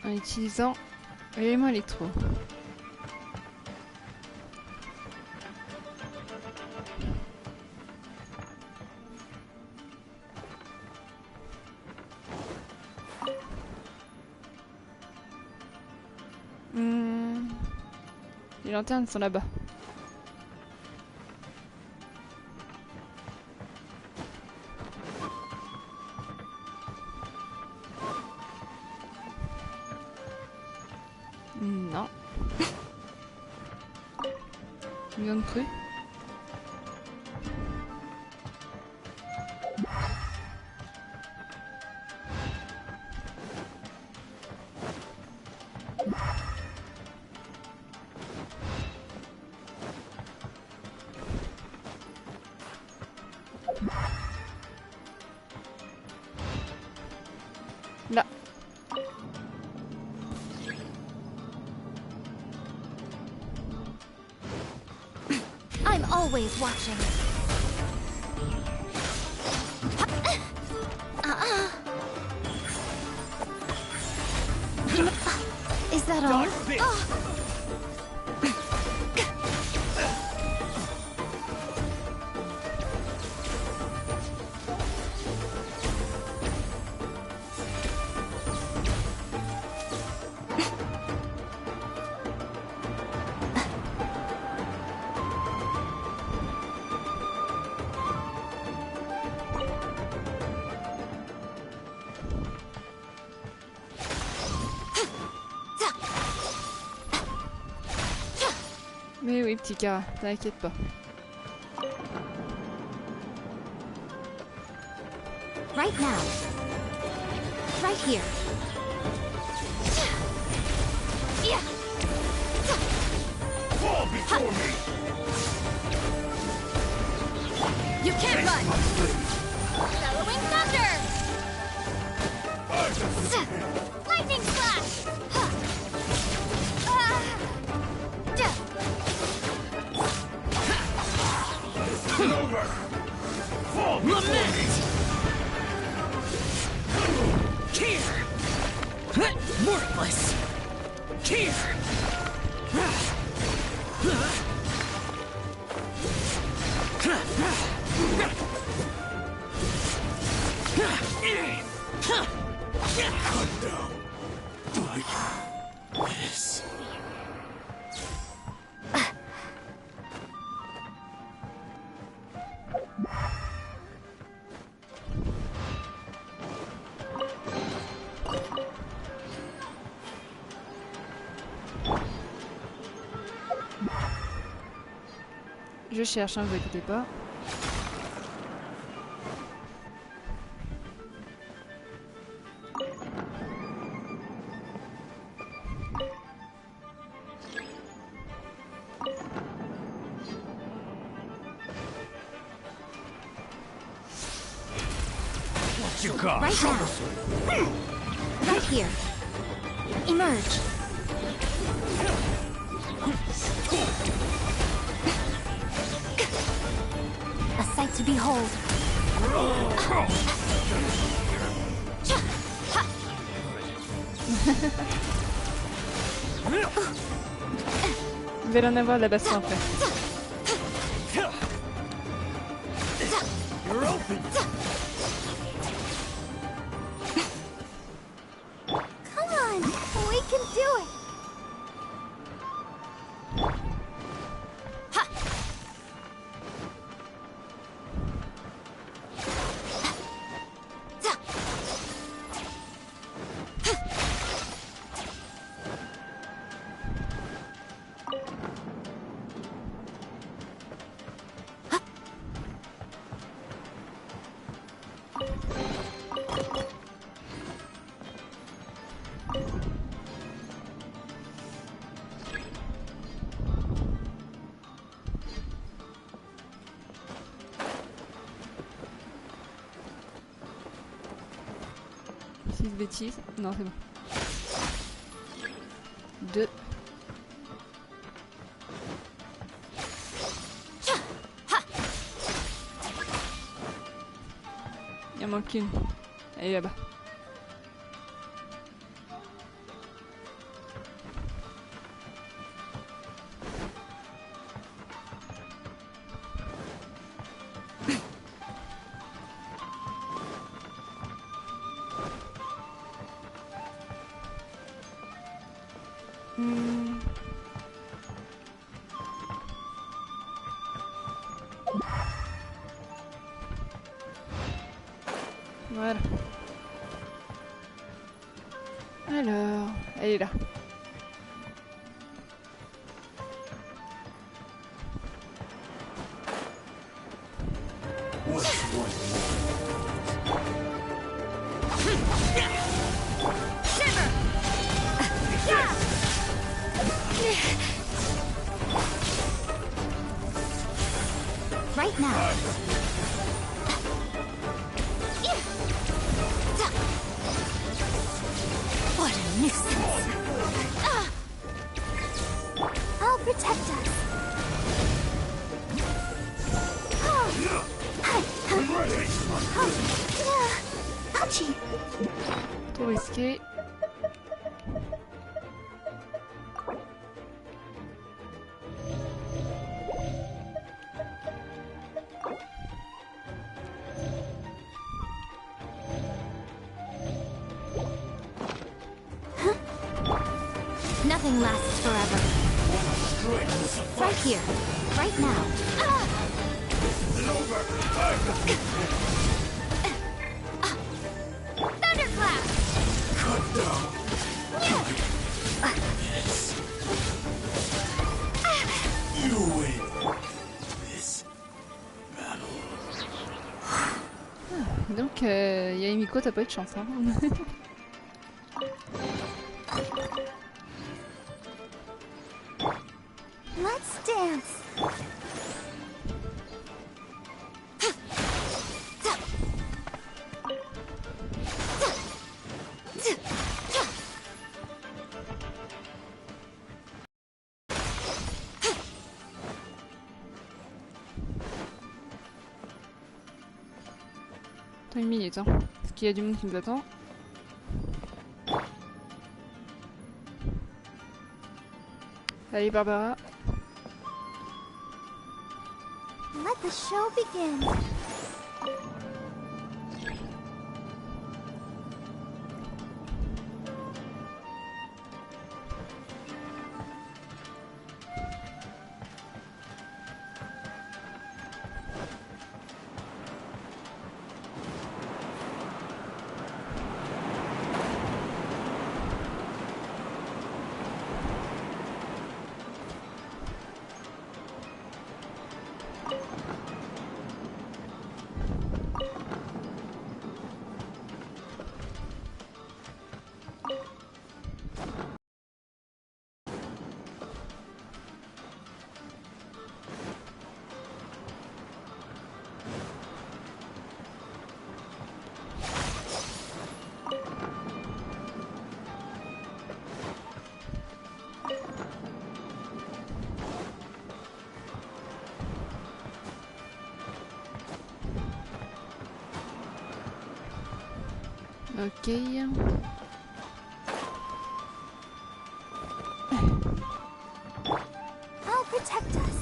en utilisant l'élément électro. Les lanternes sont là-bas. Non. Viande crue. Là. I'm always watching. Is that all? Mais oui, petit Kara, t'inquiète pas. Right now. Right here. Fall before me! You can't run! Bellowing thunder! Lightning slash! Over! Fall before me! Here! Worthless! Here! This. Je cherche, hein, vous inquiétez pas. What you got? Right now. Right here. Emerge. A sight to behold. Vous allez en avoir de la baston après. You're open! Come on, we can do it. Bêtises. Non, c'est bon. 2. Il en manque une. Elle est là-bas. Voilà. Alors, elle est là. Right now. What a nuisance. I'll protect us. Ouchie. Trop risqué. Nothing lasts forever. Right here. Right now. Thunderclap! Cut down. You win this battle. Donc, Yaemiko, t'as pas eu de chance, hein. Let's dance. Attends 1 minute, hein. Parce qu'il y a du monde qui nous attend. Allez, Barbara. Let the show begin. Ok. I'll protect us.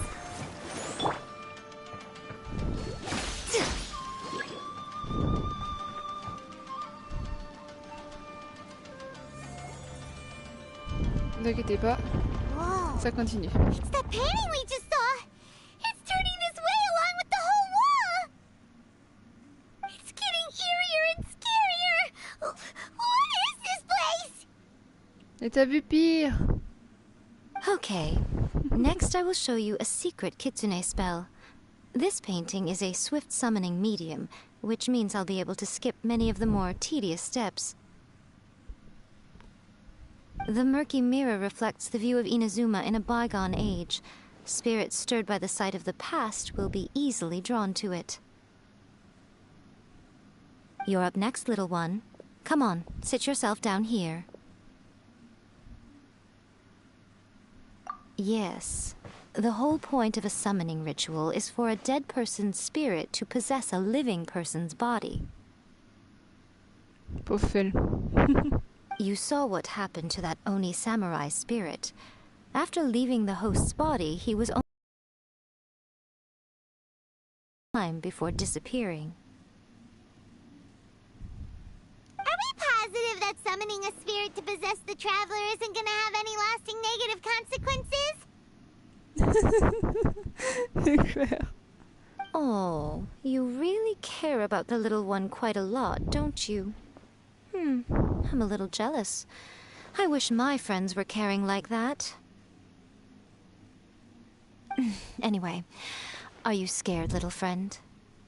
Ne inquiétez pas, Whoa. ça continue. It's that painting we just saw. It's turning this way along with the whole wall. It's getting eerier and scarier. What is this place? Et t'as vu pire? Okay. Next I will show you a secret kitsune spell. This painting is a swift summoning medium, which means I'll be able to skip many of the more tedious steps. The murky mirror reflects the view of Inazuma in a bygone age. Spirits stirred by the sight of the past will be easily drawn to it. You're up next, little one. Come on, sit yourself down here. Yes. The whole point of a summoning ritual is for a dead person's spirit to possess a living person's body. Pauvre Fel. You saw what happened to that Oni samurai spirit. After leaving the host's body, he was only time before disappearing. Are we positive that summoning a spirit to possess the traveler isn't gonna have any lasting negative consequences? Oh, you really care about the little one quite a lot, don't you? I'm a little jealous. I wish my friends were caring like that. Anyway, are you scared, little friend?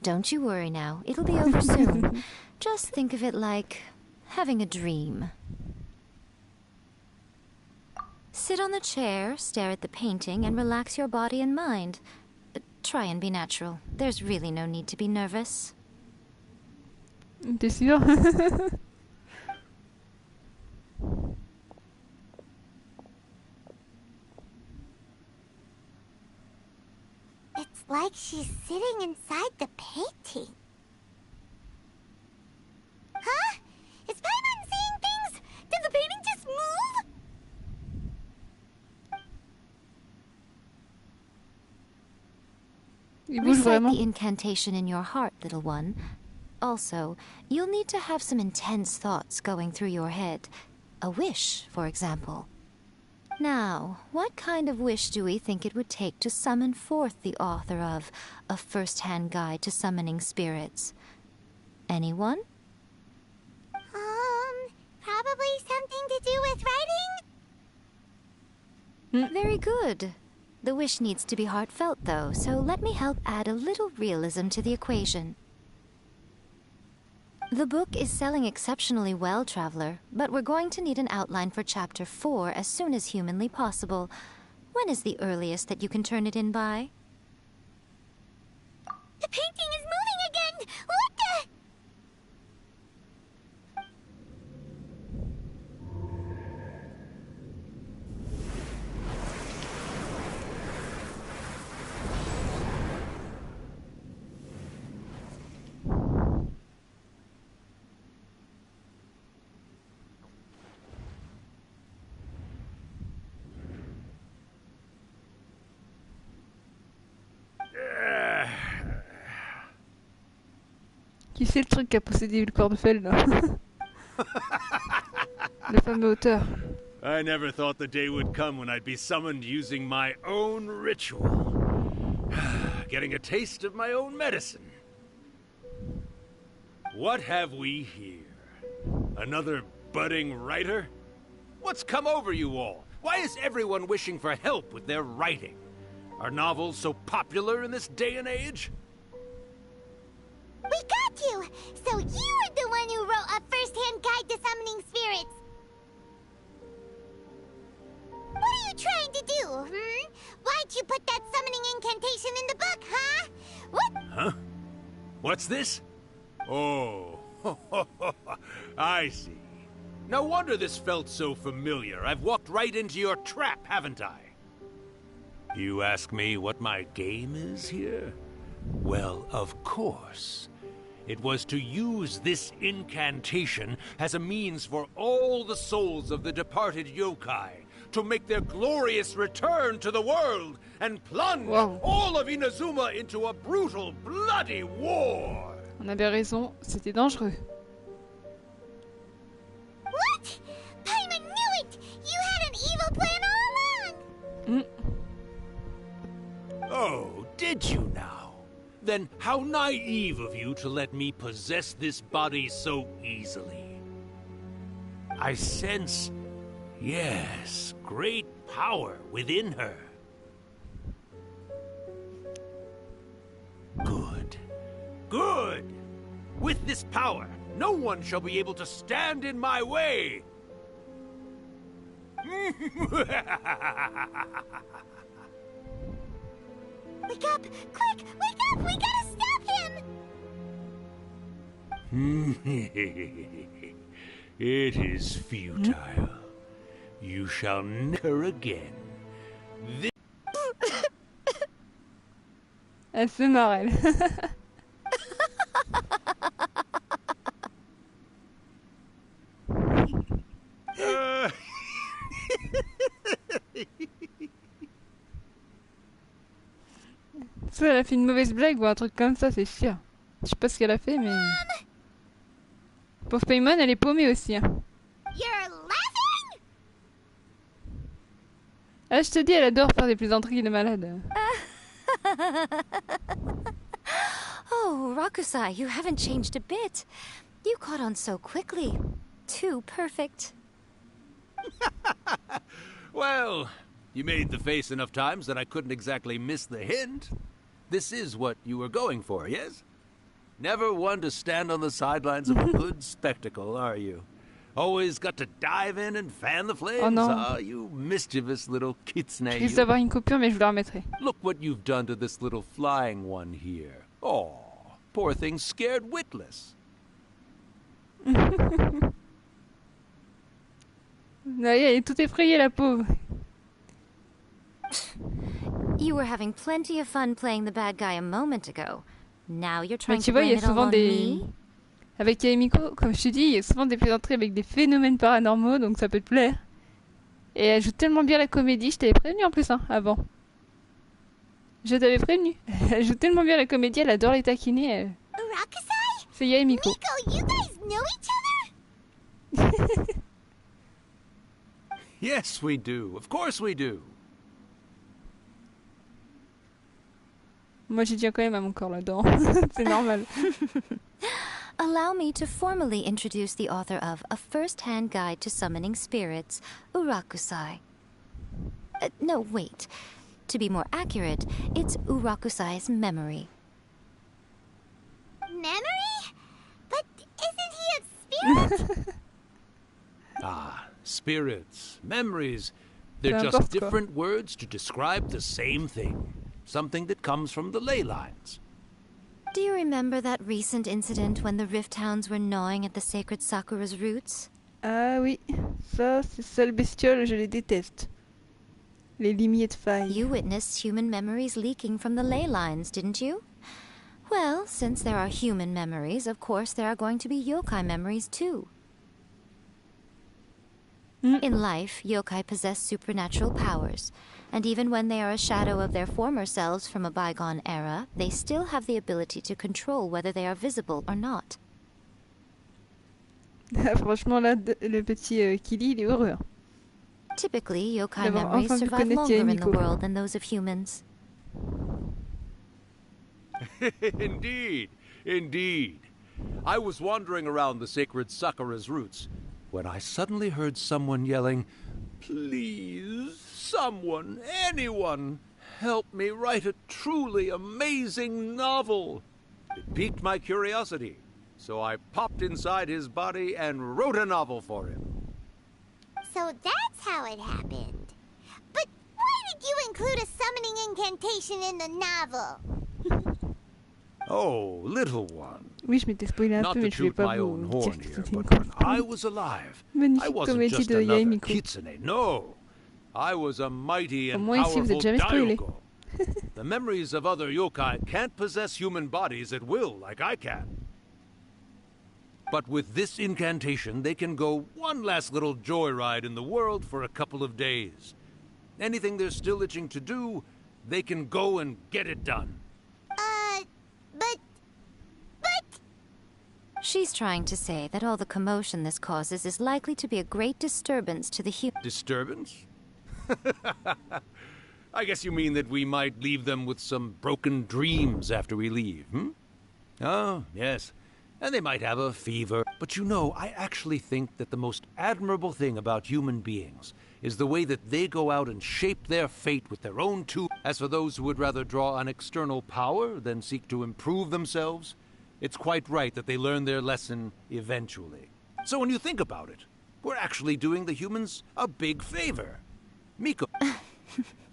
Don't you worry now. It'll be over soon. Just think of it like having a dream. Sit on the chair, stare at the painting, and relax your body and mind. Try and be natural. There's really no need to be nervous. T'es sûr? It's like she's sitting inside the painting. Huh? Is Paimon seeing things? Did the painting just move? Il bouge Recite vraiment. the incantation in your heart, little one. Also, you'll need to have some intense thoughts going through your head. A wish, for example. Now, what kind of wish do we think it would take to summon forth the author of A First-Hand Guide to Summoning Spirits? Anyone? Probably something to do with writing? Very good. The wish needs to be heartfelt, though, so let me help add a little realism to the equation. The book is selling exceptionally well, Traveler, but we're going to need an outline for Chapter 4 as soon as humanly possible. When is the earliest that you can turn it in by? The painting is moving again! What the... Qui c'est le truc qui a possédé le corps de Feld là? Le fameux auteur. I never thought the day would come when I'd be summoned using my own ritual. Getting a taste of my own medicine. What have we here? Another budding writer? What's come over you all? Why is everyone wishing for help with their writing? Are novels so popular in this day and age? We got you! So you were the one who wrote A First-Hand Guide to Summoning Spirits! What are you trying to do, Why'd you put that summoning incantation in the book, huh? What? Huh? What's this? Oh, I see. No wonder this felt so familiar. I've walked right into your trap, haven't I? You ask me what my game is here? Well, of course. It was to use this incantation as a means for all the souls of the departed yokai to make their glorious return to the world and plunge all of Inazuma into a brutal, bloody war. On avait raison, c'était dangereux. What? Paimon knew it! You had an evil plan all along! Oh, did you now? Then how naive of you to let me possess this body so easily. I sense, yes, great power within her. Good. Good! With this power, no one shall be able to stand in my way! Wake up! Quick! Wake up! We gotta stop him! It is futile. You shall never again. Elle se marre, elle. Soit elle a fait une mauvaise blague ou un truc comme ça, c'est sûr. Je sais pas ce qu'elle a fait, mais... Pauvre Paimon, elle est paumée aussi. Hein. You're laughing? Ah, je te dis, elle adore faire des plaisanteries de malade. Oh, Rakusai, you haven't changed a bit. You caught on so quickly. Too perfect. Well, you made the face enough times that I couldn't exactly miss the hint. This is what you were going for, yes? Never one to stand on the sidelines of a good spectacle, are you? Always got to dive in and fan the flames. Oh non. Ah, you mischievous little kitsune. Je risque d'avoir une coupure, mais je vous la remettrai. Look what you've done to this little flying one here. Oh, poor thing scared witless. Elle est toute effrayée, la pauvre. You were having plenty of fun playing the bad guy a moment ago. Now you're Mais trying tu to vois, il y blame a it all souvent on des... me? Avec Miko, comme je te dis, il y a souvent des plaisanteries avec des phénomènes paranormaux, donc ça peut te plaire. Et elle joue tellement bien la comédie, je t'avais prévenu en plus, hein, avant. Je t'avais prévenu. Elle joue tellement bien la comédie, elle adore les taquiner. Rakusai? C'est Yae Miko. Miko, you guys know each other? Yes, we do. Of course we do. Moi, j'y tiens quand même à mon corps là-dedans. C'est normal. Allow me to formally introduce the author of A First-Hand Guide to Summoning Spirits, Urakusai. No, wait. To be more accurate, it's Urakusai's memory. Memory? But isn't he a spirit? Ah, spirits, memories. They're Peu just importe, quoi. different words to describe the same thing. Something that comes from the ley lines. Do you remember that recent incident when the Rift Hounds were gnawing at the sacred Sakura's roots? Ah oui, ça, ces seules bestioles, je les déteste. Les limiers de faille. You witnessed human memories leaking from the ley lines, didn't you? Well, since there are human memories, of course there are going to be yokai memories too. In life, yokai possess supernatural powers, and even when they are a shadow of their former selves from a bygone era, they still have the ability to control whether they are visible or not. Franchement, là, le petit Kili, il est heureux. Hein. Typically, yokai D'avoir memories enfin pu survive connaître longer in the Miko. world than those of humans. Indeed, indeed. I was wandering around the sacred Sakura's roots when I suddenly heard someone yelling, "Please, someone, anyone, help me write a truly amazing novel." It piqued my curiosity, so I popped inside his body and wrote a novel for him. So that's how it happened. But why did you include a summoning incantation in the novel? Oh, little one. Oui, je m'étais spoilé un Not peu, to mais je vais toot pas my vous own dire horn que here, c'était une but when I was alive, I magnifique wasn't comédie just de Yae another Miko. kitsune. No, I was a mighty Au and moins ici, vous êtes powerful jamais spoilé. Daiogo. The memories of other yokai can't possess human bodies at will like I can. But with this incantation, they can go one last little joyride in the world for a couple of days. Anything they're still itching to do, they can go and get it done. But... She's trying to say that all the commotion this causes is likely to be a great disturbance to the Disturbance? I guess you mean that we might leave them with some broken dreams after we leave, hmm? Oh, yes. And they might have a fever. But you know, I actually think that the most admirable thing about human beings is the way that they go out and shape their fate with their own tools. As for those who would rather draw on external power than seek to improve themselves, it's quite right that they learn their lesson eventually. So when you think about it, we're actually doing the humans a big favor. Miko.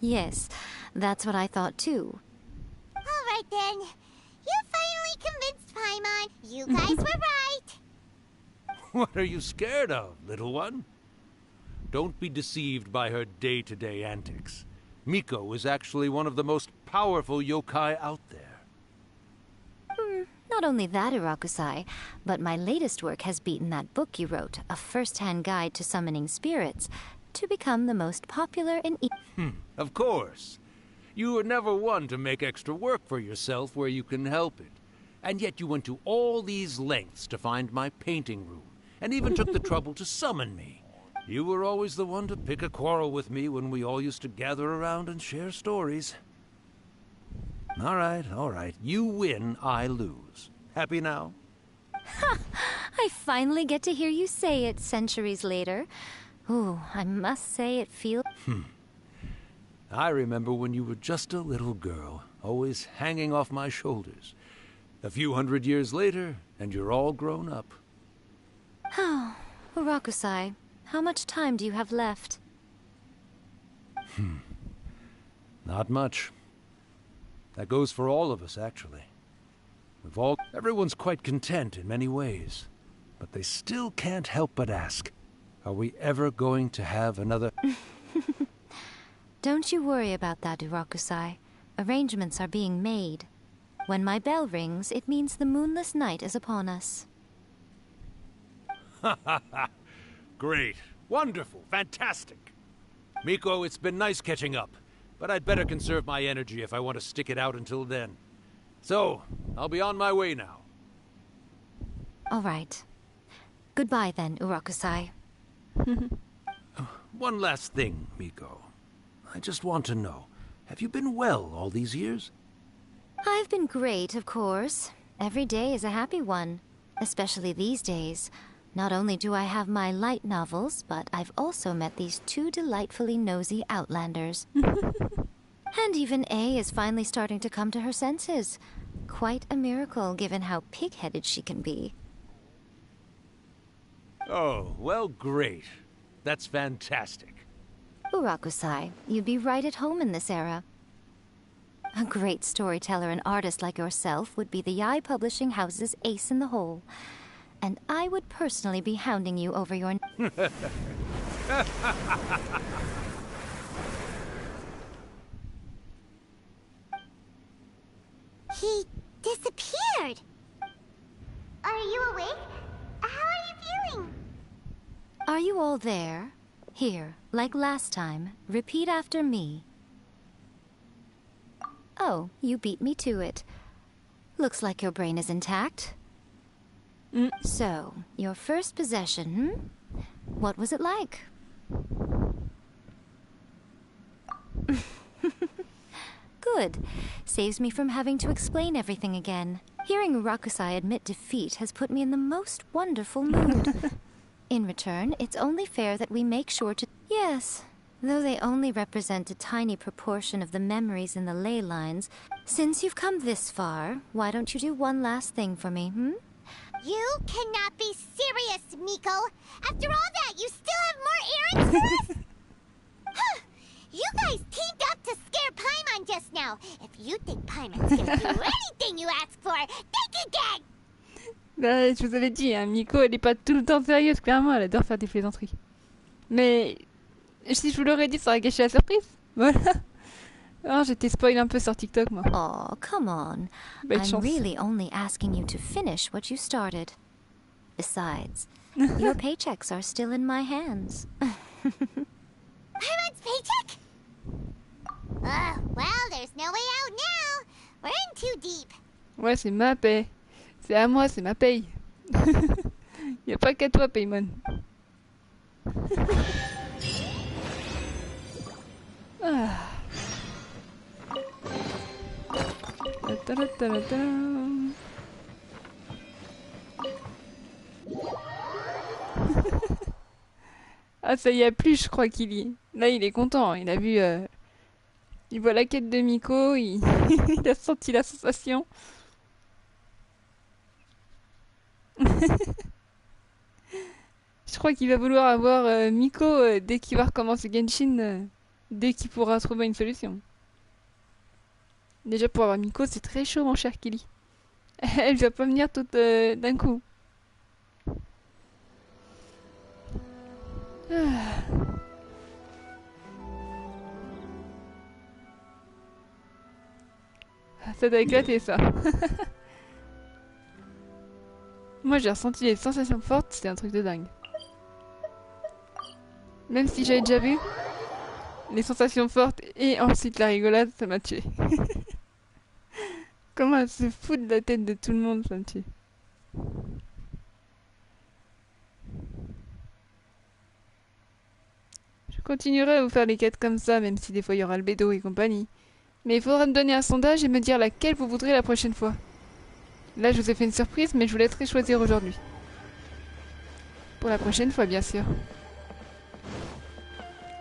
Yes, that's what I thought too. All right then. You finally convinced Paimon. You guys were right. What are you scared of, little one? Don't be deceived by her day-to-day antics. Miko is actually one of the most powerful yokai out there. Not only that, Irakusai, but my latest work has beaten that book you wrote, A First-Hand Guide to Summoning Spirits, to become the most popular in... Of course. You were never one to make extra work for yourself where you can help it. And yet you went to all these lengths to find my painting room, and even took the trouble to summon me. You were always the one to pick a quarrel with me when we all used to gather around and share stories. All right. You win, I lose. Happy now? I finally get to hear you say it centuries later. Ooh, I must say it feels... I remember when you were just a little girl, always hanging off my shoulders. A few hundred years later, and you're all grown up. Oh, Urakusai, how much time do you have left? Not much. That goes for all of us, actually. Everyone's quite content in many ways, but they still can't help but ask, are we ever going to have another... Don't you worry about that, Urakusai. Arrangements are being made. When my bell rings, it means the moonless night is upon us. Great. Wonderful. Fantastic. Miko, it's been nice catching up, but I'd better conserve my energy if I want to stick it out until then. So, I'll be on my way now. All right. Goodbye then, Urakusai. One last thing, Miko. I just want to know, have you been well all these years? I've been great, of course. Every day is a happy one, especially these days. Not only do I have my light novels, but I've also met these two delightfully nosy outlanders. And even A is finally starting to come to her senses. Quite a miracle, given how pig-headed she can be. Oh, well, great. That's fantastic. Urakusai, you'd be right at home in this era. A great storyteller and artist like yourself would be the Yae Publishing House's ace in the hole. And I would personally be hounding you over your... He disappeared. Are you awake? How are you feeling? Are you all there? Here, like last time, repeat after me. Oh, you beat me to it. Looks like your brain is intact. So, your first possession, What was it like? Good. Saves me from having to explain everything again. Hearing Urakusai admit defeat has put me in the most wonderful mood. In return, it's only fair that we make sure to... Yes, though they only represent a tiny proportion of the memories in the ley lines. Since you've come this far, why don't you do one last thing for me, hmm? You cannot be serious, Miko! After all that, you still have more errands for us? Huh. You guys teamed up to scare Paimon just now. If you think Paimon's gonna do anything you ask for, think again! Bah, je vous avais dit, hein, Miko, elle est pas tout le temps sérieuse, clairement, elle adore faire des plaisanteries. Mais si je vous l'aurais dit, ça aurait gâché la surprise. Voilà. Oh, j'étais spoil un peu sur TikTok, moi. Oh, come on. I'm really only asking you to finish what you started. Besides, your paychecks are still in my hands. Paimon's paycheck? Well, there's no way out now. We're in too deep. Ouais, c'est ma paye. C'est à moi, c'est ma paye. Y a pas qu'à toi, Paimon. Ah. Ah, ça y a plus, je crois qu'il y est. Là, il est content. Il a vu. Il voit la quête de Miko. Il, il a senti la sensation. Je crois qu'il va vouloir avoir Miko dès qu'il va recommencer Genshin. Dès qu'il pourra trouver une solution. Déjà, pour avoir Miko, c'est très chaud, mon cher Kelly. Elle va pas venir toute d'un coup. Ah. Ça doit éclater, ça. Moi, j'ai ressenti des sensations fortes, c'était un truc de dingue. Même si j'avais déjà vu, les sensations fortes et ensuite la rigolade, ça m'a tué. Comment elle se fout de la tête de tout le monde, ça me tue. Je continuerai à vous faire les quêtes comme ça, même si des fois il y aura le bédo et compagnie. Mais il faudra me donner un sondage et me dire laquelle vous voudrez la prochaine fois. Là, je vous ai fait une surprise, mais je vous laisserai choisir aujourd'hui. Pour la prochaine fois, bien sûr.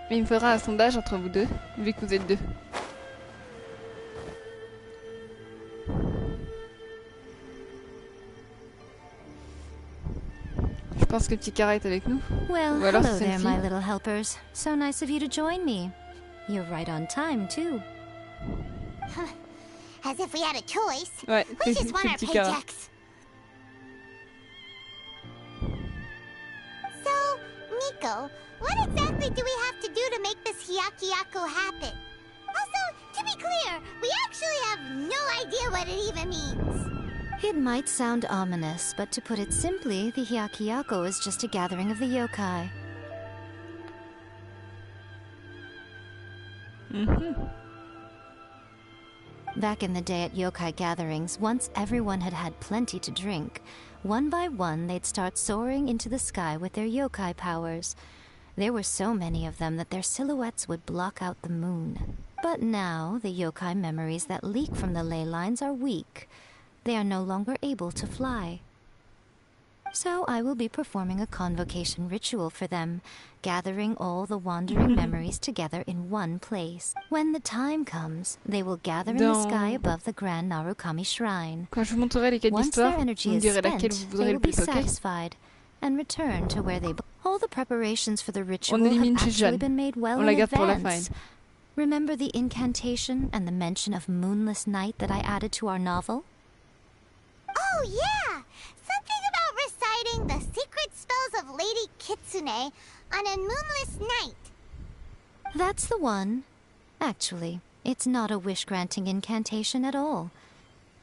Mais il me faudra un sondage entre vous deux, vu que vous êtes deux. Je pense que petit carré est avec nous. Well, Ou alors hello c'est there, celle-ci. my little helpers. So nice of you to join me. You're right on time, too. As if we had a choice. Ouais, We c'est just want our petit carré. paychecks. So, Nico, what exactly do we have to do to make this Hyakyako happen? Also, to be clear, we actually have no idea what it even means. It might sound ominous, but to put it simply, the Hyakyako is just a gathering of the yokai. Back in the day at yokai gatherings, once everyone had had plenty to drink, one by one they'd start soaring into the sky with their yokai powers. There were so many of them that their silhouettes would block out the moon. But now, the yokai memories that leak from the ley lines are weak. They are no longer able to fly. So I will be performing a convocation ritual for them, gathering all the wandering memories together in one place. When the time comes, they will gather in the sky above the Grand Narukami Shrine. Quand je vous montrerai les quêtes Once their d'histoire, vous energy me is direz laquelle spent, vous they voudrez will le be plus, ok? satisfied and return to where they belong. All the preparations for the ritual On have élimine actually Jeanne. been made well On la in garde pour la fin. advance. Remember the incantation and the mention of moonless night that I added to our novel? Oh, yeah! Something about reciting the secret spells of Lady Kitsune on a moonless night. That's the one. Actually, it's not a wish-granting incantation at all.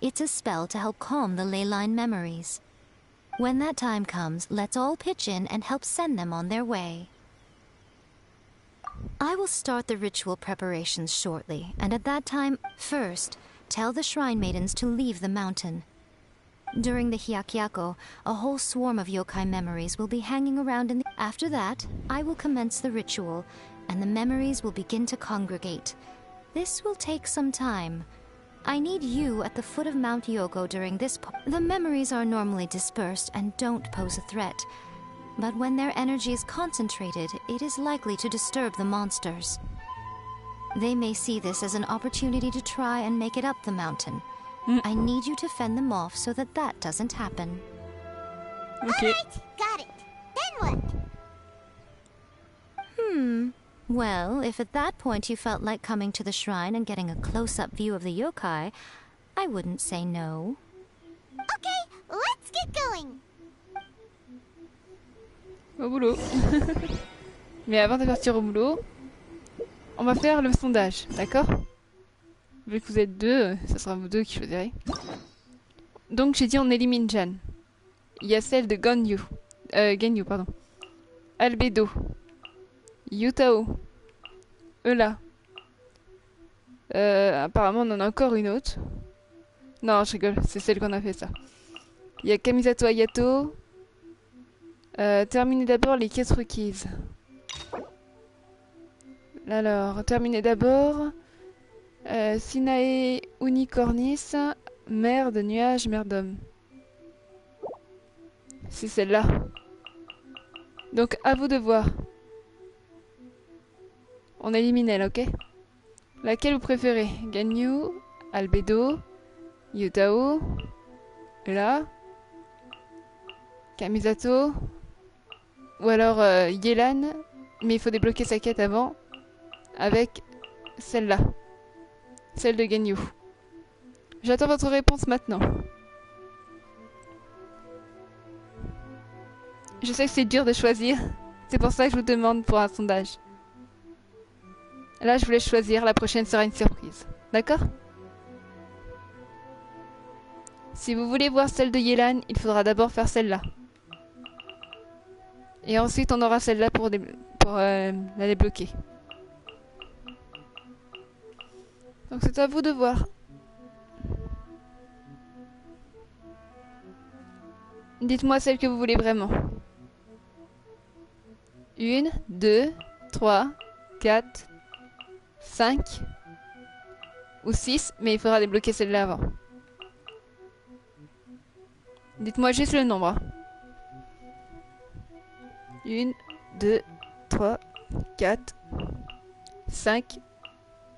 It's a spell to help calm the ley line memories. When that time comes, let's all pitch in and help send them on their way. I will start the ritual preparations shortly, and at that time, first, tell the shrine maidens to leave the mountain. During the Hyakyako, a whole swarm of yokai memories will be hanging around in the... After that, I will commence the ritual, and the memories will begin to congregate. This will take some time. I need you at the foot of Mount Yogo during this... The memories are normally dispersed and don't pose a threat. But when their energy is concentrated, it is likely to disturb the monsters. They may see this as an opportunity to try and make it up the mountain. I need you to fend them off so that that doesn't happen. Okay. Alright, got it. Then what? Well, if at that point you felt like coming to the shrine and getting a close-up view of the yokai, I wouldn't say no. Okay, let's get going. Au boulot. Mais avant de partir au boulot, on va faire le sondage, d'accord? Vu que vous êtes deux, ce sera vous deux qui choisirez. Donc j'ai dit on élimine Jeanne. Il y a celle de Genyu, pardon. Albedo. Yutao. Eula. Apparemment on en a encore une autre. Non, je rigole, c'est celle qu'on a fait ça. Il y a Kamisato Ayato. Terminez d'abord les quêtes requises. Alors, terminez d'abord... Sinae Unicornis, mère de nuages, mère d'homme. C'est celle-là. Donc à vous de voir. On élimine elle, ok? Laquelle vous préférez? Ganyu, Albedo, Yutao, là, Kamisato, ou alors Yelan, mais il faut débloquer sa quête avant, avec celle-là. Celle de Genyu. J'attends votre réponse maintenant. Je sais que c'est dur de choisir. C'est pour ça que je vous demande pour un sondage. Là, je vous laisse choisir. La prochaine sera une surprise. D'accord? Si vous voulez voir celle de Yelan, il faudra d'abord faire celle-là. Et ensuite, on aura celle-là pour la débloquer. Donc c'est à vous de voir. Dites-moi celle que vous voulez vraiment. 1, 2, 3, 4, 5. ou 6, mais il faudra débloquer celle-là avant. Dites-moi juste le nombre. 1, 2, 3, 4, 5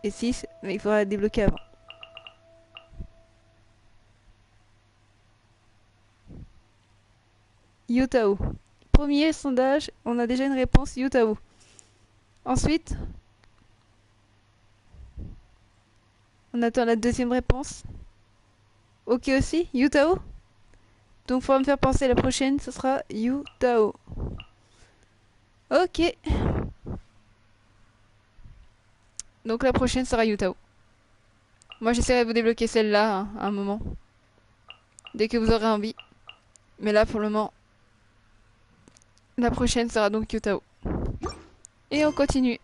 et 6, mais il faudra la débloquer avant. Yutao. Premier sondage, on a déjà une réponse, Yutao. Ensuite, on attend la deuxième réponse. Ok aussi, Yutao. Donc pour me faire penser, la prochaine, ce sera Yutao. Ok. Donc la prochaine sera Yutao. Moi j'essaierai de vous débloquer celle-là hein, à un moment. Dès que vous aurez envie. Mais là pour le moment, la prochaine sera donc Yutao. Et on continue.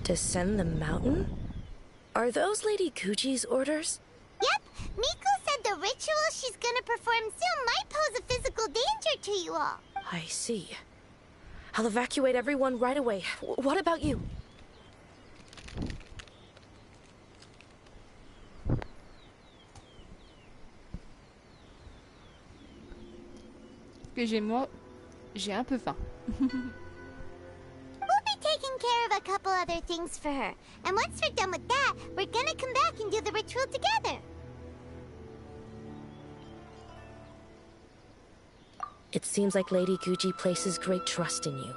Descend the mountain? Are those Lady Kuji's orders? Yep, Miko said the ritual she's gonna perform soon might pose a physical danger to you all. I see. I'll evacuate everyone right away. What about you? Excusez-moi, j'ai un peu faim. We'll be taking care of a couple other things for her. And once we're done with that, we're gonna come back and do the ritual together. It seems like Lady Kuji places great trust in you.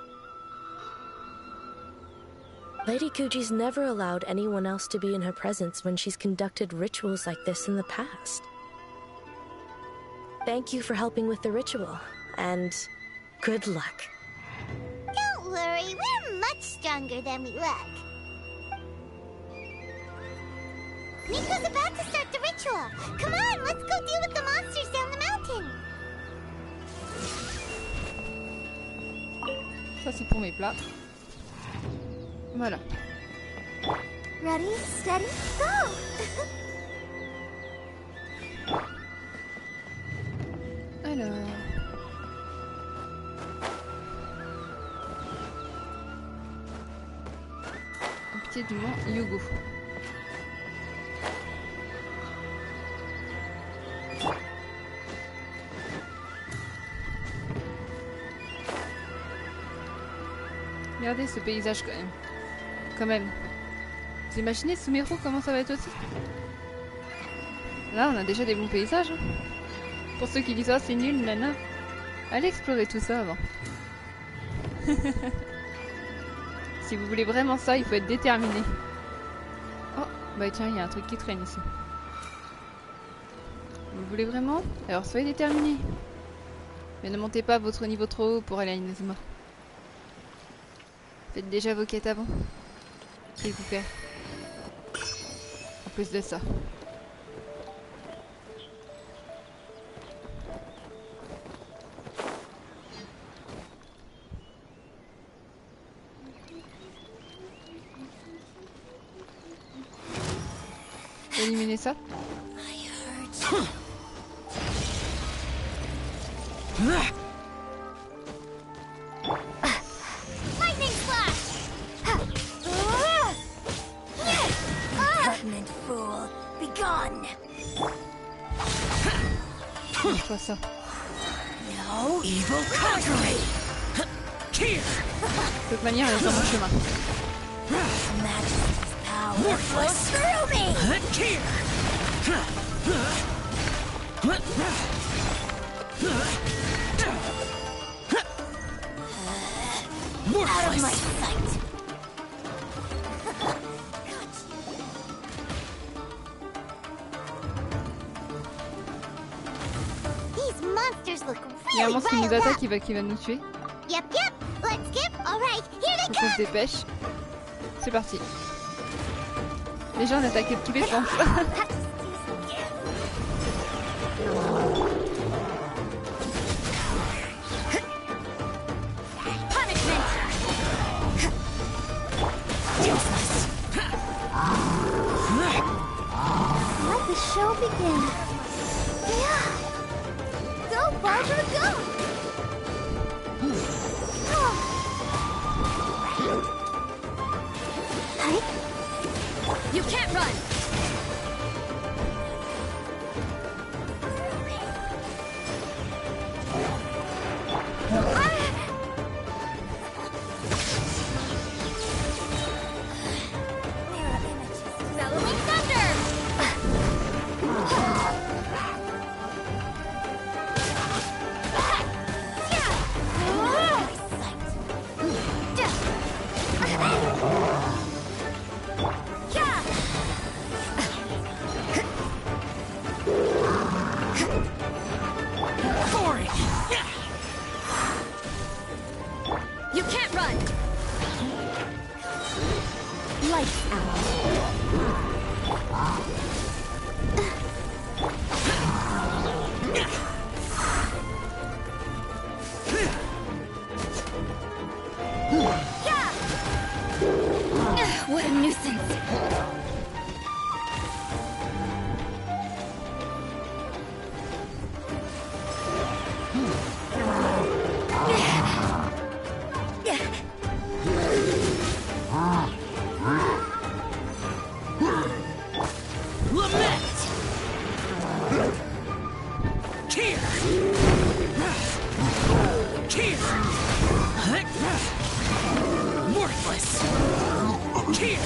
Lady Kuji's never allowed anyone else to be in her presence when she's conducted rituals like this in the past. Thank you for helping with the ritual, and good luck. Don't worry, we're much stronger than we look. Miko's about to start the ritual. Come on, let's go deal with the monsters down the mountain. Ça c'est pour mes plats. Voilà. Ready, steady, go! Alors... Au pied du mont Yugo. Regardez ce paysage quand même. Quand même. Vous imaginez Sumeru comment ça va être aussi? Là on a déjà des bons paysages. Hein. Pour ceux qui disent ah c'est nul, nana. Allez explorer tout ça avant. Si vous voulez vraiment ça, il faut être déterminé. Oh, bah tiens, il y a un truc qui traîne ici. Vous voulez vraiment? Alors soyez déterminé. Mais ne montez pas votre niveau trop haut pour aller à Inazuma. Faites déjà vos quêtes avant. S'il vous plaît. En plus de ça. Éliminer ça. Lightning flash! Impertinent fool, be gone! Quoi ça? No evil conquering! De toute manière, elle est sur mon chemin. Majesty's power flows through me! Out of my sight! These monsters look Il y a un really monstre qui nous riled attaque up. qui va nous tuer. Yep, yep. Let's skip. All right, here they Faut qu'on se come. dépêche. C'est parti. Les gens attaquent de tous les sens. Let the show begin. Yeah. You can't run! Bellowing thunder! You can't run! Lights out. What a nuisance! Lament! Tear! Tear! Worthless! Tear!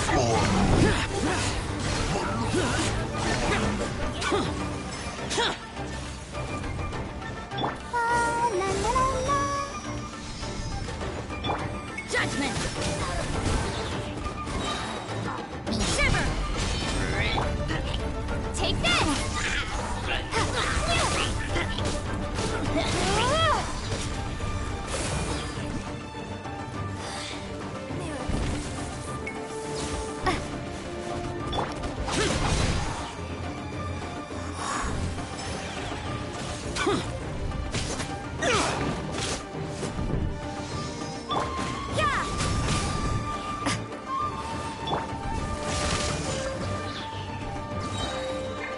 Judgment! Shiver! Take this!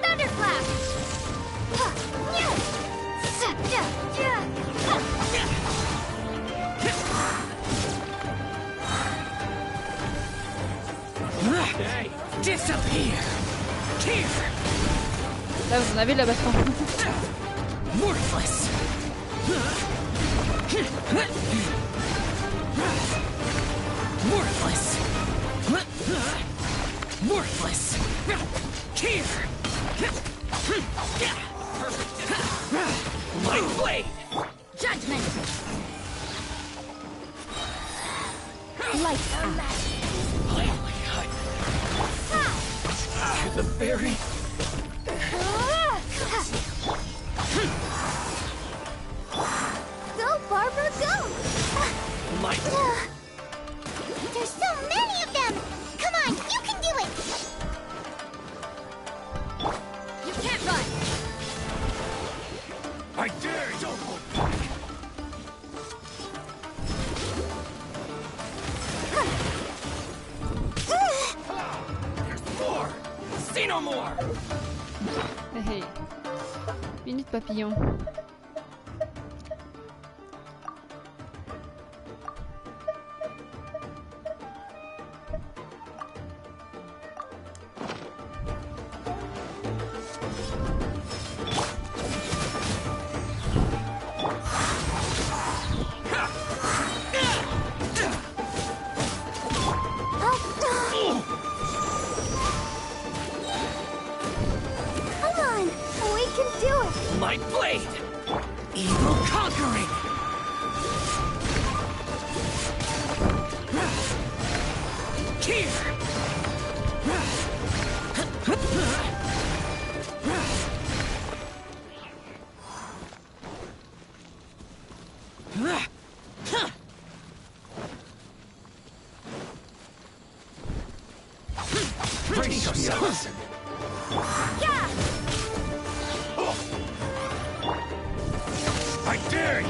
Thunderclap! Hey, disappear! Tear! Là, vous en avez de la baston. Worthless! Worthless! Worthless! Tear! Light blade! Judgment! Lights out. To the very... Go, Barbara, go! Light. There's so many of them! Come on, you can do it! You can't run! I dare you! Don't hold back! There's more! See no more! Hey. Minute papillon. Come on, we can do it! Light blade! Evil conquering! Tear! Brace yourselves! Yeah! I dare you!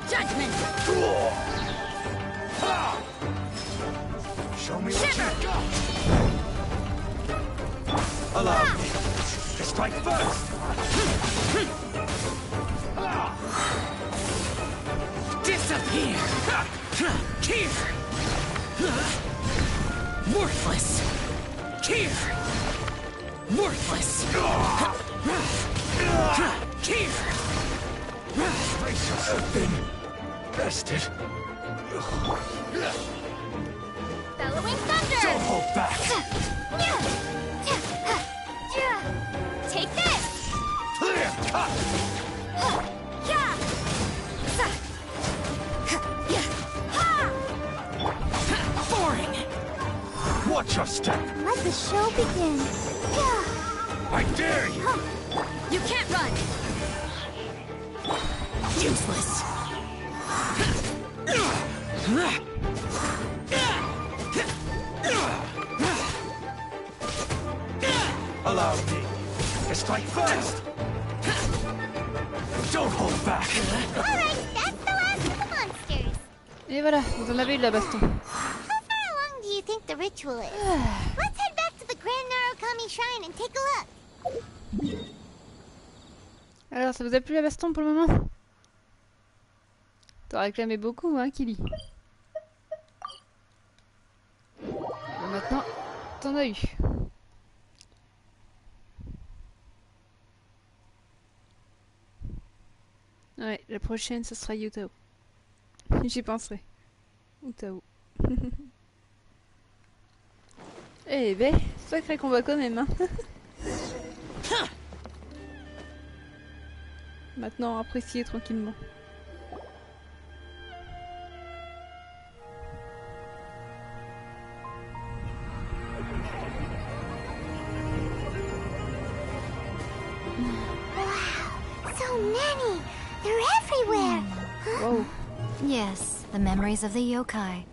Judgment! Show me Shiver! what you got! Allow me to strike first! Disappear! Here! Worthless! Here! Worthless! Here! Gracious have been bested. Bellowing thunder! Don't hold back! Take this! Clear cut! Boring! Watch your step! Let the show begin. I dare you! You can't run! Useless! Allow me to strike first! Don't hold back! Alright, that's the last of the monsters. Et voilà, vous en avez eu de la baston. How far along do you think the ritual is? Let's head back to the Grand Narukami Shrine and take a look. Alors, ça vous a plu la baston pour le moment? T'as réclamé beaucoup, hein, Kili? Maintenant, t'en as eu. Ouais, la prochaine, ce sera Yutao. J'y penserai. Yutao. Eh ben, sacré combat quand même, hein. Maintenant, appréciez tranquillement. So many! They're everywhere! Whoa. Yes, the memories of the yokai.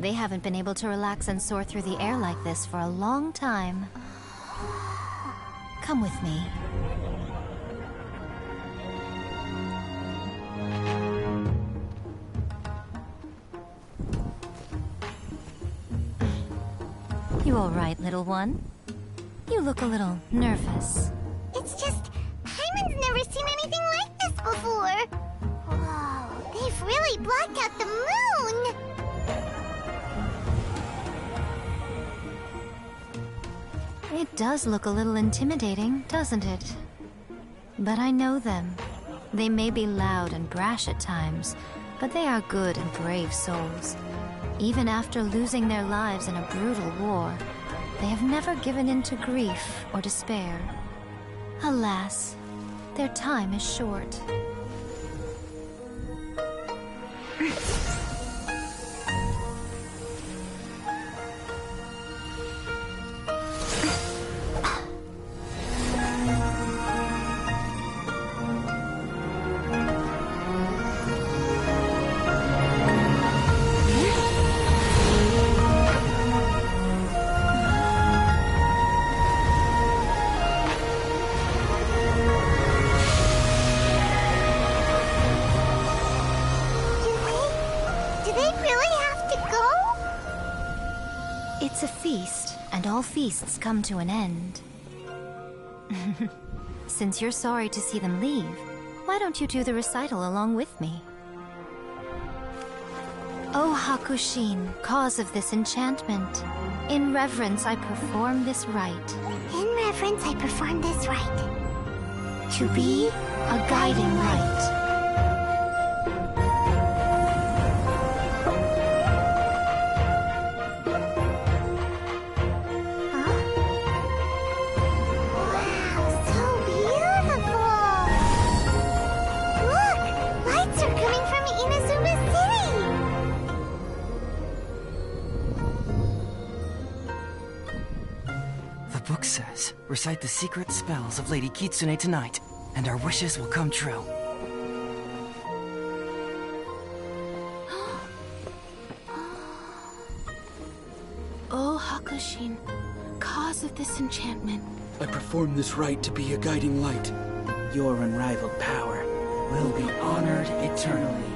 They haven't been able to relax and soar through the air like this for a long time. Come with me. You all right, little one? You look a little nervous. It's just, Hyman's never seen anything like this before. Whoa, they've really blocked out the moon! It does look a little intimidating, doesn't it? But I know them. They may be loud and brash at times, but they are good and brave souls. Even after losing their lives in a brutal war, they have never given in to grief or despair. Alas, their time is short. Do they really have to go? It's a feast, and all feasts come to an end. Since you're sorry to see them leave, why don't you do the recital along with me? O Hakushin, cause of this enchantment, in reverence I perform this rite. In reverence, I perform this rite. To be a guiding light. Wow, so beautiful! Look! Lights are coming from Inazuma City! The book says, recite the secret spells of Lady Kitsune tonight, and our wishes will come true. O Hakushin, cause of this enchantment. I perform this rite to be a guiding light. Your unrivaled power will be honored eternally.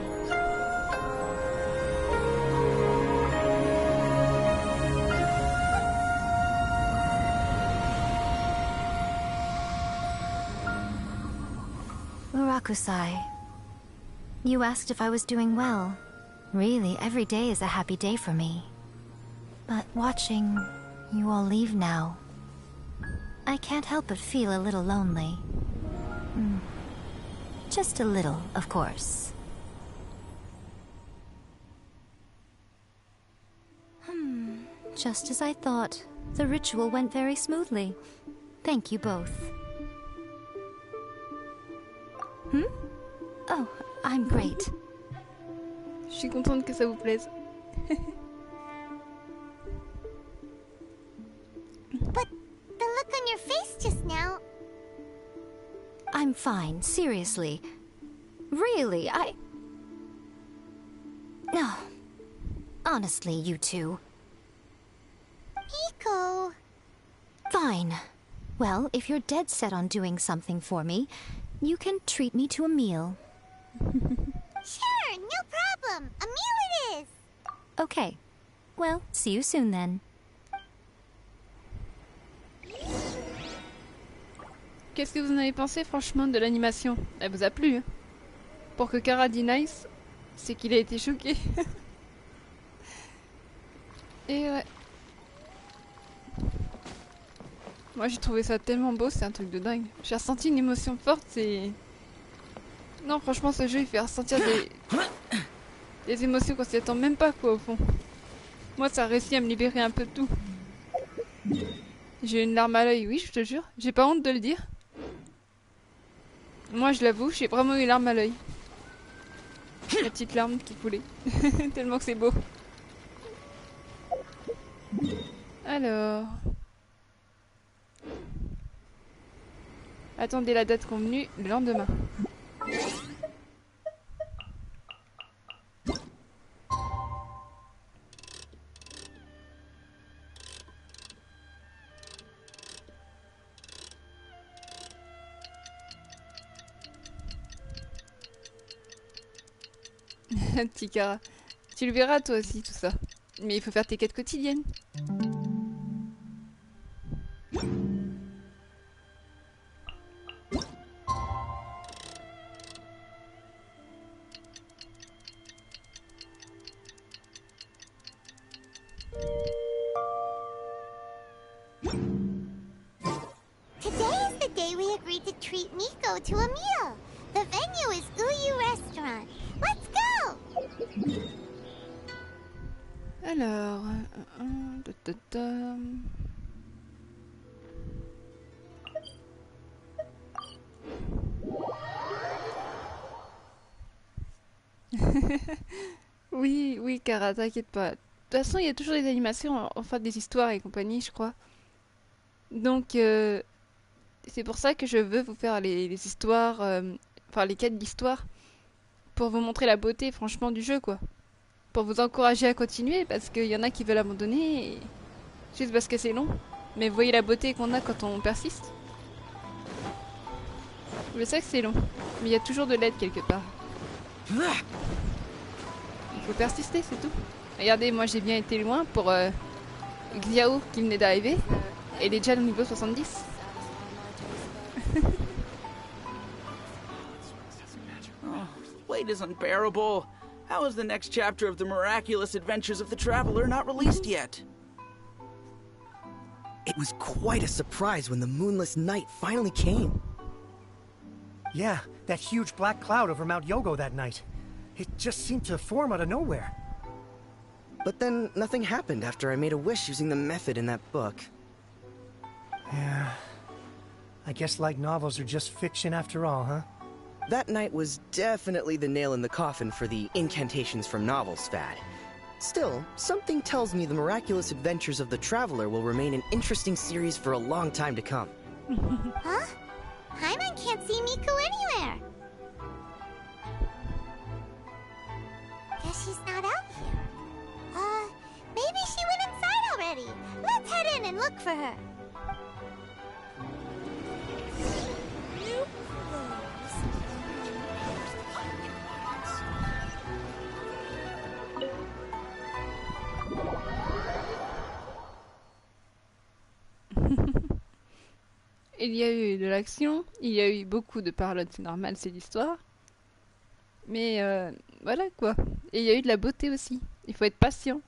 Murakusai, You asked if I was doing well. Really, every day is a happy day for me. But watching you all leave now, I can't help but feel a little lonely. Just a little, of course. Just as I thought. The ritual went very smoothly. Thank you both. Oh, I'm great. Je suis contente que ça vous plaise. But the look on your face just now... I'm fine, seriously. Really, No. Honestly, you two. Hiko... Fine. Well, if you're dead set on doing something for me, you can treat me to a meal. Sure, no problem. A meal it is. Okay. Well, see you soon then. Qu'est-ce que vous en avez pensé franchement de l'animation? Elle vous a plu, hein? Pour que Kara dit nice, c'est qu'il a été choqué. Et ouais. Moi j'ai trouvé ça tellement beau, c'est un truc de dingue. J'ai ressenti une émotion forte et... Non franchement ce jeu il fait ressentir des émotions qu'on s'y attend même pas quoi au fond. Moi ça a réussi à me libérer un peu de tout. J'ai une larme à l'œil, oui je te jure, j'ai pas honte de le dire. Moi je l'avoue, j'ai vraiment eu une larme à l'œil. La petite larme qui coulait. Tellement que c'est beau. Alors... Attendez la date convenue, le lendemain. Petit Cara. Tu le verras toi aussi tout ça. Mais il faut faire tes quêtes quotidiennes. Today is the day we agreed to treat Miko to a meal. The venue is Uyu Restaurant. Let's go! Alors... Oui, oui, Cara, t'inquiète pas. De toute façon, il y a toujours des animations, enfin des histoires et compagnie, je crois. Donc, c'est pour ça que je veux vous faire les histoires, enfin les quêtes d'histoire, pour vous montrer la beauté, franchement, du jeu, quoi. Pour vous encourager à continuer, parce qu'il y en a qui veulent abandonner, juste parce que c'est long. Mais vous voyez la beauté qu'on a quand on persiste. Je sais que c'est long, mais il y a toujours de l'aide quelque part. Il faut persister, c'est tout. Regardez, moi j'ai bien été loin pour Xiao qui venait d'arriver. Et il est déjà au niveau 70. Wait is unbearable. How is the next chapter of the miraculous adventures of the traveler not released yet? It was quite a surprise when the moonless night finally came. Yeah, that huge black cloud over Mount Yogo that night. It just seemed to form out of nowhere. But then nothing happened after I made a wish using the method in that book. Yeah. I guess light novels are just fiction after all, huh? That night was definitely the nail in the coffin for the incantations from novels fad. Still, something tells me the miraculous adventures of the Traveler will remain an interesting series for a long time to come. Huh? Paimon can't see Miko anywhere. Guess she's not out here. Maybe she went inside already. Let's head in and look for her. Il y a eu de l'action, il y a eu beaucoup de paroles, c'est normal, c'est l'histoire. Mais voilà quoi. Et il y a eu de la beauté aussi. Il faut être patient.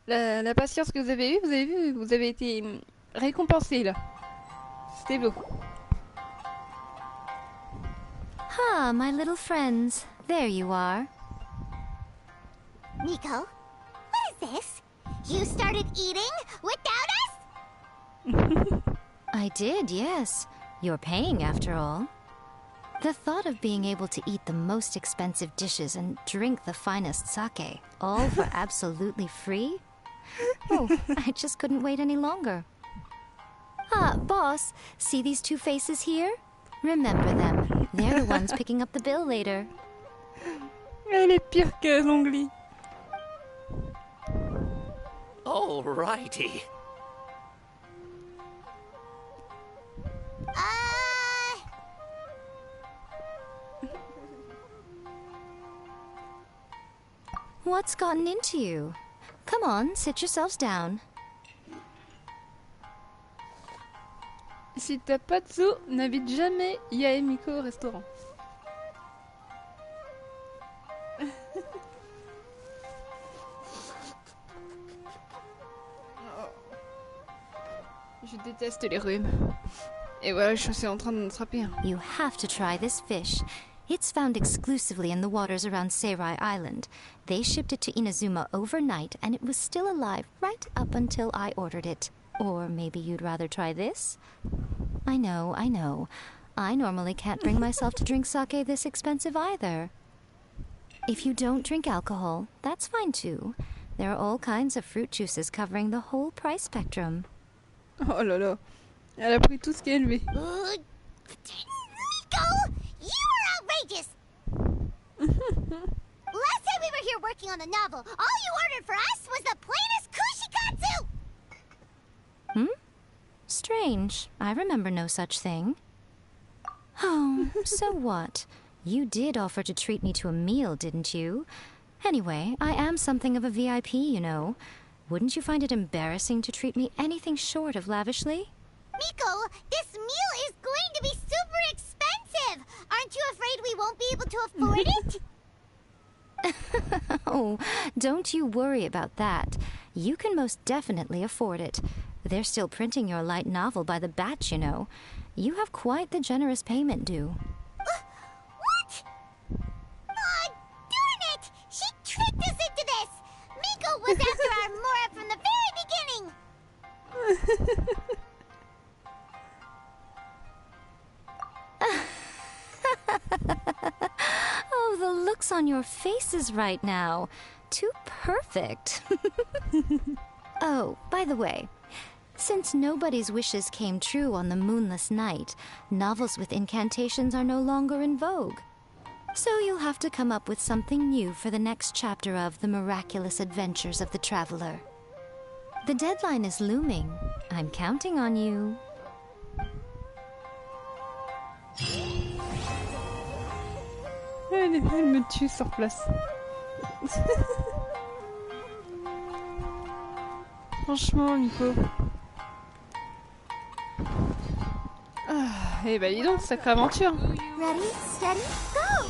La patience que vous avez eue, vous avez vu, vous avez été récompensé là. C'était beau. Ah, my little friends. There you are. Nico, what is this? You started eating without us? I did, yes. You're paying after all. The thought of being able to eat the most expensive dishes and drink the finest sake, all for absolutely free? Oh, I just couldn't wait any longer. Ah, boss, see these two faces here? Remember them. They're the ones picking up the bill later. Elle est pire que Longli. Alrighty. What's gotten into you? Come on, sit yourselves down. Si t'as pas de sous, n'invite jamais Yae Miko au restaurant. Je déteste les rhumes. Et voilà, je suis en train de m'attraper un. You have to try this fish. It's found exclusively in the waters around Seirai Island. They shipped it to Inazuma overnight, and it was still alive right up until I ordered it. Or maybe you'd rather try this? I know, I know. I normally can't bring myself to drink sake this expensive either. If you don't drink alcohol, that's fine too. There are all kinds of fruit juices covering the whole price spectrum. Oh là là. Elle a pris tout ce qui est élevé. Nico! You are outrageous! Last time we were here working on the novel, all you ordered for us was the plainest kushikatsu! Hmm? Strange. I remember no such thing. Oh, so what? You did offer to treat me to a meal, didn't you? Anyway, I am something of a VIP, you know. Wouldn't you find it embarrassing to treat me anything short of lavishly? Miko, this meal is going to be super expensive! Aren't you afraid we won't be able to afford it? Oh, don't you worry about that. You can most definitely afford it. They're still printing your light novel by the batch, you know. You have quite the generous payment due. What? Aw, darn it! She tricked us into this! Miko was after our Mora from the very beginning! Oh, the looks on your faces right now. Too perfect. Oh, by the way, since nobody's wishes came true on the moonless night, novels with incantations are no longer in vogue. So you'll have to come up with something new for the next chapter of The Miraculous Adventures of the Traveler. The deadline is looming. I'm counting on you. Elle me tue sur place. Franchement, Nico. Ah, eh bah dis donc, sacrée aventure. Ready, steady, go!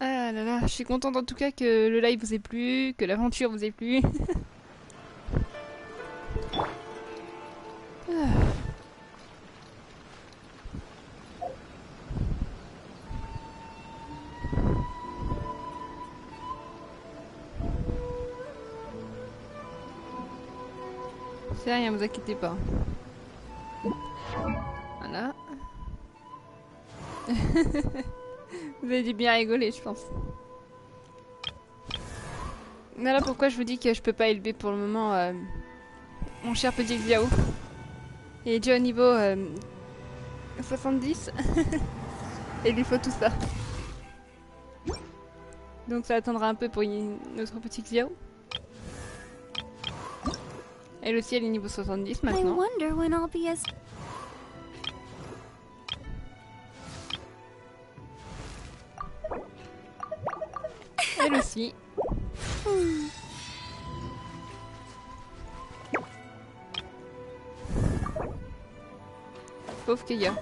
Ah là là, je suis contente en tout cas que le live vous ait plu, que l'aventure vous ait plu. Ah. C'est rien, vous inquiétez pas. Voilà. Vous avez dû bien rigoler, je pense. Voilà pourquoi je vous dis que je peux pas élever pour le moment mon cher petit Xiao. Il est déjà au niveau 70. Et il lui faut tout ça. Donc ça attendra un peu pour notre petit Xiao. Elle aussi, elle est niveau 70 I maintenant. wonder when I'll be as... Elle aussi. Pauvre Keia.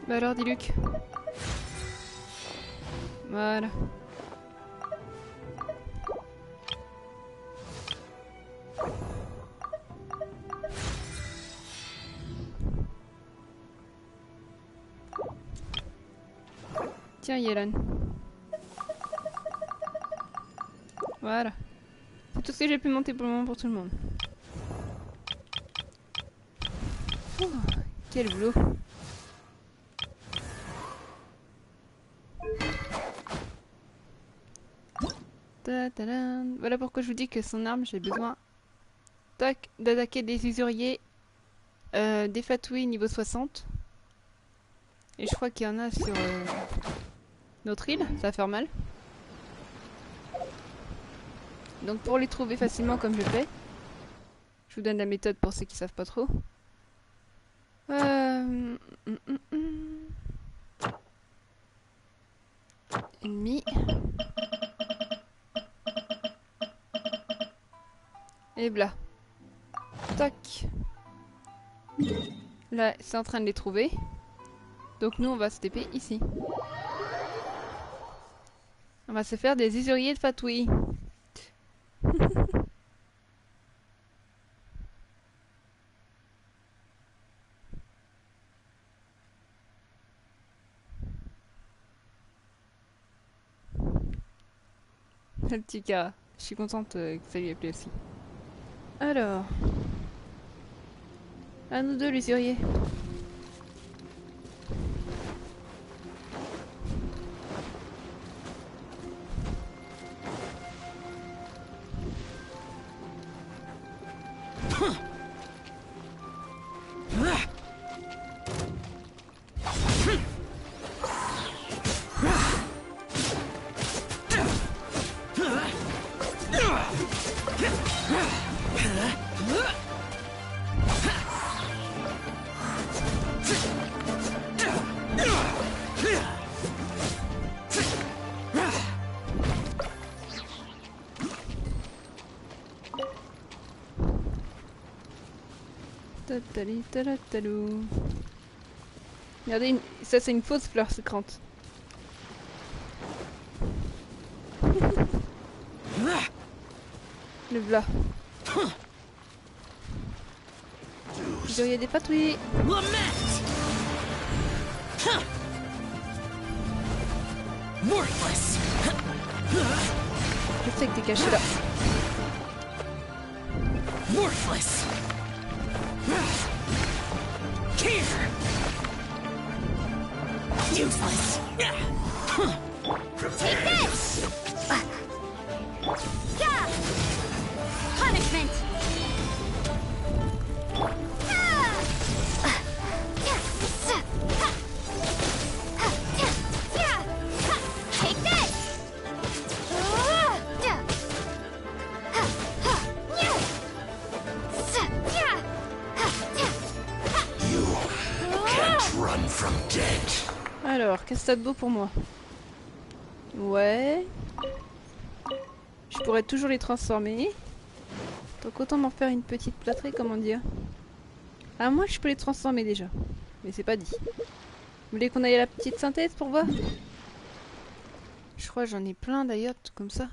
Bah alors, dis Luc. Voilà. Tiens, Yelan. Voilà. C'est tout ce que j'ai pu monter pour le moment pour tout le monde. Oh, quel boulot. Voilà pourquoi je vous dis que son arme, j'ai besoin d'attaquer des usuriers, des fatouilles niveau 60. Et je crois qu'il y en a sur notre île, ça va faire mal. Donc pour les trouver facilement comme je fais, je vous donne la méthode pour ceux qui savent pas trop. Ennemi. Et bla. Tac. Là, c'est en train de les trouver. Donc nous, on va se TP ici. On va se faire des usuriers de fatouille. Le petit gars. Je suis contente que ça lui ait plu aussi. Alors. À nous deux, l'usurier. Regardez, ça c'est une fausse fleur secrète. Le v'là. Vous auriez des patouilles. Je sais que t'es caché là. Worthless. Here. Useless. Take this! Yeah! Punishment! Take this! Run from dead. Alors, qu'est-ce que ça de beau pour moi? Ouais. Je pourrais toujours les transformer. Donc autant m'en faire une petite plâtrée, comment dire. Ah, moi je peux les transformer déjà. Mais c'est pas dit. Vous voulez qu'on aille à la petite synthèse pour voir? Je crois que j'en ai plein d'ailleurs, tout comme ça.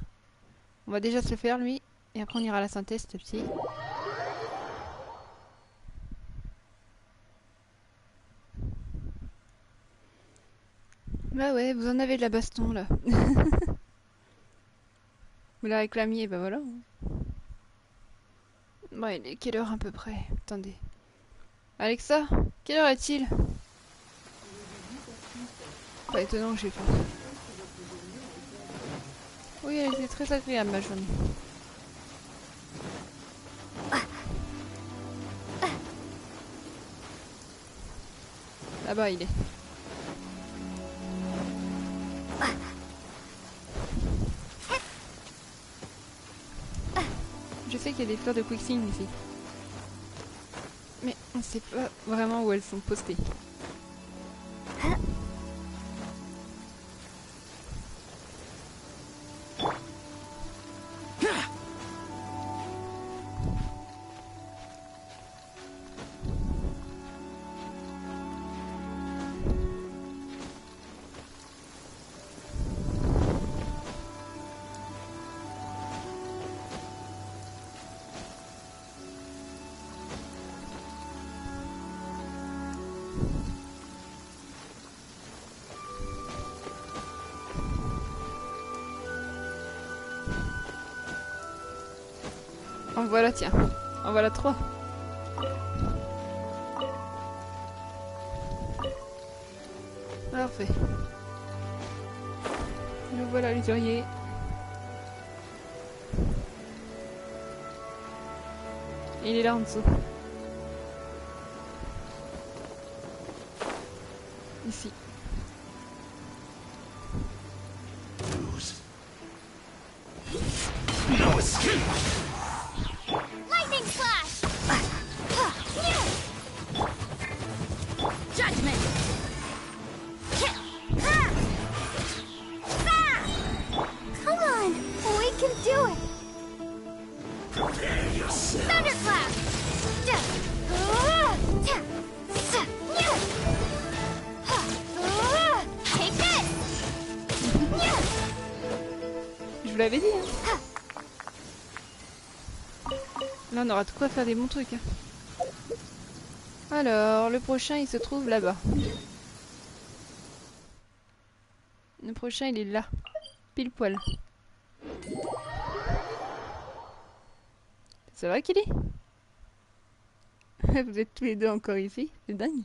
On va déjà se le faire lui. Et après on ira à la synthèse petit à petit. Bah ouais, vous en avez de la baston là. Vous la réclamiez, et bah voilà. Bon, il est quelle heure à peu près? Attendez. Alexa, quelle heure est-il? Pas étonnant que j'ai fait. Oui, elle était très agréable ma journée. Là-bas il est. Je sais qu'il y a des fleurs de quicksand ici. Mais on sait pas vraiment où elles sont postées. En voilà, tiens. En voilà 3. Parfait. Nous voilà l'usurier. Il est là en dessous. Ici. No escape! Lightning flash! Judgment! Come on! We can do it! Prepare yourself! Thunderclap! Take this! Je vous l'avais dit, hein. Là, on aura de quoi faire des bons trucs. Hein. Alors, le prochain, il se trouve là-bas. Le prochain, il est là. Pile poil. C'est vrai qu'il est? Vous êtes tous les deux encore ici? C'est dingue.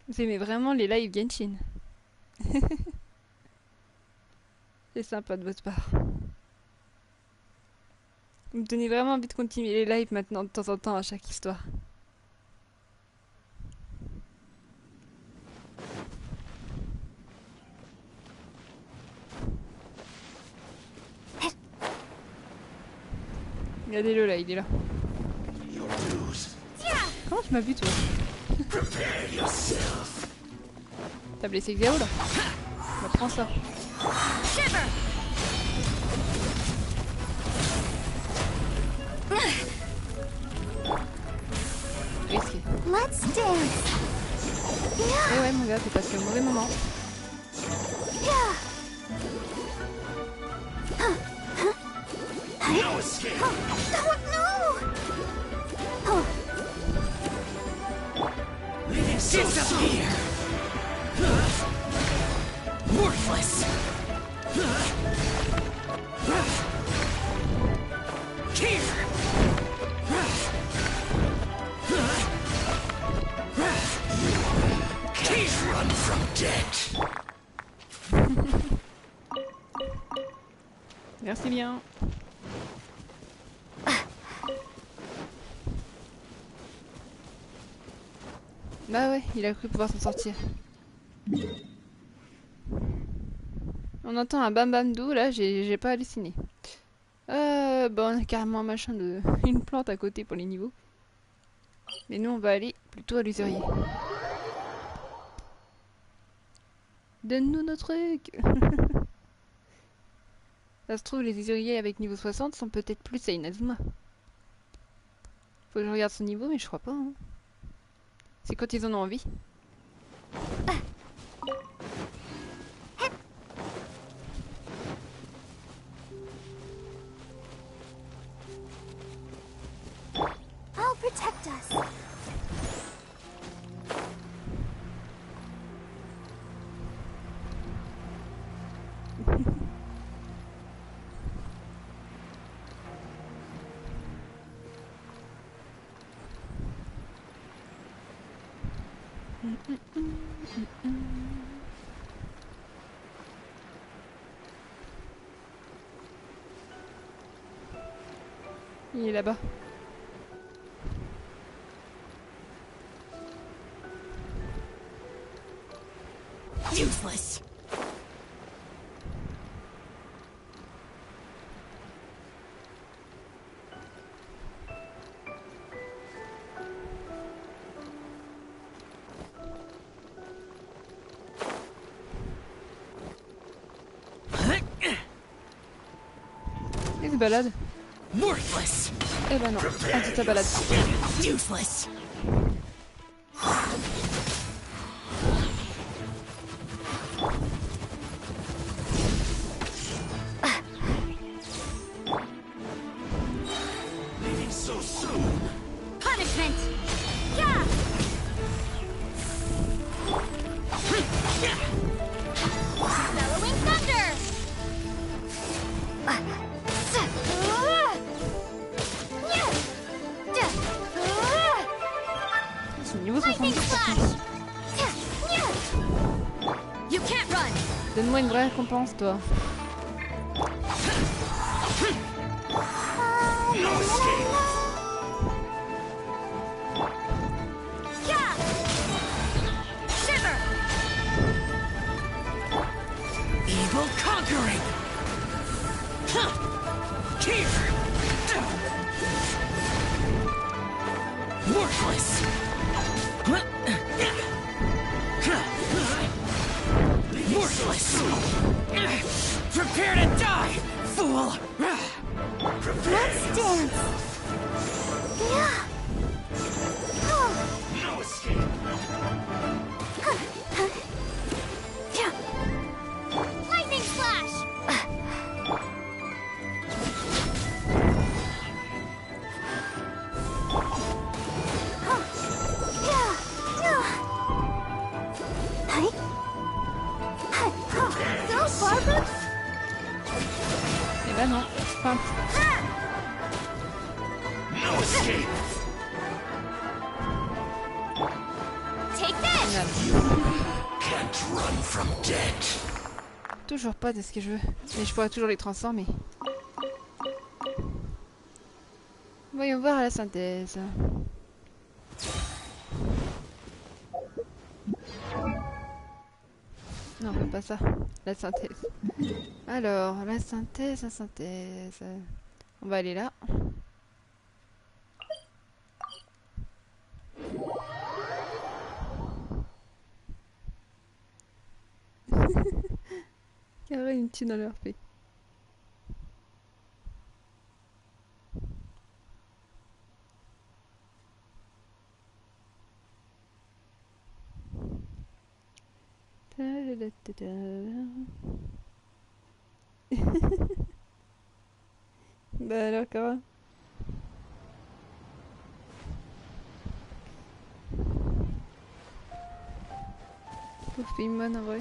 Vous aimez vraiment les lives Genshin. C'est sympa de votre part. Vous me donnez vraiment envie de continuer les lives maintenant de temps en temps à chaque histoire. Regardez-le là, il est là. Comment tu m'as vu toi? T'as blessé Xiao là? Bah, prends ça. Risqué. Let's dance! Eh ouais mon gars, t'es passé au mauvais moment. No escape! Disappear! Worthless! Here! Can't run from death! Merci bien. Bah ouais, il a cru pouvoir s'en sortir. On entend un bam bam doux, là, j'ai pas halluciné. Bon, on a carrément un machin de... une plante à côté pour les niveaux. Mais nous, on va aller plutôt à l'usurier. Donne-nous nos trucs. Ça se trouve, les usuriers avec niveau 60 sont peut-être plus à Inazuma. Faut que je regarde son niveau, mais je crois pas. Hein. C'est quand ils en ont envie. I'll protect us. Il est là-bas. Useless. Il se balade. Worthless. Eh ben non, ah tu te balades. Useless. Leaving so soon. Punishment. Yeah. Bellowing thunder! C'est niveau Lightning 70%. flash! You can't run. Donne-moi une vraie récompense, toi. No escape. Yeah. Shiver. Evil conquering. Here. Worthless. Worthless. Prepare to die, fool. Let's dance! Yeah! No escape. Lightning flash! Go, Barbara! Eh ben non. Enfin, No escape. Take this! Can't run from death. toujours pas de ce que je veux. Mais je pourrais toujours les transformer. Voyons voir la synthèse. Non, pas ça. La synthèse. Alors, la synthèse, la synthèse. On va aller là. Carré une tue dans leur paix. Bah alors, Cara. Pauvre Pimon en vrai.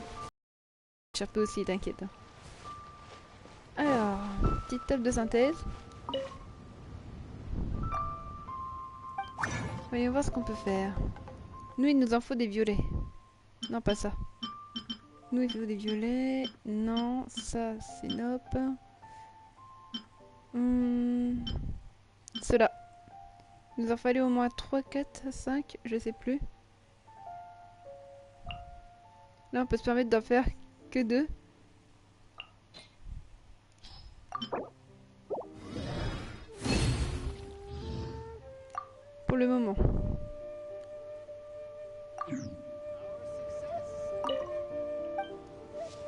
Cherpe aussi, t'inquiète. Alors, petite table de synthèse. Voyons voir ce qu'on peut faire. Nous, il nous en faut des violets. Non, pas ça. Nous, il faut des violets. Non, ça, c'est nope. Cela. Il nous en fallait au moins 3, 4, 5, je sais plus. Là, on peut se permettre d'en faire que 2. Pour le moment.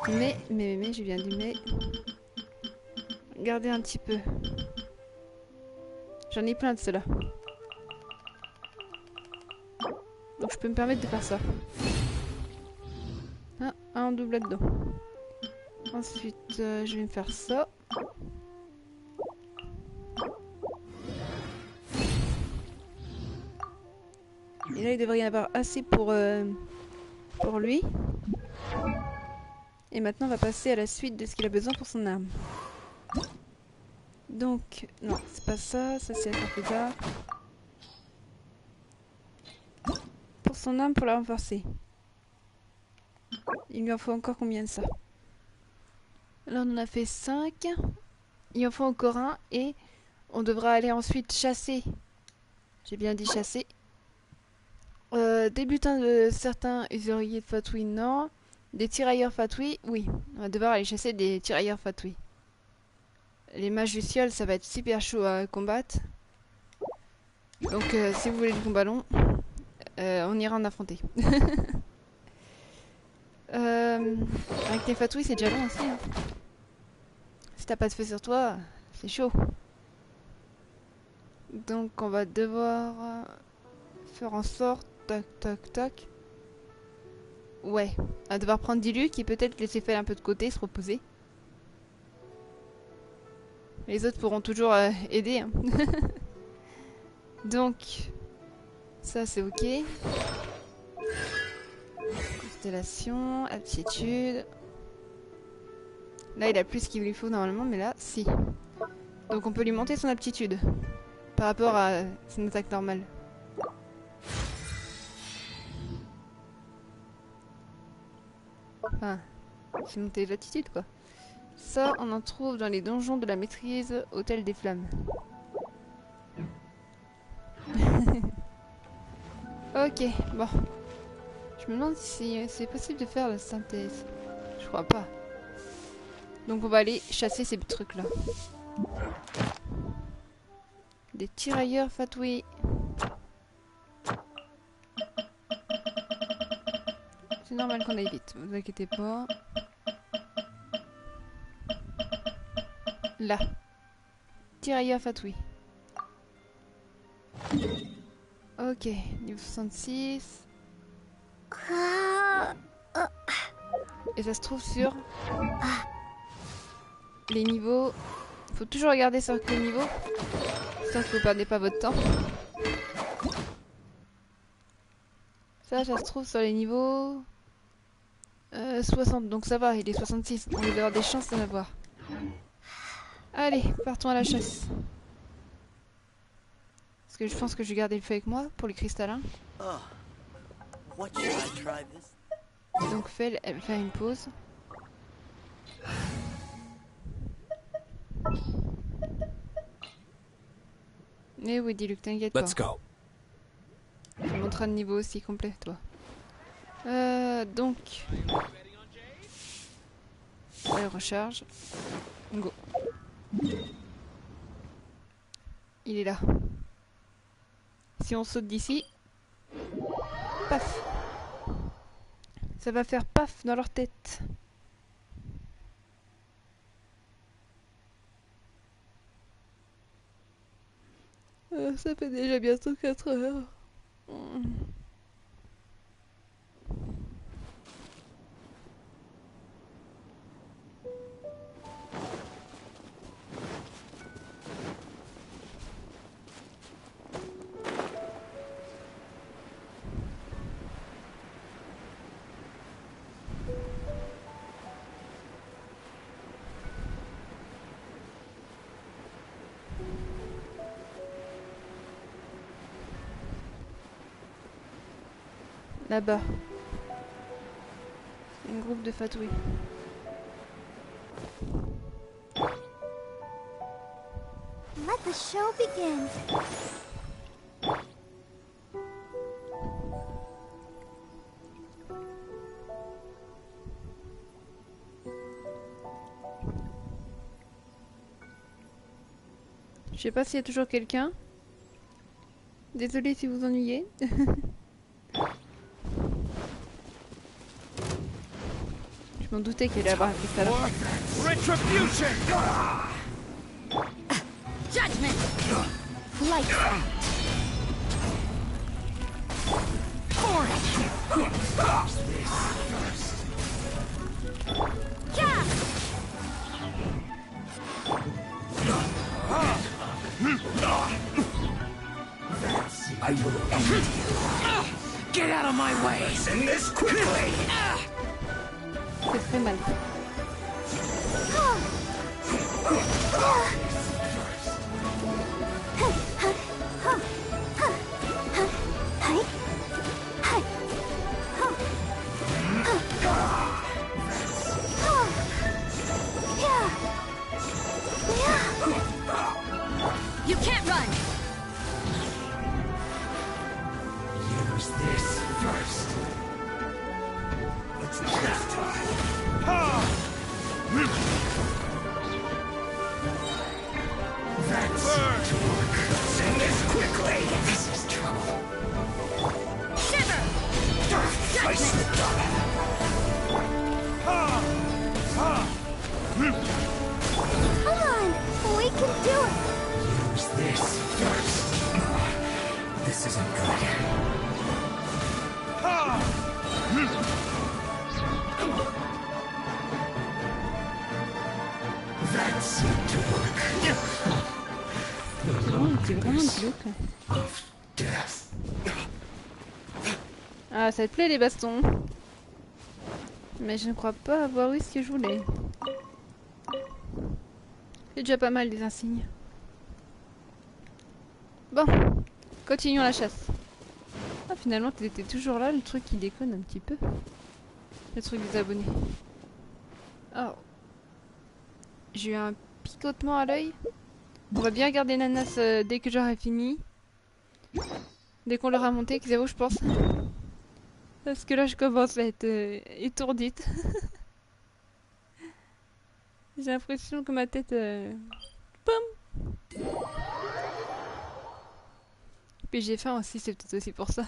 Mais, je viens du mais. Regardez un petit peu. J'en ai plein de ceux-là. Donc je peux me permettre de faire ça. Ah, un double là-dedans. Ensuite, je vais me faire ça. Et là, il devrait y en avoir assez pour lui. Et maintenant, on va passer à la suite de ce qu'il a besoin pour son arme. Donc, non, c'est pas ça. Ça, c'est à faire plus tard. Pour son arme, pour la renforcer. Il lui en faut encore combien de ça? Là, on en a fait 5. Il en faut encore un. Et On devra aller ensuite chasser. J'ai bien dit chasser. Des butins de certains usuriers de fatouille, non. Des tirailleurs fatouille, oui. On va devoir aller chasser des tirailleurs fatouille. Les mages du ciel, ça va être super chaud à combattre. Donc si vous voulez du combat long, on ira en affronter. Avec tes fatouilles, c'est déjà long aussi. Hein. Si t'as pas de feu sur toi, c'est chaud. Donc on va devoir faire en sorte... Tac, tac, tac. Ouais. On va devoir prendre Dilu qui peut-être laisser faire un peu de côté, se reposer. Les autres pourront toujours aider. Hein. Donc... Ça c'est ok. Constellation, aptitude. Là il a plus ce qu'il lui faut normalement, mais là si. Donc on peut lui monter son aptitude. Par rapport à son attaque normale. Enfin, c'est monter l'attitude quoi. Ça, on en trouve dans les donjons de la maîtrise Hôtel des Flammes. Ok, bon. Je me demande si c'est possible de faire la synthèse. Je crois pas. Donc on va aller chasser ces trucs là. Des tirailleurs fatoués. C'est normal qu'on aille vite, vous inquiétez pas. Là. Tirailleur fatouille. Ok, niveau 66. Et ça se trouve sur les niveaux. Faut toujours regarder sur quel niveau. Tant que vous perdez pas votre temps. Ça se trouve sur les niveaux 60. Donc ça va, il est 66. On va avoir des chances d'en avoir. Allez, partons à la chasse. Parce que je pense que je vais garder le feu avec moi pour les cristallins. Donc elle fait une pause. Eh oui, dis-Luc, t'inquiète pas. Let's go. Tu monteras le niveau aussi complet, toi. Donc... Elle recharge. Go. Il est là. Si on saute d'ici... Paf. Ça va faire paf dans leur tête. Ça fait déjà bientôt 4 heures. Là-bas. C'est un groupe de fatouilles. Let the show begin. Je sais pas s'il y a toujours quelqu'un. Désolée si vous ennuyez. Je m'en doutais qu'il allait avoir un cristal. Retribution! Judgment! Light front! Yeah! I will end you. Get out of my way! Send this quickly! C'est très mal. to work. Sing this quickly. This is trouble. Shiver! I slipped up. Come on, we can do it. Use this first. This isn't good. That seemed to work. C'est vraiment glauque. Death. Ah, ça te plaît les bastons. Mais je ne crois pas avoir eu ce que je voulais. C'est déjà pas mal des insignes. Bon, continuons la chasse. Ah, finalement, t'étais toujours là, le truc qui déconne un petit peu. Le truc des abonnés. Oh. J'ai eu un picotement à l'œil. On va bien garder Nanas dès que j'aurai fini. Dès qu'on l'aura monté, Xero, je pense. Parce que là, je commence à être étourdite. J'ai l'impression que ma tête... Pom. Puis j'ai faim aussi, c'est peut-être aussi pour ça.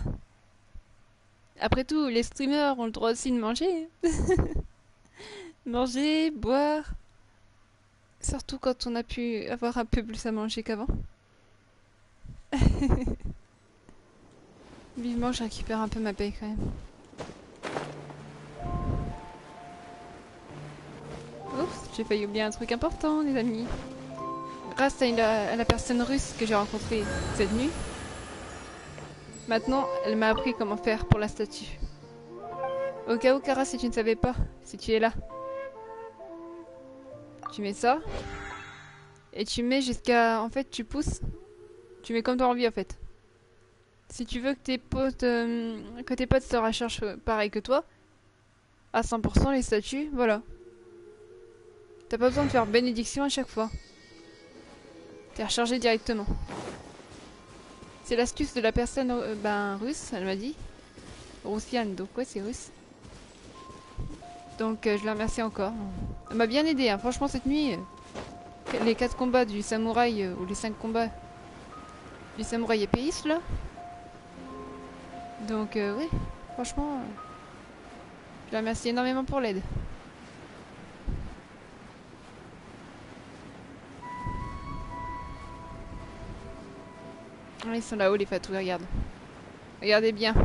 Après tout, les streamers ont le droit aussi de manger. Manger, boire... Surtout quand on a pu avoir un peu plus à manger qu'avant. Vivement, je récupère un peu ma paye quand même. Oups, j'ai failli oublier un truc important, les amis. Grâce à la personne russe que j'ai rencontrée cette nuit, maintenant, elle m'a appris comment faire pour la statue. Au cas où, Kara, si tu ne savais pas, si tu es là. Tu mets ça. Et tu mets jusqu'à... En fait, tu pousses. Tu mets comme tu as envie, en fait. Si tu veux que tes potes se recherchent pareil que toi, à 100% les statues, voilà. T'as pas besoin de faire bénédiction à chaque fois. T'es rechargé directement. C'est l'astuce de la personne russe, elle m'a dit. Roussiane, donc ouais, c'est russe. Donc je la remercie encore. Elle m'a bien aidé, hein. Franchement cette nuit, les 4 combats du samouraï, ou les 5 combats du samouraï épéiste là. Donc oui, franchement, je la remercie énormément pour l'aide. Ils sont là-haut les fatous, regarde. Regardez bien.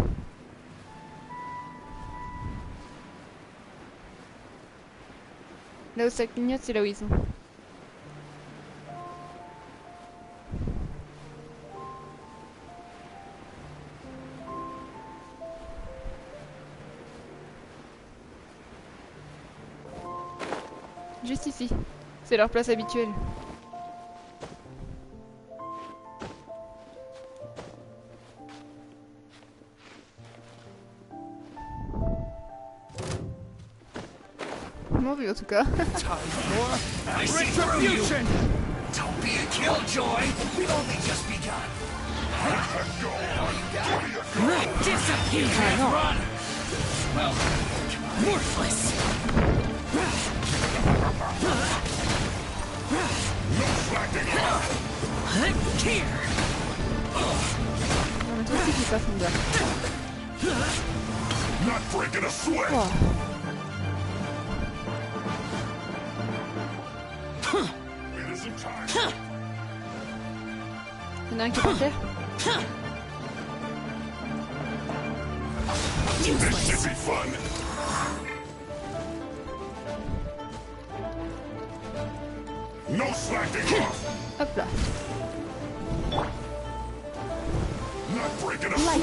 Là où ça clignote, c'est là où ils sont. Juste ici. C'est leur place habituelle. M'en vu en tout cas. Retribution! Don't be a killjoy. We've only just begun. Disappear! Run! Well, worthless. No slacking off. Here. Non mais toi aussi tu passes mon gars. Not breaking a sweat. Oh. It isn't time. Y'en a un qui est par terre. This should be fun. No slacking off. Hop là. Not breaking a sweat.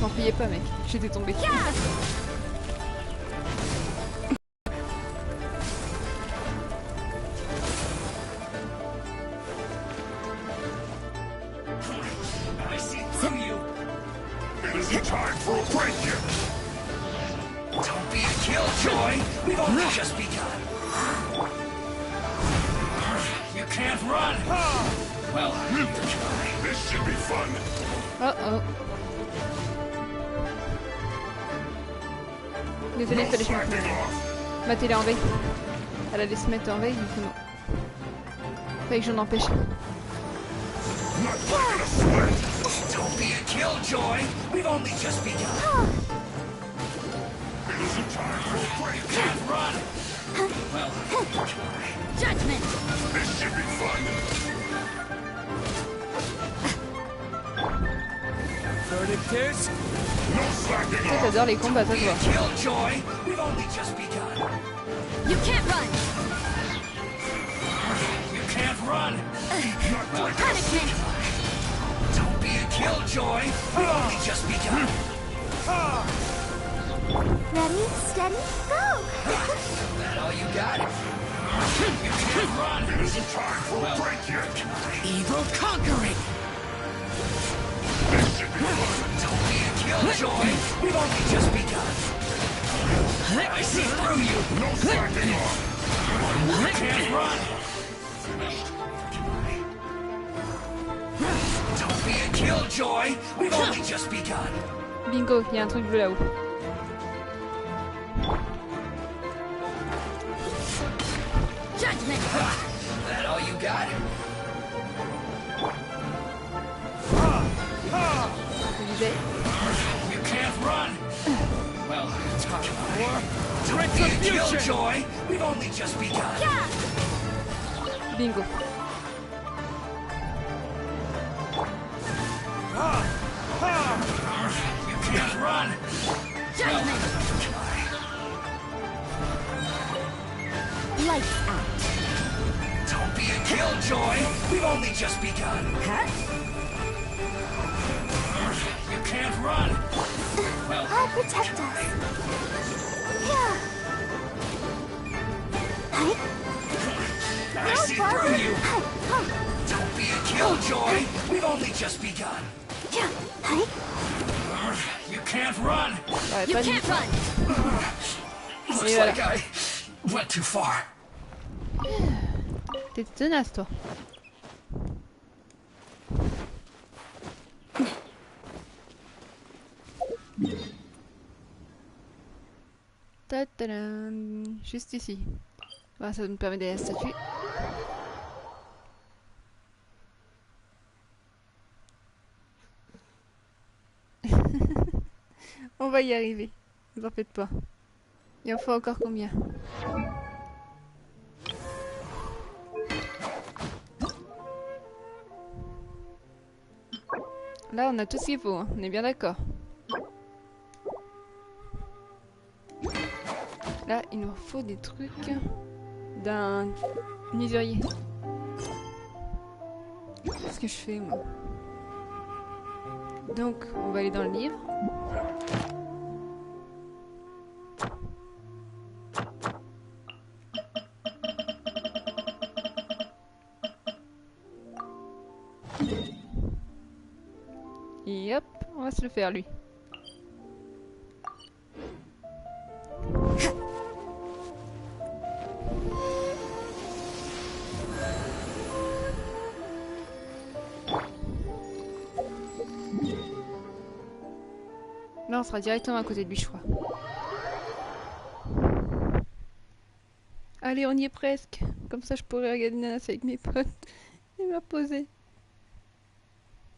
M'en priez pas mec, j'étais tombé. I see through you. It isn't time for a break yet. Don't be a killjoy. We've only just begun. You can't run. Well, you try. This should be fun. Oh. Désolé, fallait que je me... Ma télé en veille. Elle allait se mettre en veille, du coup non. Fallait que j'en empêche. break in a sweat. Don't be a killjoy. We've only just begun. Isn't time for a break. You can't run. Well, Judgment. This should be fun. Verdict is no slacking Toi, t'adores les combats, ça se voit. Killjoy. We've only just begun. You can't run. You can't run. Punishment. Don't be a killjoy. We've only just begun. Ready, steady, go! That all you got? You can't run. It isn't time for a break yet. Evil conquering. This should be fun. Don't be a killjoy. We've only just begun. I see through you. No slacking off. You can't run. Don't be a killjoy. We've only just begun. Bingo, il y a un truc bleu là-haut. Judgment. That all you got? You can't run. Well, time for war. Don't be a killjoy. We've only just begun. Yeah. Bingo. You can't run. Judgment. Lights out. Don't be a killjoy. We've only just begun. Huh? You can't run. Well, I'll protect us. Yeah. I see through you. Don't be a killjoy. We've only just begun. You can't run. You can't run. Looks like I went too far. T'es tenace, toi. Ta-ta-dam. Juste ici. Bah, ça nous permet d'aller à la statue. On va y arriver. Ne vous en faites pas. Il en faut encore combien? Là, on a tout ce qu'il faut, hein. On est bien d'accord. Là, il nous faut des trucs d'un usurier. Qu'est-ce que je fais, moi? Donc, on va aller dans le livre. Et hop, on va se le faire, lui. Là, on sera directement à côté de lui, je crois. Allez, on y est presque. Comme ça, je pourrais regarder Nanas avec mes potes et me reposer.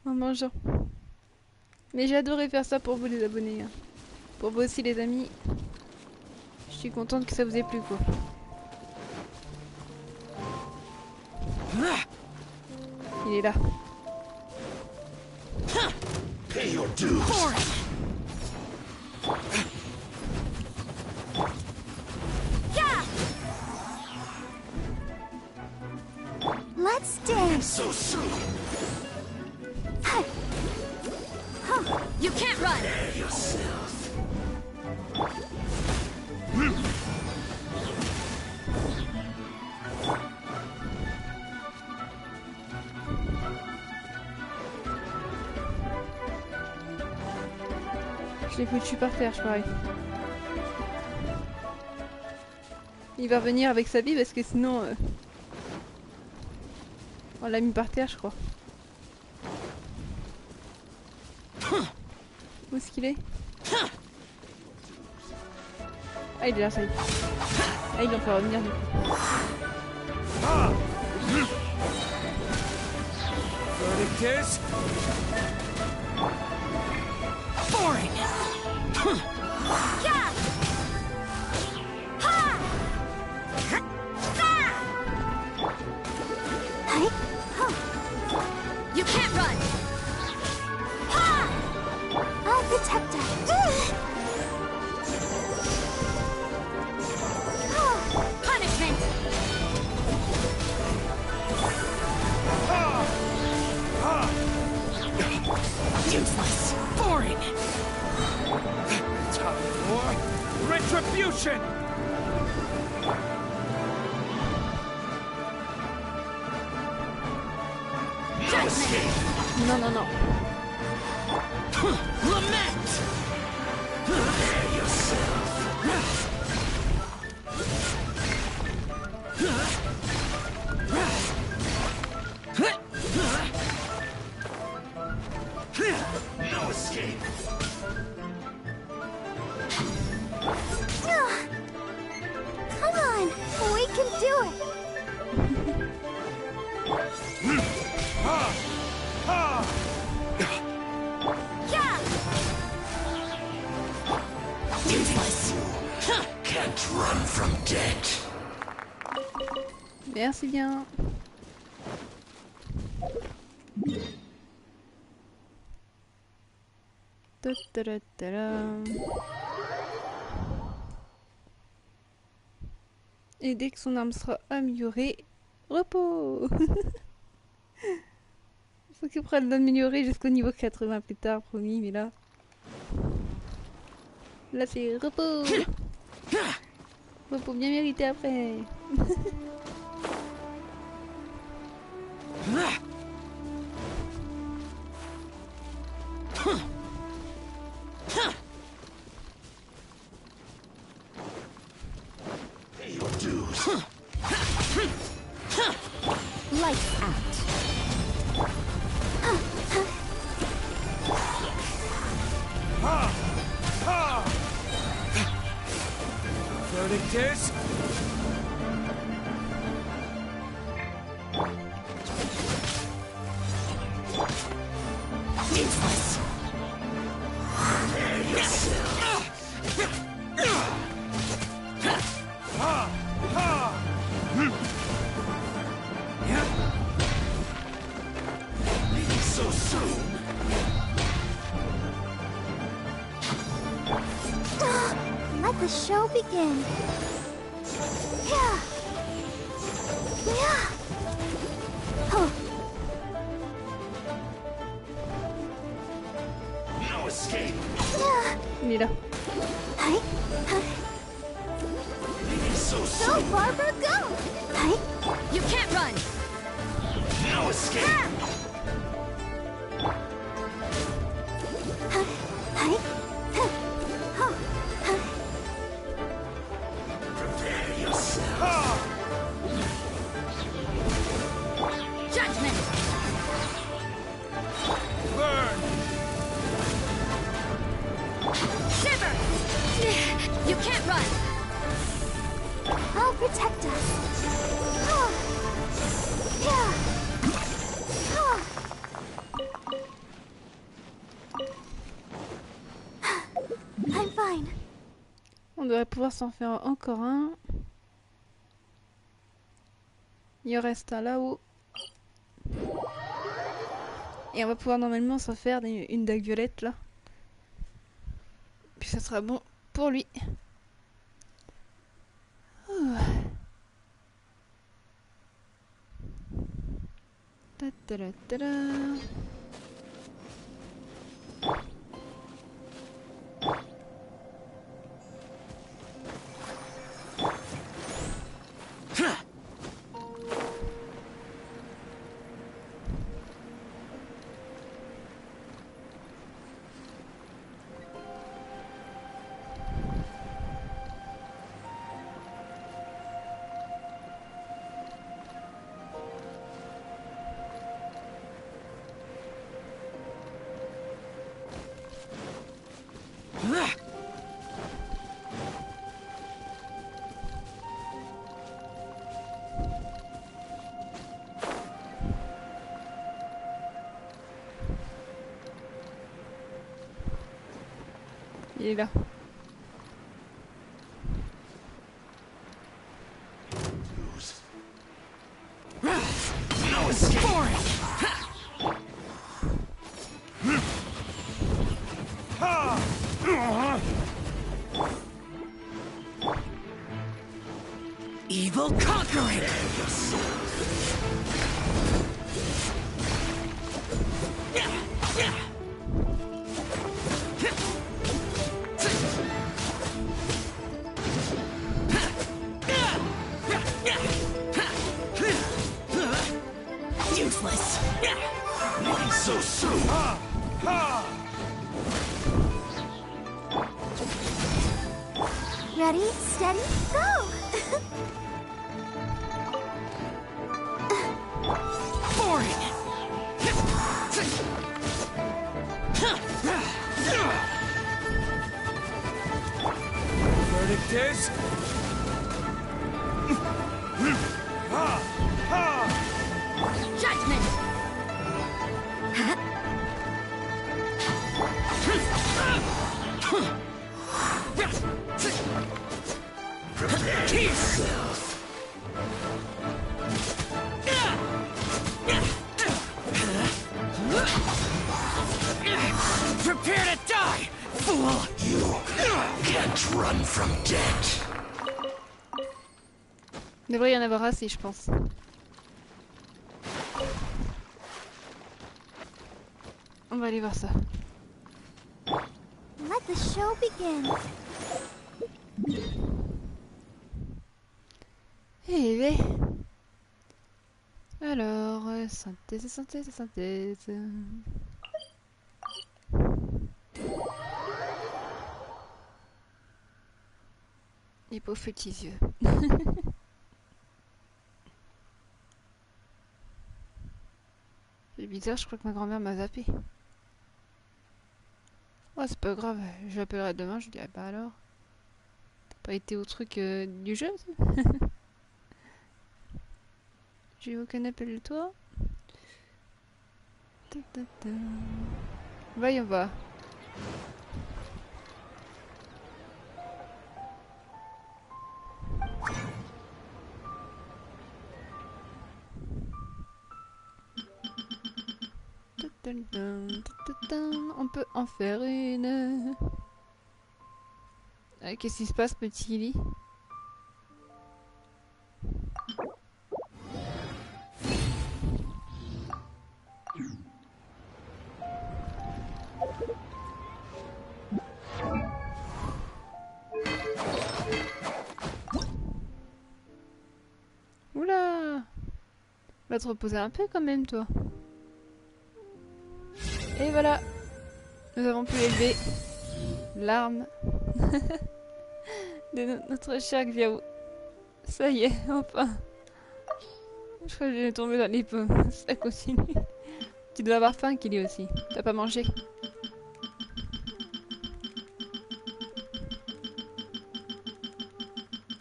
En mangeant. Mais j'ai adoré faire ça pour vous, les abonnés. Hein. Pour vous aussi, les amis. Je suis contente que ça vous ait plu, quoi. Il est là. Pay your dues. Let's dance. So soon. You can't run. Yourself. Je l'ai foutu par terre, je parie. Il va revenir avec sa vie parce que sinon... On l'a mis par terre, je crois. Où est-ce qu'il est? Ah, il est là, ça y est. Ah, il en fait revenir du coup. Verdict is... boring! Yeah! Ha! You can't run! I'll protect her. Punishment! Useless! Boring! Time for retribution! No escape! Non, non, non. Lament! Prepare yourself! No escape! Come on, we can do it. Useless! Can't run from death. Merci bien. Et dès que son arme sera améliorée, repos. Faut qu'il prenne l'améliorer jusqu'au niveau 80 plus tard, promis, mais là... Là c'est repos. Repos bien mérité après. Lights out. Verdict is... useless! Prepare yourself! Leaving so soon? Let the show begin. Yeah. Yeah. Oh. No escape! Il est là. Hi. Leaving so Go, soon? Barbara, go. Hi. You can't run! No escape! Prepare yourself! Judgment! Burn! Shiver! You can't run! I'll protect us. Yeah. I'm fine. On devrait pouvoir s'en faire encore un. Il en reste un là-haut. Et on va pouvoir normalement s'en faire une dague violette là. Puis ça sera bon pour lui. Ouh. Ta-ta-ra-ta-ra. Il est là. No escape! Evil conquering! Useless! Why so soon? Ready, steady, go! Boring! Verdict is... Judgment! Prepare yourself. Prepare to die, fool! You can't run from death. Il devrait y en avoir assez, je pense. On va aller voir ça. Let the show begin. Eh ben. Alors, synthèse, synthèse, synthèse. Les pauvres petits yeux. C'est bizarre, je crois que ma grand-mère m'a zappé. Ouais, c'est pas grave, je l'appellerai demain, je lui dirai bah alors. T'as pas été au truc du jeu? J'ai eu aucun appel de toi. Voyons voir. On peut en faire une. Qu'est-ce qui se passe, petit lit? Oula! Va te reposer un peu quand même, toi. Et voilà! Nous avons pu élever l'arme de notre cher Xiao. Ça y est, enfin. Je crois que je vais tomber dans les pommes. Ça continue. Tu dois avoir faim, Kili aussi. T'as pas mangé?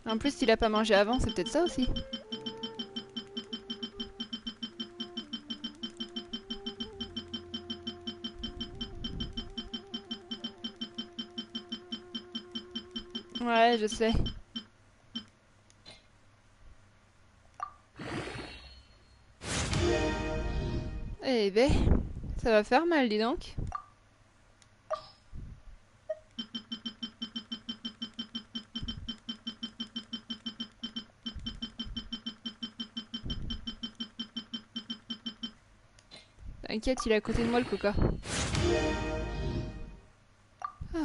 En plus, il a pas mangé avant, c'est peut-être ça aussi. Ouais, je sais. Eh ben, ça va faire mal, dis donc. T'inquiète, il est à côté de moi, le coca. Ah.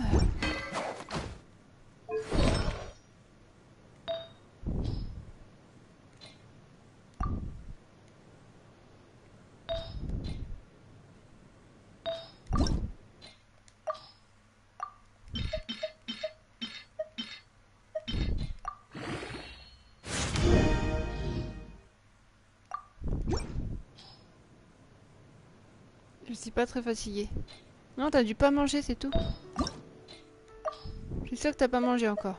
Je suis pas très fatiguée. Non, t'as dû pas manger, c'est tout. Je suis sûre que t'as pas mangé encore.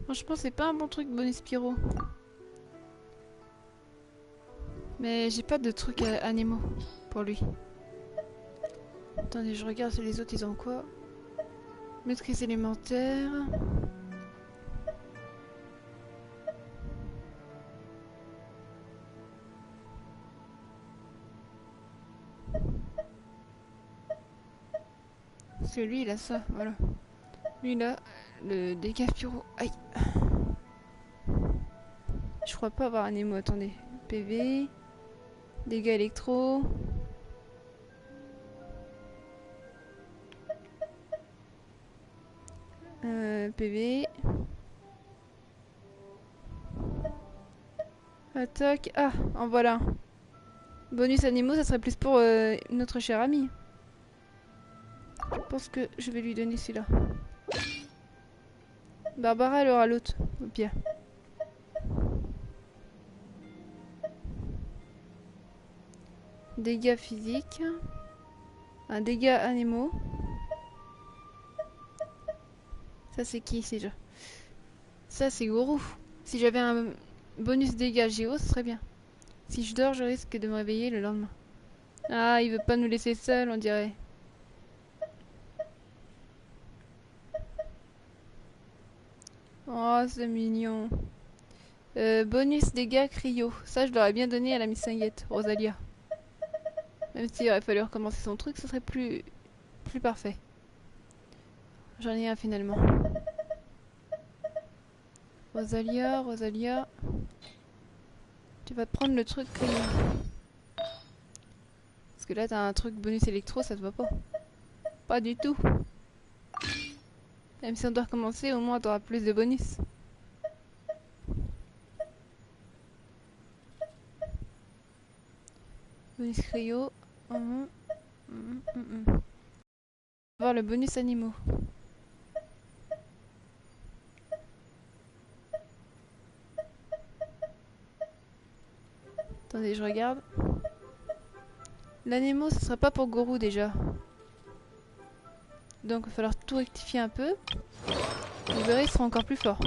Franchement, c'est pas un bon truc, bonus pyro. Mais j'ai pas de trucs animaux pour lui. Attendez, je regarde les autres, ils ont quoi? Maîtrise élémentaire. Parce que lui, il a ça, voilà. Lui, il a le dégâts pyro. Aïe. Je crois pas avoir un émo, attendez. PV. Dégâts électro. PV. Attaque. Ah, en voilà un. Bonus animaux, ça serait plus pour notre cher ami. Je pense que je vais lui donner celui-là. Barbara, elle aura l'autre, au pire. Dégâts physiques. Un dégât animaux. Ça, c'est qui, c'est déjà? Ça, c'est Gourou. Si j'avais un bonus dégâts Géo, ce serait bien. Si je dors, je risque de me réveiller le lendemain. Ah, il veut pas nous laisser seuls, on dirait. Oh, c'est mignon. Bonus dégâts cryo. Ça, je l'aurais bien donné à la Miss Singuette, Rosalia. Même s'il aurait fallu recommencer son truc, ce serait plus parfait. J'en ai un finalement. Rosalia, Rosalia. Tu vas te prendre le truc cryo. Parce que là, t'as un truc bonus électro, ça te va pas. Pas du tout. Même si on doit recommencer, au moins t'auras plus de bonus. Bonus cryo. Voir le bonus animaux. Attendez, je regarde. L'animo, ce sera pas pour Gourou déjà. Donc il va falloir tout rectifier un peu. Vous verrez, il sera encore plus fort.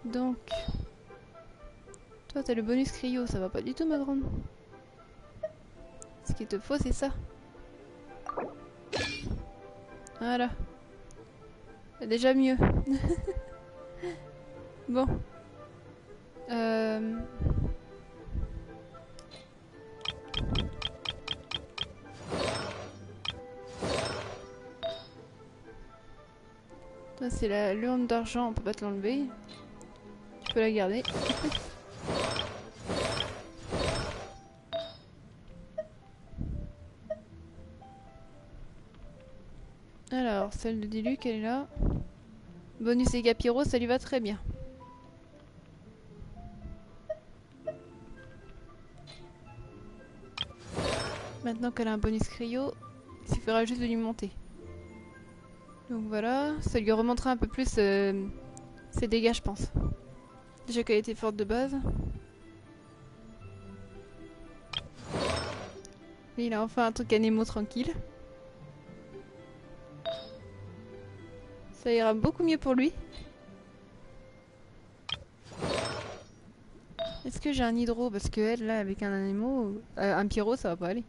Donc, toi t'as le bonus cryo, ça va pas du tout ma grande. Ce qu'il te faut, c'est ça. Voilà. C'est déjà mieux. Bon. Ça c'est la l'urne d'argent, on peut pas te l'enlever. Tu peux la garder. Alors, celle de Diluc, elle est là. Bonus et Pyro, ça lui va très bien. Maintenant qu'elle a un bonus cryo, il suffira juste de lui monter. Donc voilà, ça lui remontera un peu plus ses dégâts, je pense. Déjà qu'elle était forte de base. Et il a enfin un truc anémo tranquille. Ça ira beaucoup mieux pour lui. Est-ce que j'ai un hydro? Parce que elle, là, avec un anémo, un pyro, ça va pas aller.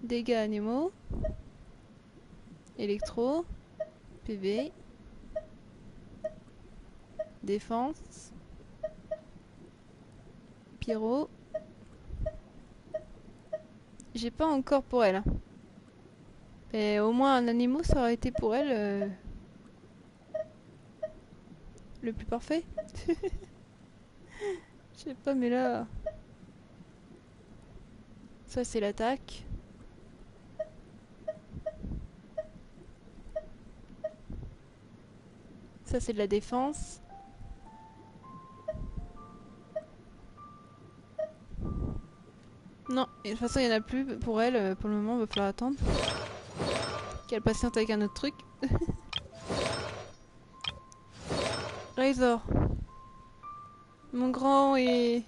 Dégâts animaux. Électro. PV. Défense. Pyro. J'ai pas encore pour elle. Hein. Mais au moins un animal, ça aurait été pour elle le plus parfait. Je sais pas, mais là... Ça, c'est l'attaque. Ça, c'est de la défense. Non, et de toute façon, il n'y en a plus pour elle. Pour le moment, il va falloir attendre. Qu'elle patiente avec un autre truc. Razor. Mon grand et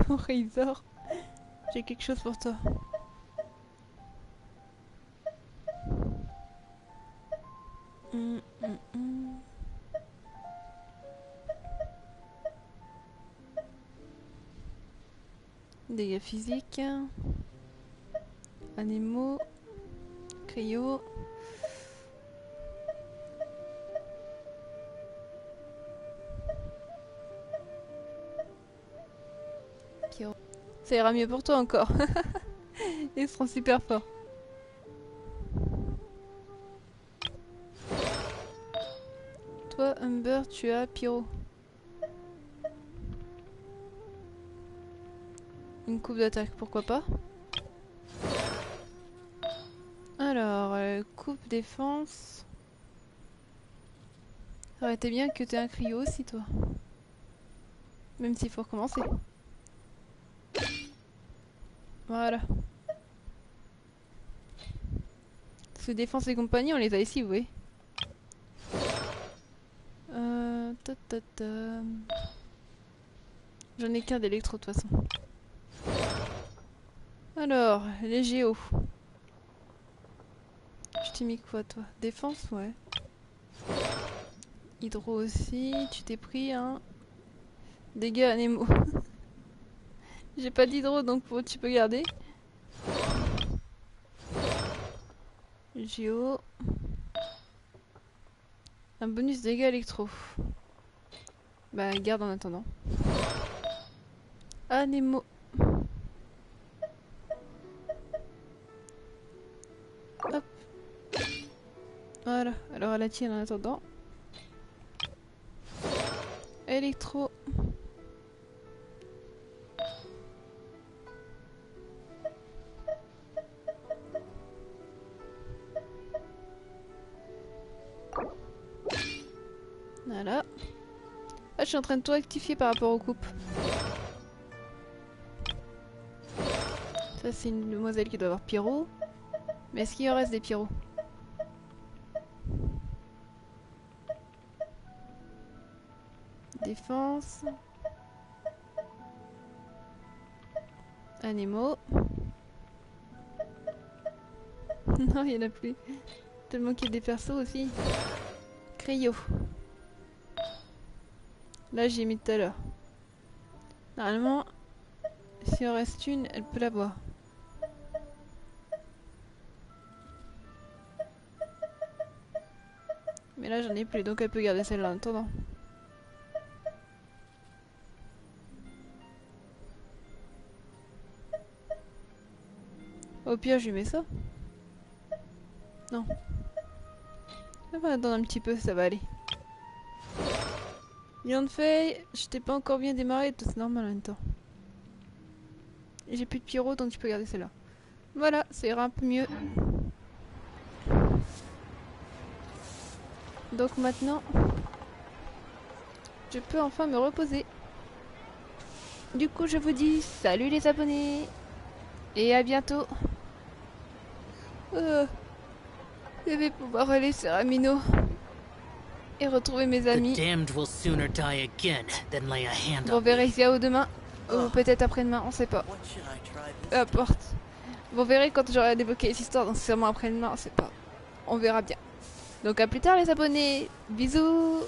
son Razor. J'ai quelque chose pour toi. Dégâts physiques. Animaux. Cryo. Ça ira mieux pour toi encore. Ils seront super forts. Toi, Humber, tu as Pyro. Une coupe d'attaque, pourquoi pas. Alors, coupe défense. Ça aurait été bien que tu aies un cryo aussi, toi. Même s'il faut recommencer. Voilà. Parce que défense et compagnie, on les a ici, vous voyez. J'en ai qu'un d'électro de toute façon. Alors, les géos. Je t'ai mis quoi toi? Défense, ouais. Hydro aussi. Tu t'es pris un dégâts animaux. J'ai pas d'hydro donc tu peux garder. Géo. Un bonus dégâts électro. Bah garde en attendant. Animaux. Hop. Voilà, alors elle attire en attendant. Électro. Voilà. Ah, je suis en train de tout rectifier par rapport aux coupes. Ça c'est une demoiselle qui doit avoir pyro. Mais est-ce qu'il en reste des pyros? Défense. Animaux. Non, il n'y en a plus. Tellement qu'il y a des persos aussi. Cryo. Là, j'ai mis tout à l'heure. Normalement, s'il en reste une, elle peut l'avoir. Mais là, j'en ai plus, donc elle peut garder celle-là en attendant. Au pire, je lui mets ça. Non. On va attendre un petit peu, ça va aller. Lion de feuille, je t'ai pas encore bien démarré, tout c'est normal en même temps. J'ai plus de pyro, donc tu peux garder celle-là. Voilà, ça ira un peu mieux. Donc maintenant, je peux enfin me reposer. Du coup, je vous dis salut les abonnés et à bientôt. Je vais pouvoir aller sur Amino et retrouver mes amis. Vous verrez Xiao demain ou peut-être après-demain, on sait pas. Peu importe. Vous verrez quand j'aurai débloqué les histoires, donc sûrement après-demain, on sait pas. On verra bien. Donc à plus tard les abonnés. Bisous.